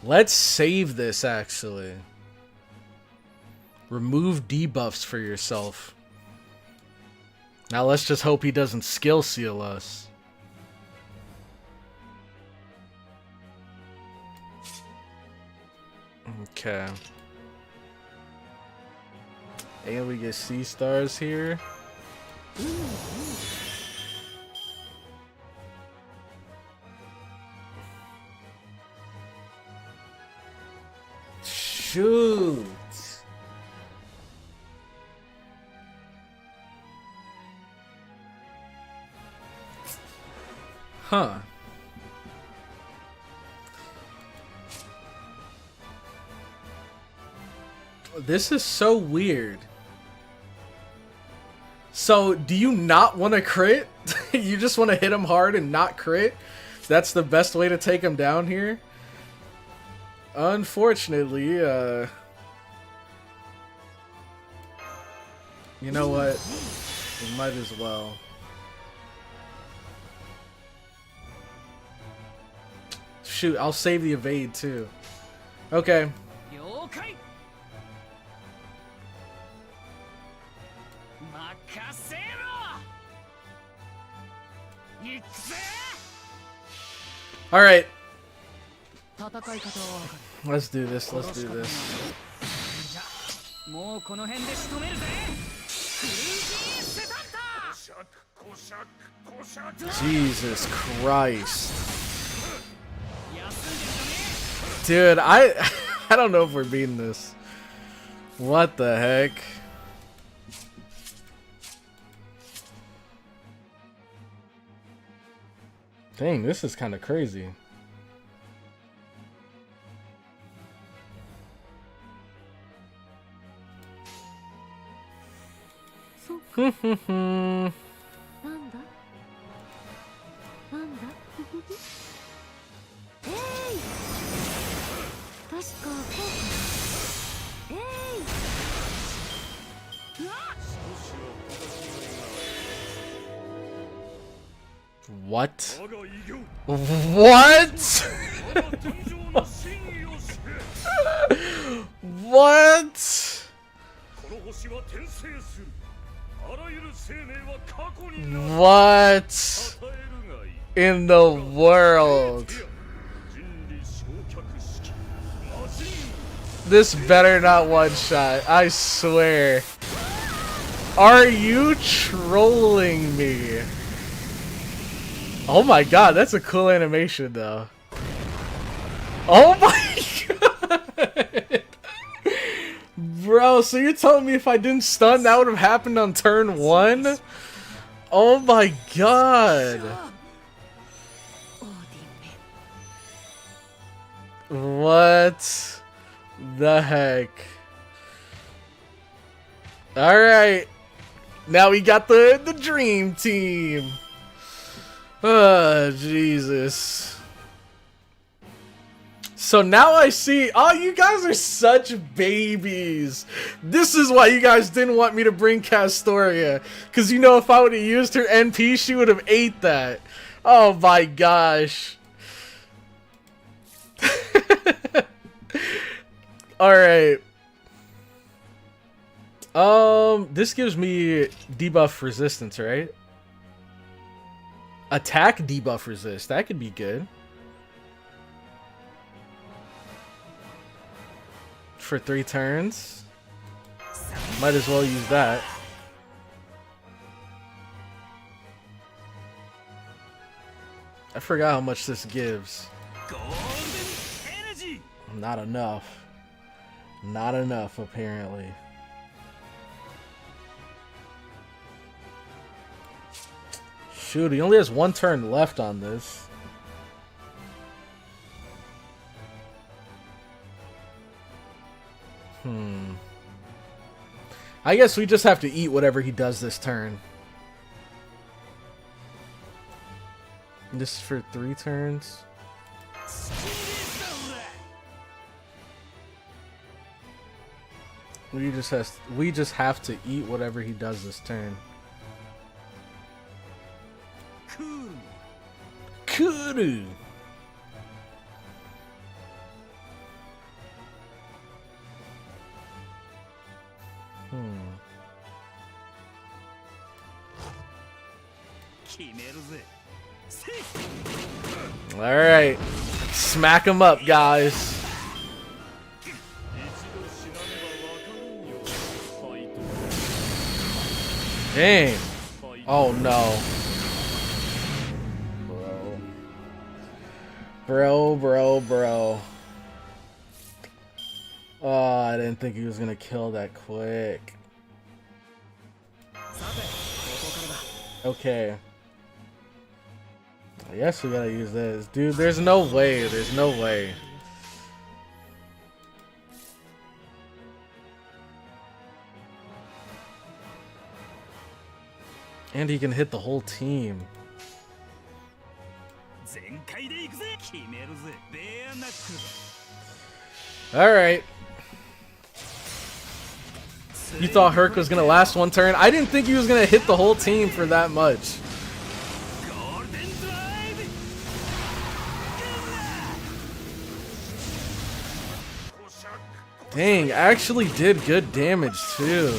let's save this actually. Remove debuffs for yourself. Now let's just hope he doesn't skill seal us. Okay. And we get sea stars here. Shoot. Huh. This is so weird. So, do you not want to crit? You just want to hit him hard and not crit? That's the best way to take him down here? Unfortunately, you know what? We might as well. shoot, I'll save the evade too. Okay. 了解任せろ行くぜ Alright. 戦い方は分かる Let's do this. Let's do this. じゃもうこの辺で仕留めるぜクルージーセタンタ Jesus Christ. 休んでるかね Dude, I don't know if we're beating this. What the heck? Dang, this is kind of crazy. Hmm. なんだなんだえい確かこうかえいうわ What? What? What? What in the world? This better not one shot, I swear. Are you trolling me? Oh my god, that's a cool animation though. Oh my god! Bro, so you're telling me if I didn't stun, that would have happened on turn 1? Oh my god! What the heck? Alright. Now we got the dream team. Oh, Jesus. So now I see, oh, you guys are such babies. This is why you guys didn't want me to bring Castoria. Because you know if I would have used her NP, she would have ate that. Oh my gosh. Alright. This gives me debuff resistance, right? Attack debuff resist. That could be good. For 3 turns. Might as well use that. I forgot how much this gives. Not enough. Not enough, apparently. Shoot, he only has 1 turn left on this. I guess we just have to eat whatever he does this turn. And this is for 3 turns. We just have to eat whatever he does this turn. Kuru. All right, smack him up, guys. Dang. Oh no. Bro. Oh, I didn't think he was gonna kill that quick. Okay. I guess we gotta use this. Dude, there's no way. There's no way. And he can hit the whole team. Alright. You thought Herc was gonna last 1 turn? I didn't think he was gonna hit the whole team for that much. Dang, actually did good damage too.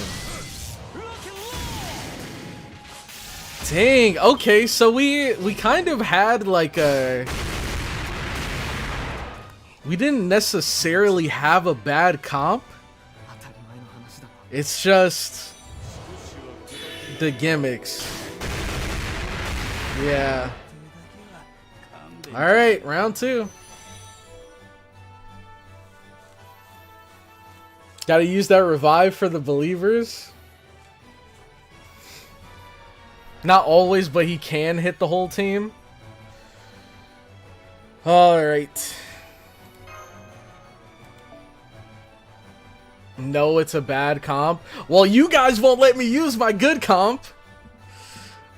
Dang, okay, so we kind of had like a... We didn't necessarily have a bad comp. It's just the gimmicks. Yeah. Alright, round 2. Gotta use that revive for the believers. Not always, but he can hit the whole team. Alright. No, it's a bad comp. Well, you guys won't let me use my good comp.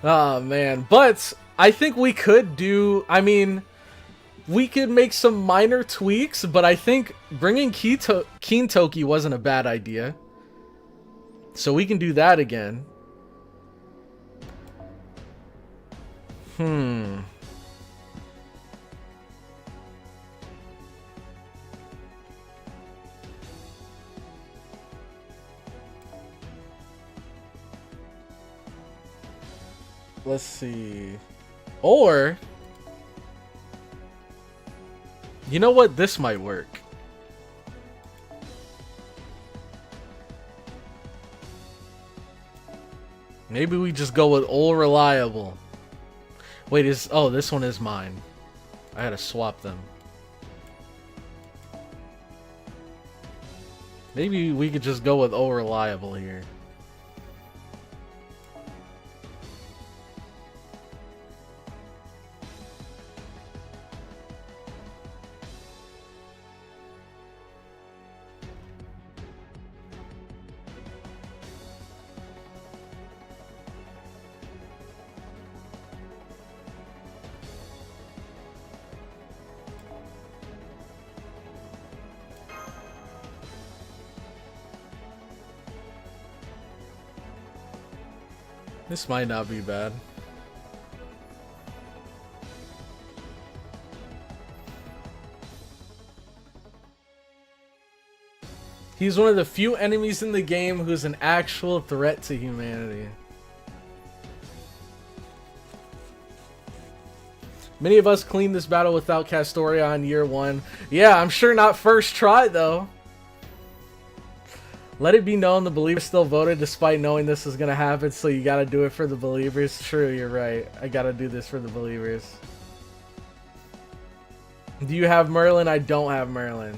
Oh, man. But I think we could do... I mean, we could make some minor tweaks, but I think bringing Kintoki wasn't a bad idea. So we can do that again. Let's see. Or... You know what? This might work. Maybe we just go with All Reliable. Wait, oh, this one is mine. I had to swap them. Maybe we could just go with All Reliable here. This might not be bad. He's one of the few enemies in the game who's an actual threat to humanity. Many of us cleaned this battle without Castoria on year 1. Yeah, I'm sure not first try though. Let it be known the believers still voted despite knowing this was gonna happen, so you gotta do it for the believers. True, you're right. I gotta do this for the believers. Do you have Merlin? I don't have Merlin.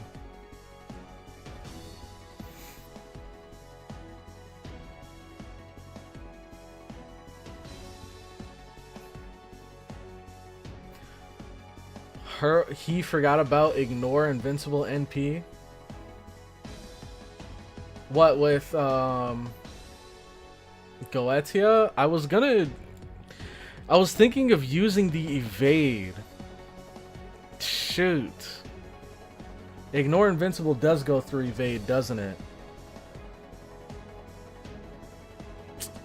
He forgot about ignore invincible NP. What with Goetia? I was thinking of using the evade. Shoot. Ignore invincible does go through evade, doesn't it?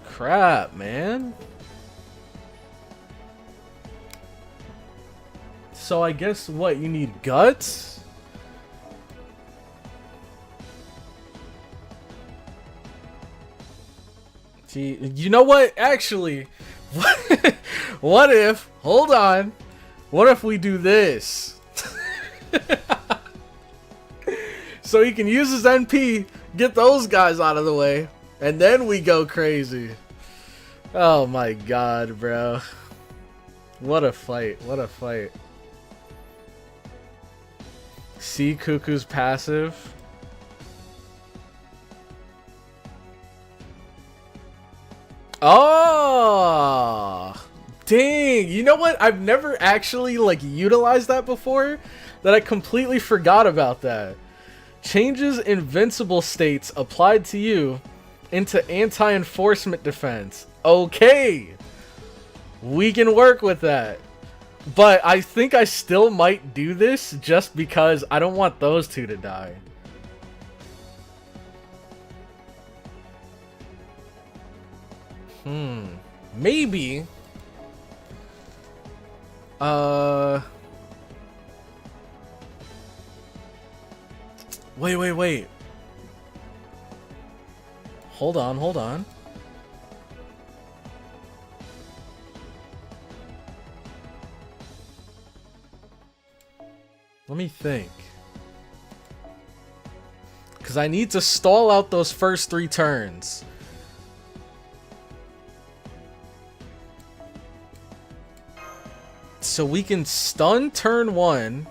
Crap, man. So I guess what, you need guts? You know what? Actually, what if, hold on, what if we do this? So he can use his NP, get those guys out of the way, and then we go crazy. Oh my god, bro. What a fight, what a fight. See Cuckoo's passive. Oh, dang. You know what? I've never actually like utilized that before, that I completely forgot about that. Changes invincible states applied to you into anti-enforcement defense. Okay. We can work with that. But I think I still might do this just because I don't want those two to die. Maybe. Wait. Hold on, hold on. Let me think. Because I need to stall out those first 3 turns. So we can stun turn 1.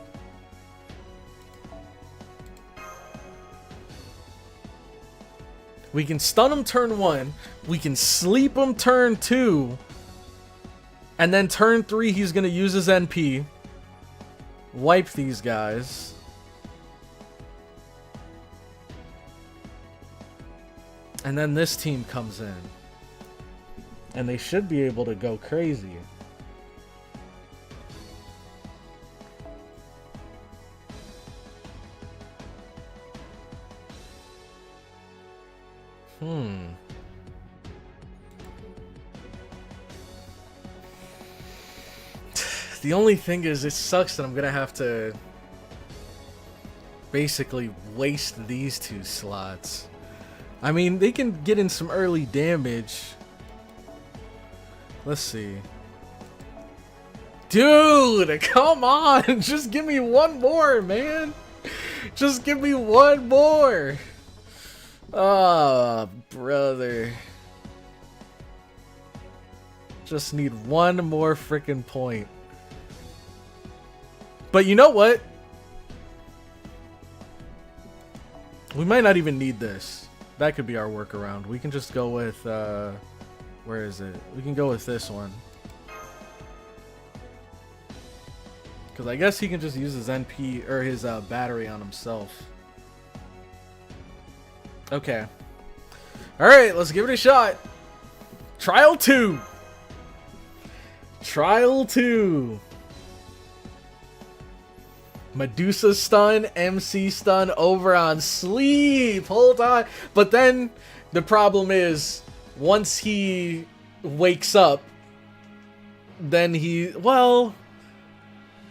We can stun him turn 1. We can sleep him turn 2. And then turn 3, he's going to use his NP. Wipe these guys. And then this team comes in. And they should be able to go crazy. The only thing is, it sucks that I'm gonna have to basically waste these 2 slots. I mean, they can get in some early damage. Let's see. Dude, come on! Just give me one more, man! Just give me one more! Oh, brother. Just need one more freaking point. But you know what? We might not even need this. That could be our workaround. We can just go with, where is it? We can go with this one. Because I guess he can just use his NP, or his battery on himself. Okay. Alright, let's give it a shot. Trial 2. Trial 2. Medusa stun, MC stun over on sleep. Hold on. But then the problem is, once he wakes up, then he, well,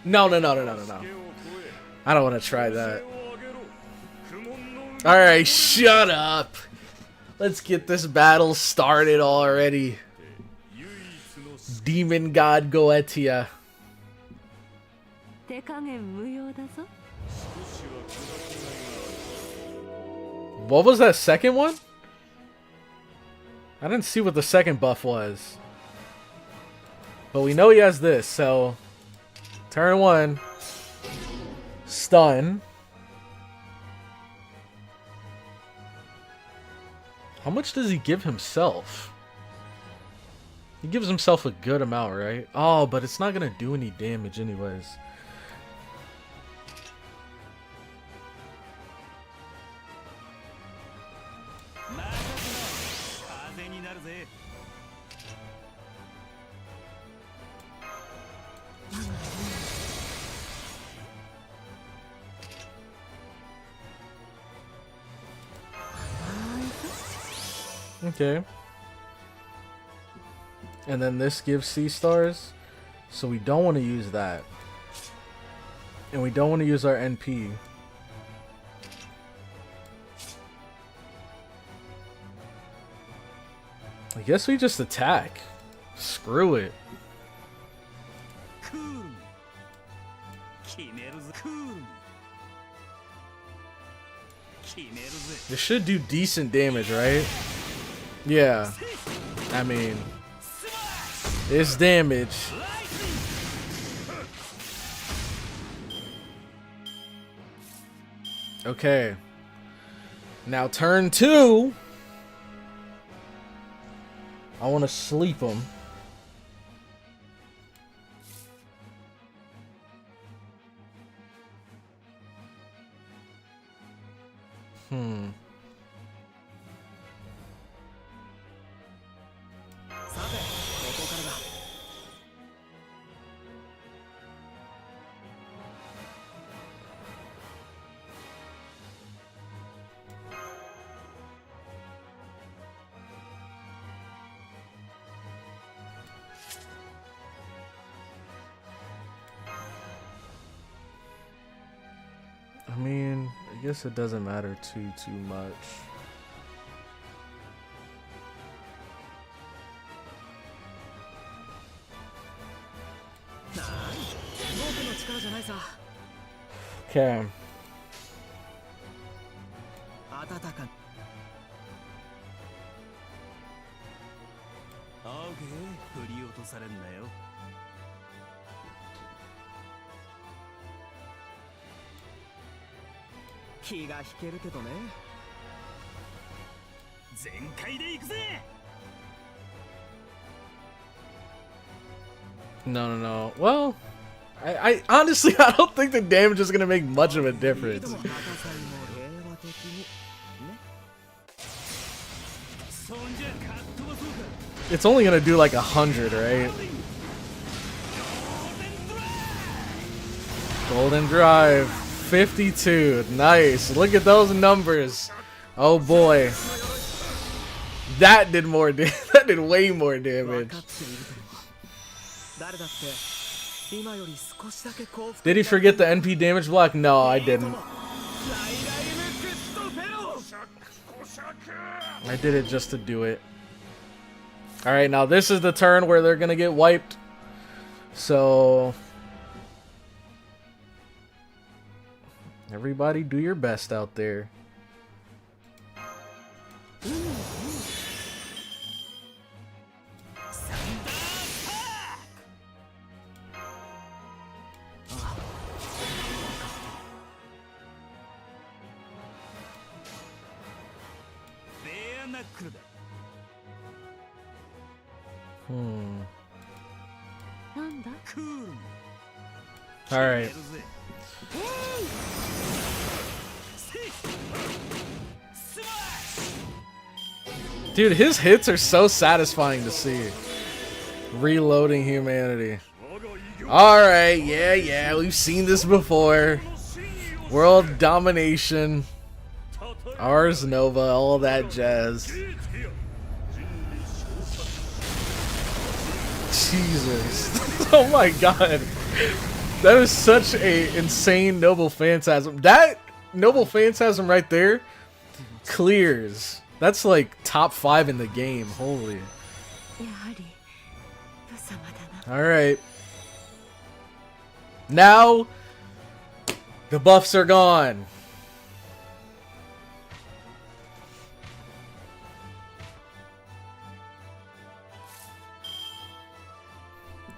no. I don't want to try that. Alright, shut up. Let's get this battle started already. Demon God Goetia. What was that second one? I didn't see what the second buff was. But we know he has this, so turn 1. Stun. How much does he give himself? He gives himself a good amount, right? Oh, but it's not gonna do any damage anyways. Okay. And then this gives C stars. So we don't want to use that. And we don't want to use our NP. I guess we just attack. Screw it. This should do decent damage, right? Yeah. I mean, it's damage. Okay. Now turn 2. I want to sleep him. I mean, I guess it doesn't matter too much. Okay. 暖かなオーケー振り落とされんなよ気が引けるけどね全開で行くぜ No, no, no. Well, I honestly, I don't think the damage is gonna make much of a difference. 戦いも平和的にねそんじゃかっ飛ばそうか It's only gonna do like 100, right? Golden Drive, 52. Nice. Look at those numbers. Oh boy. That did more damage. That did way more 分 damage. かっているけど誰だって今より少しだけ幸福 Did he forget the NP damage block? No, I didn't. I did it just to do it. Alright, now this is the turn where they're gonna get wiped. So... everybody do your best out there. Hmm. なんだ Alright. Dude, his hits are so satisfying to see. Reloading humanity. Alright, yeah, we've seen this before. World domination. Ars Nova, all that jazz. Jesus. Oh my god. That is such a insane Noble Phantasm. That Noble Phantasm right there clears. That's like top 5 in the game. Holy. やはり無様だな Alright. Now, the buffs are gone.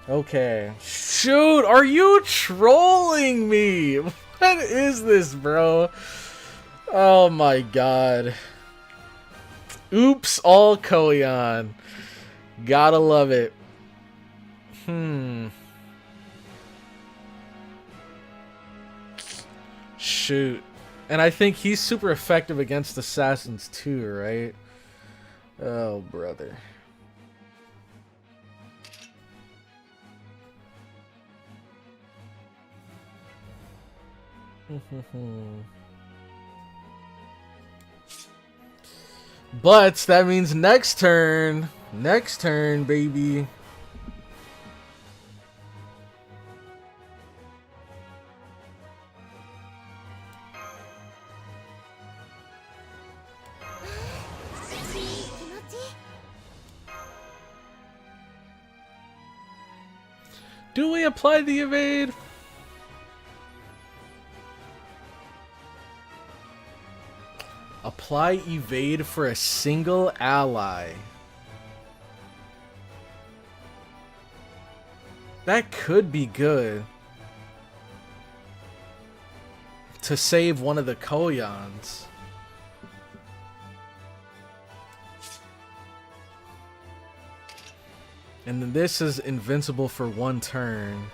Okay. Shoot, are you trolling me? What is this, bro? Oh my god. Oops, all Koyan. Gotta love it. Shoot. And I think he's super effective against assassins too, right? Oh, brother. But that means next turn, baby. Do we apply the evade? Apply evade for a single ally. That could be good. To save one of the Koyans. And then this is invincible for 1 turn.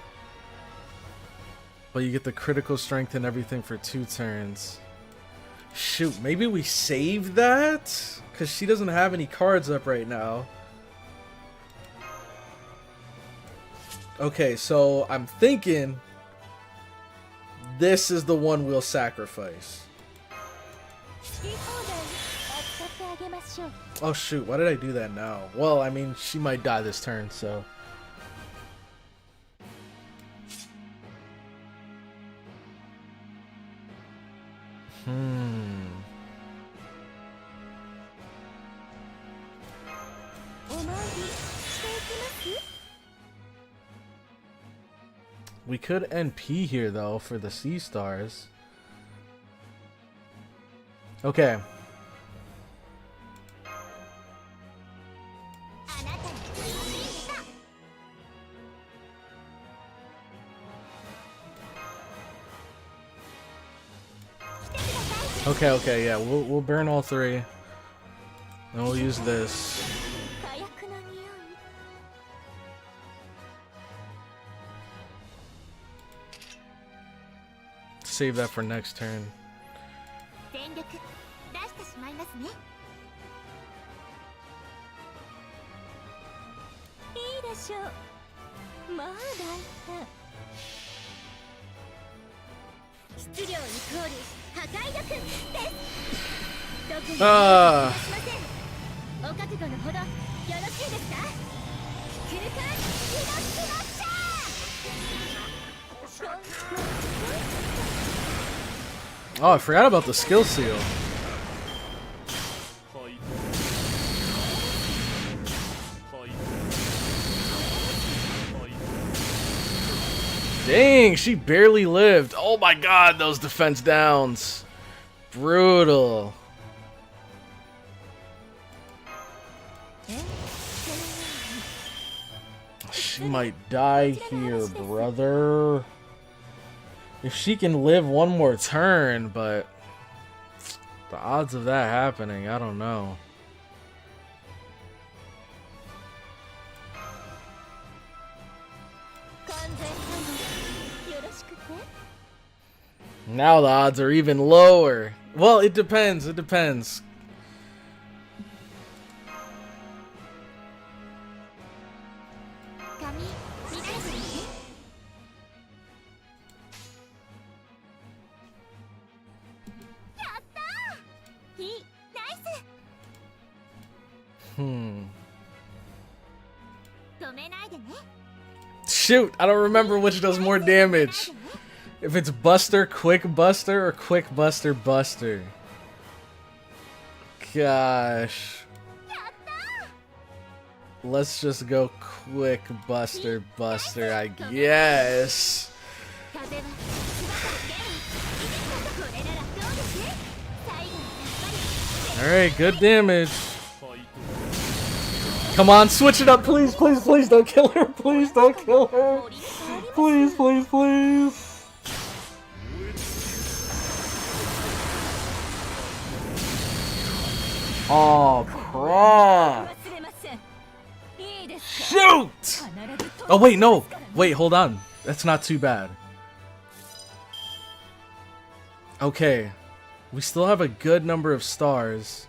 But you get the critical strength and everything for 2 turns. Shoot, maybe we save that? Because she doesn't have any cards up right now. Okay, so I'm thinking this is the one we'll sacrifice. Oh shoot, why did I do that now? Well, I mean, she might die this turn, so... We could NP here though for the sea stars. Okay. Okay, yeah, we'll burn all three. And we'll use this. 火薬の匂い Save that for next turn. 全力出してしまいますねいいでしょうまあ大変質量イコール破壊力です特にしませんお覚悟のほどよろしいですかクルカンヒロスマッシャー Oh, I forgot about the skill seal. Dang, she barely lived. Oh my god, those defense downs. Brutal. She might die here, brother. If she can live one more turn, but the odds of that happening, I don't know. Now the odds are even lower. Well, it depends. It depends. Shoot, I don't remember which does more damage. If it's Buster, Quick Buster, or Quick Buster, Buster. Gosh. Let's just go Quick Buster, Buster, I guess. Alright, good damage. Come on, switch it up, please, please, please don't kill her, please don't kill her. Please, please, please. Oh, crap. Shoot! Oh, wait, no. Wait, hold on. That's not too bad. Okay. We still have a good number of stars.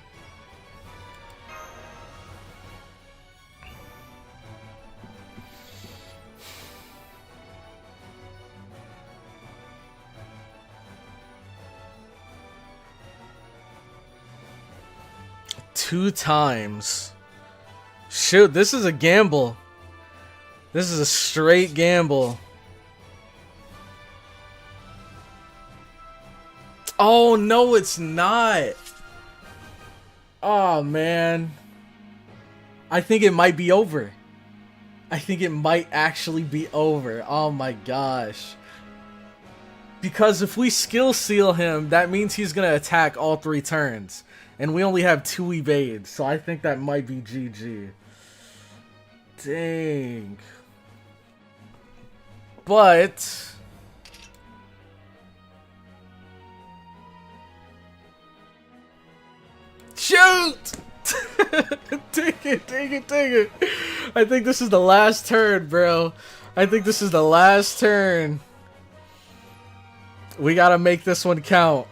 Two times. Shoot, this is a gamble. This is a straight gamble. Oh, no, it's not. Oh, man. I think it might be over. I think it might actually be over. Oh, my gosh. Because if we skill seal him, that means he's going to attack all 3 turns. And we only have 2 evades, so I think that might be GG. Dang. But... shoot! Take it, take it, take it. I think this is the last turn, bro. I think this is the last turn. We gotta make this one count.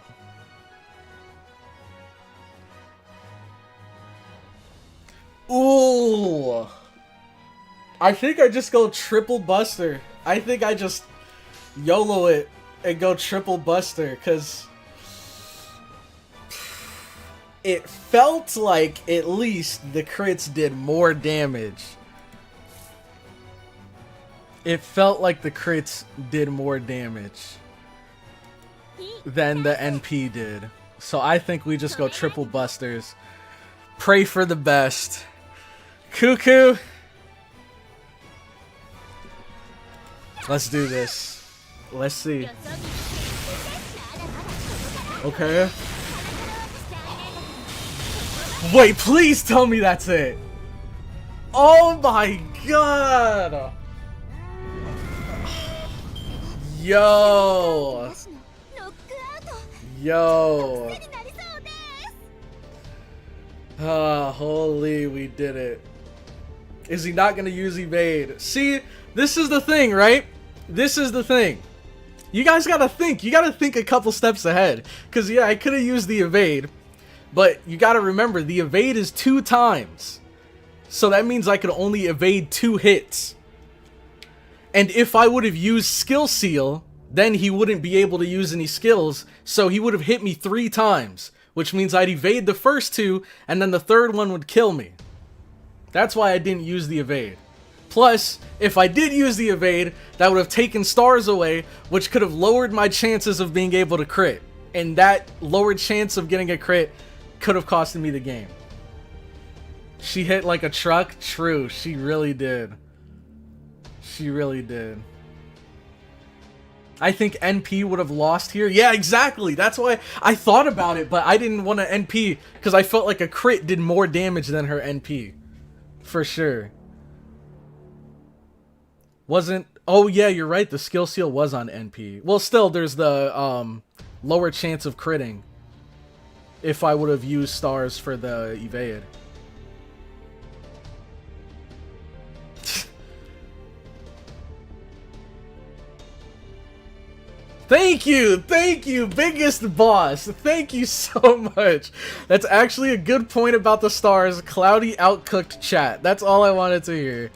Ooh. I think I just go triple Buster. I think I just YOLO it and go triple Buster, because it felt like at least the crits did more damage. It felt like the crits did more damage than the NP did. So I think we just go triple Busters. Pray for the best. Cuckoo. Let's do this. Let's see. Okay. Wait, please tell me that's it. Oh my god. Yo. ノックアウト Yo. 癖になりそうです Ah, holy, we did it. Is he not gonna use evade? See, this is the thing, right? This is the thing. You guys gotta think. You gotta think a couple steps ahead. Because, yeah, I could have used the evade. But you gotta remember, the evade is 2 times. So that means I could only evade 2 hits. And if I would have used Skill Seal, then he wouldn't be able to use any skills. So he would have hit me 3 times. Which means I'd evade the first 2, and then the third one would kill me. That's why I didn't use the evade. Plus, if I did use the evade, that would have taken stars away, which could have lowered my chances of being able to crit. And that lowered chance of getting a crit could have costed me the game. She hit like a truck? True, she really did. She really did. I think NP would have lost here. Yeah, exactly. That's why I thought about it, but I didn't want to NP because I felt like a crit did more damage than her NP. For sure. Wasn't... Oh, yeah, you're right. The skill seal was on NP. Well, still, there's the lower chance of critting if I would have used stars for the evade. Thank you, biggest boss. Thank you so much. That's actually a good point about the stars. Cloudy outcooked chat. That's all I wanted to hear.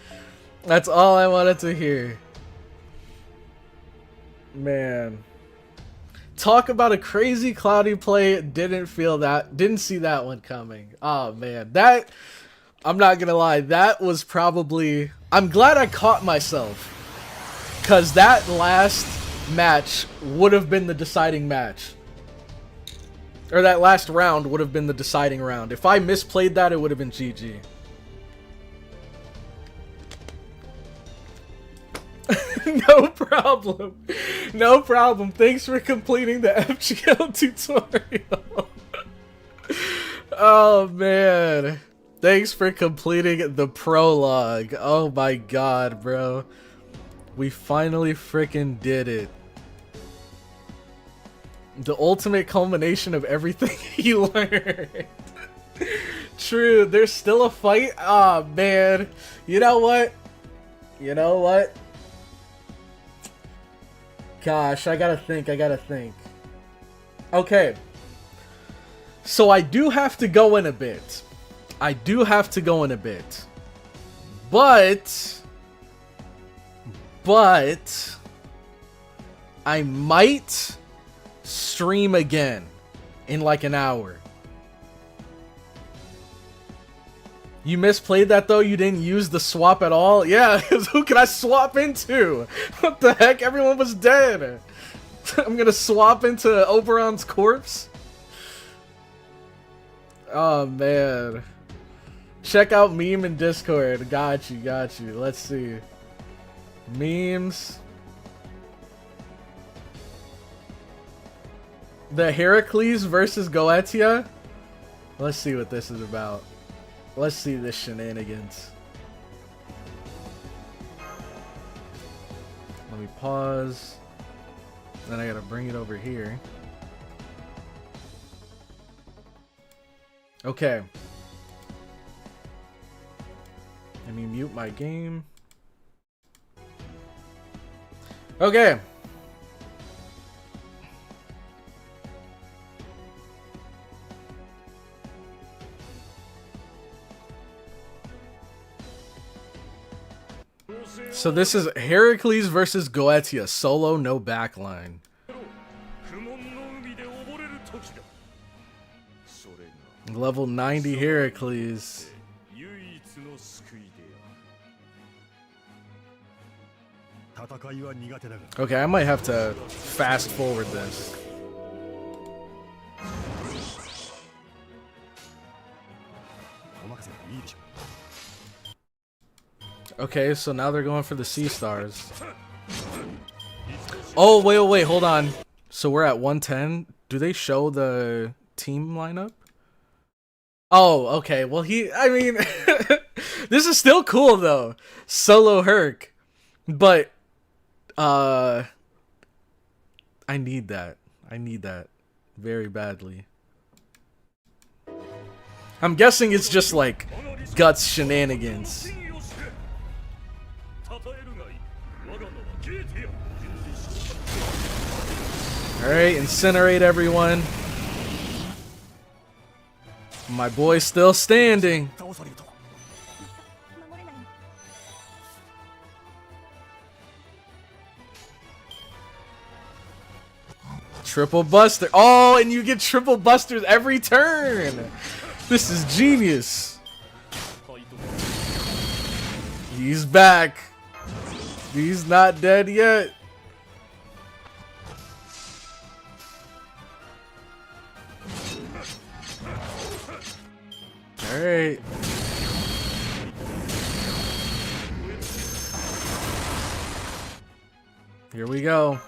That's all I wanted to hear. Man. Talk about a crazy Cloudy play. Didn't see that one coming. Oh man, that, I'm not gonna lie, that was probably, I'm glad I caught myself. Cause that last match would have been the deciding match. Or that last round would have been the deciding round. If I misplayed that, it would have been GG. No problem. No problem. Thanks for completing the FGL tutorial. Oh, man. Thanks for completing the prologue. Oh, my God, bro. We finally freaking did it. The ultimate culmination of everything he learned. True, there's still a fight? Aw, man. You know what? You know what? Gosh, I gotta think. Okay. So I do have to go in a bit. But I might stream again in like an hour. You misplayed that though? You didn't use the swap at all? Yeah, because who can I swap into? What the heck? Everyone was dead. I'm gonna swap into Oberon's corpse? Oh man. Check out meme in Discord. Got you. Let's see. Memes. The Heracles versus Goetia? Let's see what this is about. Let's see this shenanigans. Let me pause. Then I gotta bring it over here. Okay. Let me mute my game. Okay. So this is Heracles versus Goetia, solo, no backline. Level 90 Heracles. Okay, I might have to fast forward this. Okay, so now they're going for the sea stars. Oh, wait, hold on. So we're at 110. Do they show the team lineup? Oh, okay. Well, I mean, this is still cool though. Solo Herc. But, I need that. I need that very badly. I'm guessing it's just like Guts shenanigans. Alright, incinerate everyone. My boy's still standing. Triple buster. Oh, and you get triple busters every turn. This is genius. He's back. He's not dead yet. Alright. Here we go.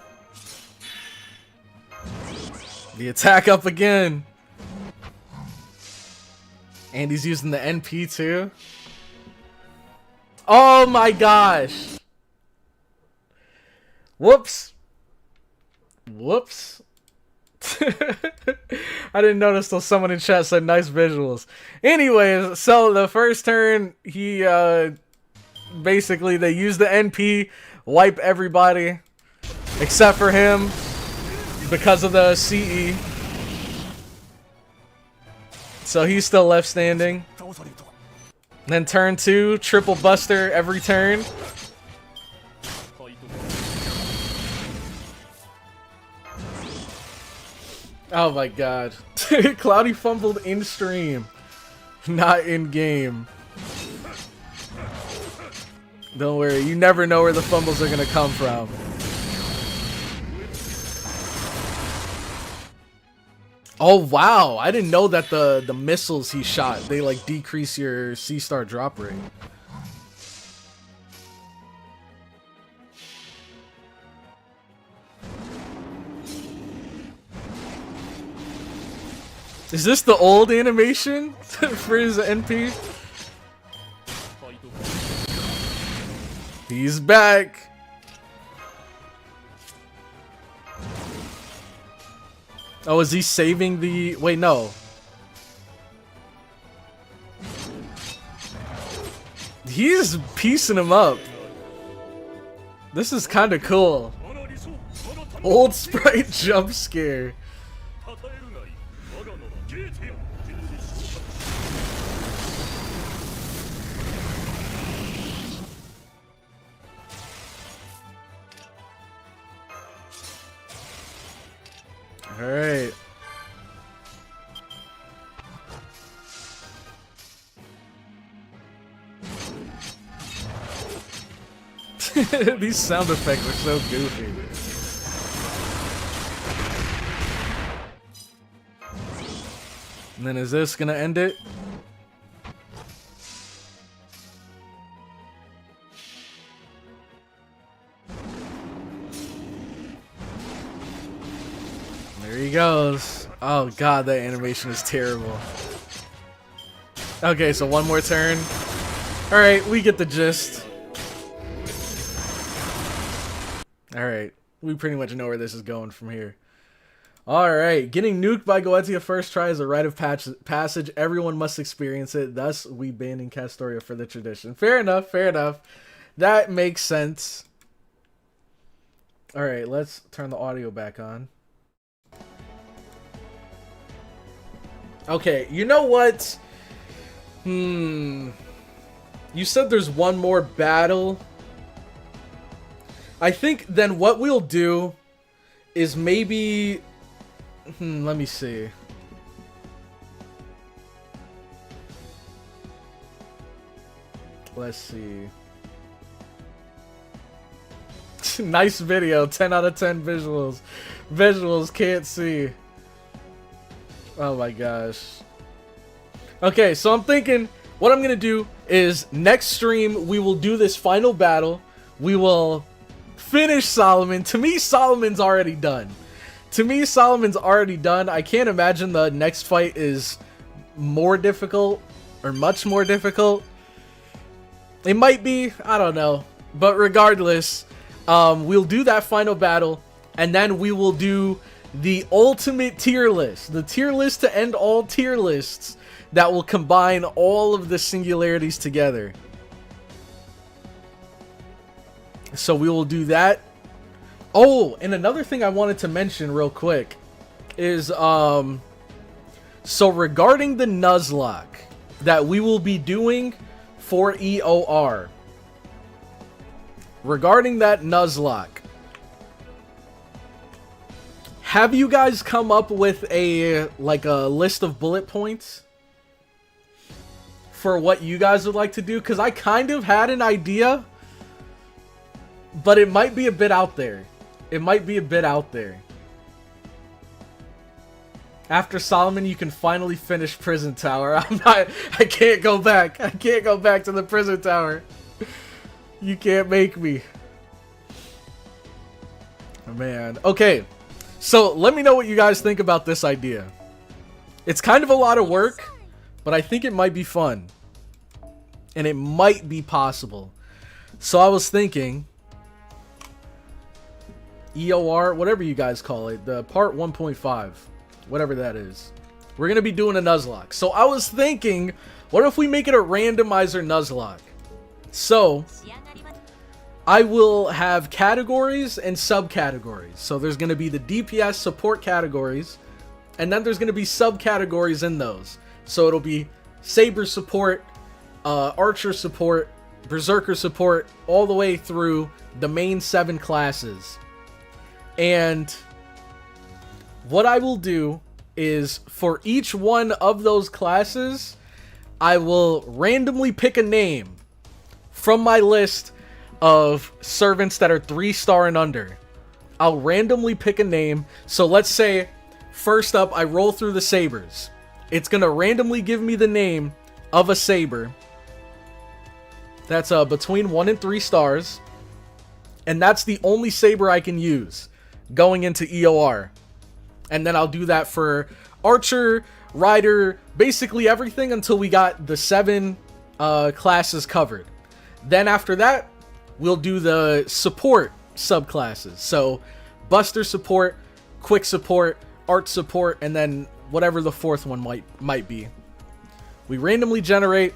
The attack up again. And he's using the NP too. Oh my gosh. Whoops. Whoops. I didn't notice till someone in chat said nice visuals. Anyways, so the first turn, he basically they use the NP, wipe everybody except for him because of the CE. So he's still left standing. Then turn 2, triple buster every turn. Oh my god. Cloudy fumbled in stream, not in game. Don't worry, you never know where the fumbles are gonna come from. Oh wow, I didn't know that the missiles he shot, they like decrease your C-star drop rate. Is this the old animation for his NP? He's back. Oh, is he saving the... Wait, no. He's piecing him up. This is kind of cool. Old sprite jump scare. Alright. These sound effects are so goofy. And then is this gonna end it? There he goes. Oh god, that animation is terrible. Okay, so one more turn. Alright, we get the gist. Alright, we pretty much know where this is going from here. Alright, getting nuked by Goetia first try is a rite of passage. Everyone must experience it. Thus, we banning Castoria for the tradition. Fair enough, fair enough. That makes sense. Alright, let's turn the audio back on. Okay, you know what? You said there's one more battle. I think then what we'll do is maybe... let me see. Let's see. Nice video. 10 out of 10 visuals. Visuals, can't see. Oh my gosh. Okay, so I'm thinking what I'm going to do is next stream we will do this final battle. We will finish Solomon. To me, Solomon's already done. To me, Solomon's already done. I can't imagine the next fight is more difficult or much more difficult. It might be, I don't know. But regardless, we'll do that final battle, and then we will do the ultimate tier list. The tier list to end all tier lists that will combine all of the singularities together. So we will do that. Oh, and another thing I wanted to mention real quick is, so regarding the Nuzlocke that we will be doing for EOR. Regarding that Nuzlocke, have you guys come up with a list of bullet points for what you guys would like to do? Because I kind of had an idea, but it might be a bit out there. It might be a bit out there. After Solomon, you can finally finish Prison Tower. I can't go back. I can't go back to the Prison Tower. You can't make me. Oh, man. Okay. So, let me know what you guys think about this idea. It's kind of a lot of work, but I think it might be fun. And it might be possible. So, I was thinking, EOR, whatever you guys call it, the part 1.5, whatever that is. We're going to be doing a Nuzlocke. So, I was thinking, what if we make it a randomizer Nuzlocke? So, I will have categories and subcategories. So there's going to be the DPS support categories, and then there's going to be subcategories in those. So it'll be Saber support, Archer support, Berserker support, all the way through the main 7 classes. And what I will do is, for each one of those classes, I will randomly pick a name from my list of servants that are 3-star and under. I'll randomly pick a name. So let's say, first up, I roll through the Sabers. It's gonna randomly give me the name of a Saber that's between 1 and 3 stars, and that's the only Saber I can use going into EOR. And then I'll do that for Archer, Rider, basically everything until we got the 7 classes covered. Then after that, we'll do the support subclasses. So, Buster support, Quick support, Art support, and then whatever the 4th one might be. We randomly generate,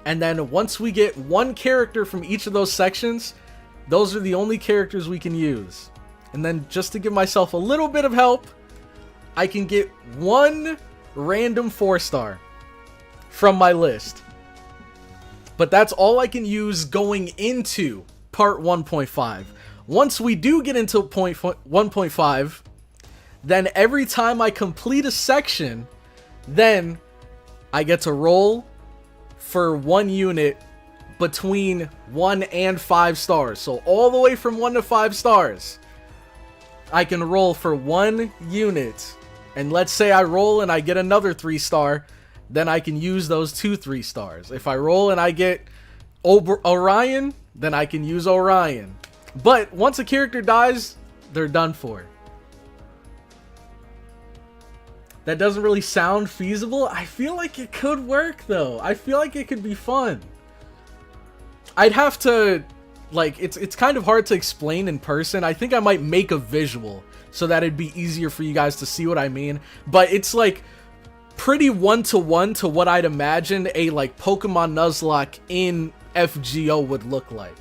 and then once we get one character from each of those sections, those are the only characters we can use. And then, just to give myself a little bit of help, I can get one random 4-star from my list. But that's all I can use going into part 1.5. Once we do get into 1.5, then every time I complete a section, then I get to roll for 1 unit between 1 and 5 stars. So all the way from 1 to 5 stars, I can roll for 1 unit. And let's say I roll and I get another 3-star, then I can use those 2 3-stars. If I roll and I get Orion, then I can use Orion. But once a character dies, they're done for. That doesn't really sound feasible. I feel like it could work, though. I feel like it could be fun. I'd have to, like, it's kind of hard to explain in person. I think I might make a visual so that it'd be easier for you guys to see what I mean. But it's like pretty one-to-one to what I'd imagine a like Pokemon Nuzlocke in FGO would look like.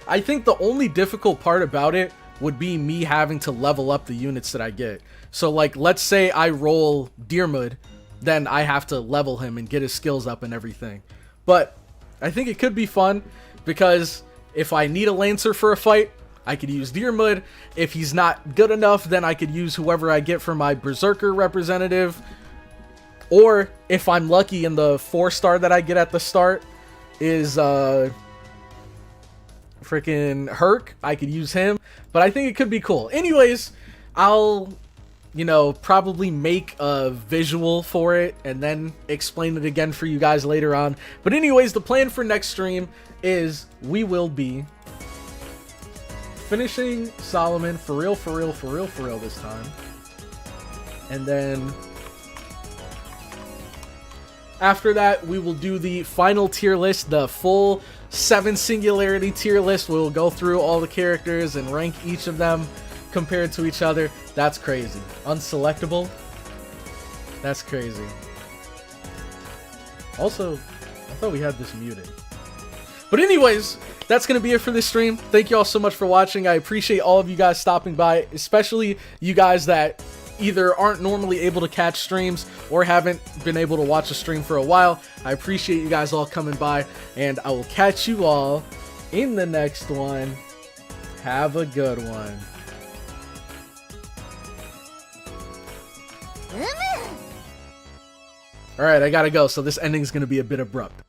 I think the only difficult part about it would be me having to level up the units that I get. So like, let's say I roll Deermud, then I have to level him and get his skills up and everything. But I think it could be fun, because if I need a Lancer for a fight, I could use Deermud. If he's not good enough, then I could use whoever I get for my Berserker representative. Or if I'm lucky and the 4-star that I get at the start is freaking Herc, I could use him. But I think it could be cool. Anyways, I'll, probably make a visual for it and then explain it again for you guys later on. But anyways, the plan for next stream is we will be finishing Solomon for real this time. And then After that, we will do the final tier list, the full 7 singularity tier list. We'll go through all the characters and rank each of them compared to each other. That's crazy. Unselectable. That's crazy. Also, I thought we had this muted. But anyways, that's going to be it for this stream. Thank you all so much for watching. I appreciate all of you guys stopping by, especially you guys that either aren't normally able to catch streams or haven't been able to watch a stream for a while. I appreciate you guys all coming by, and I will catch you all in the next one. Have a good one. Alright, I gotta go, so this ending is going to be a bit abrupt.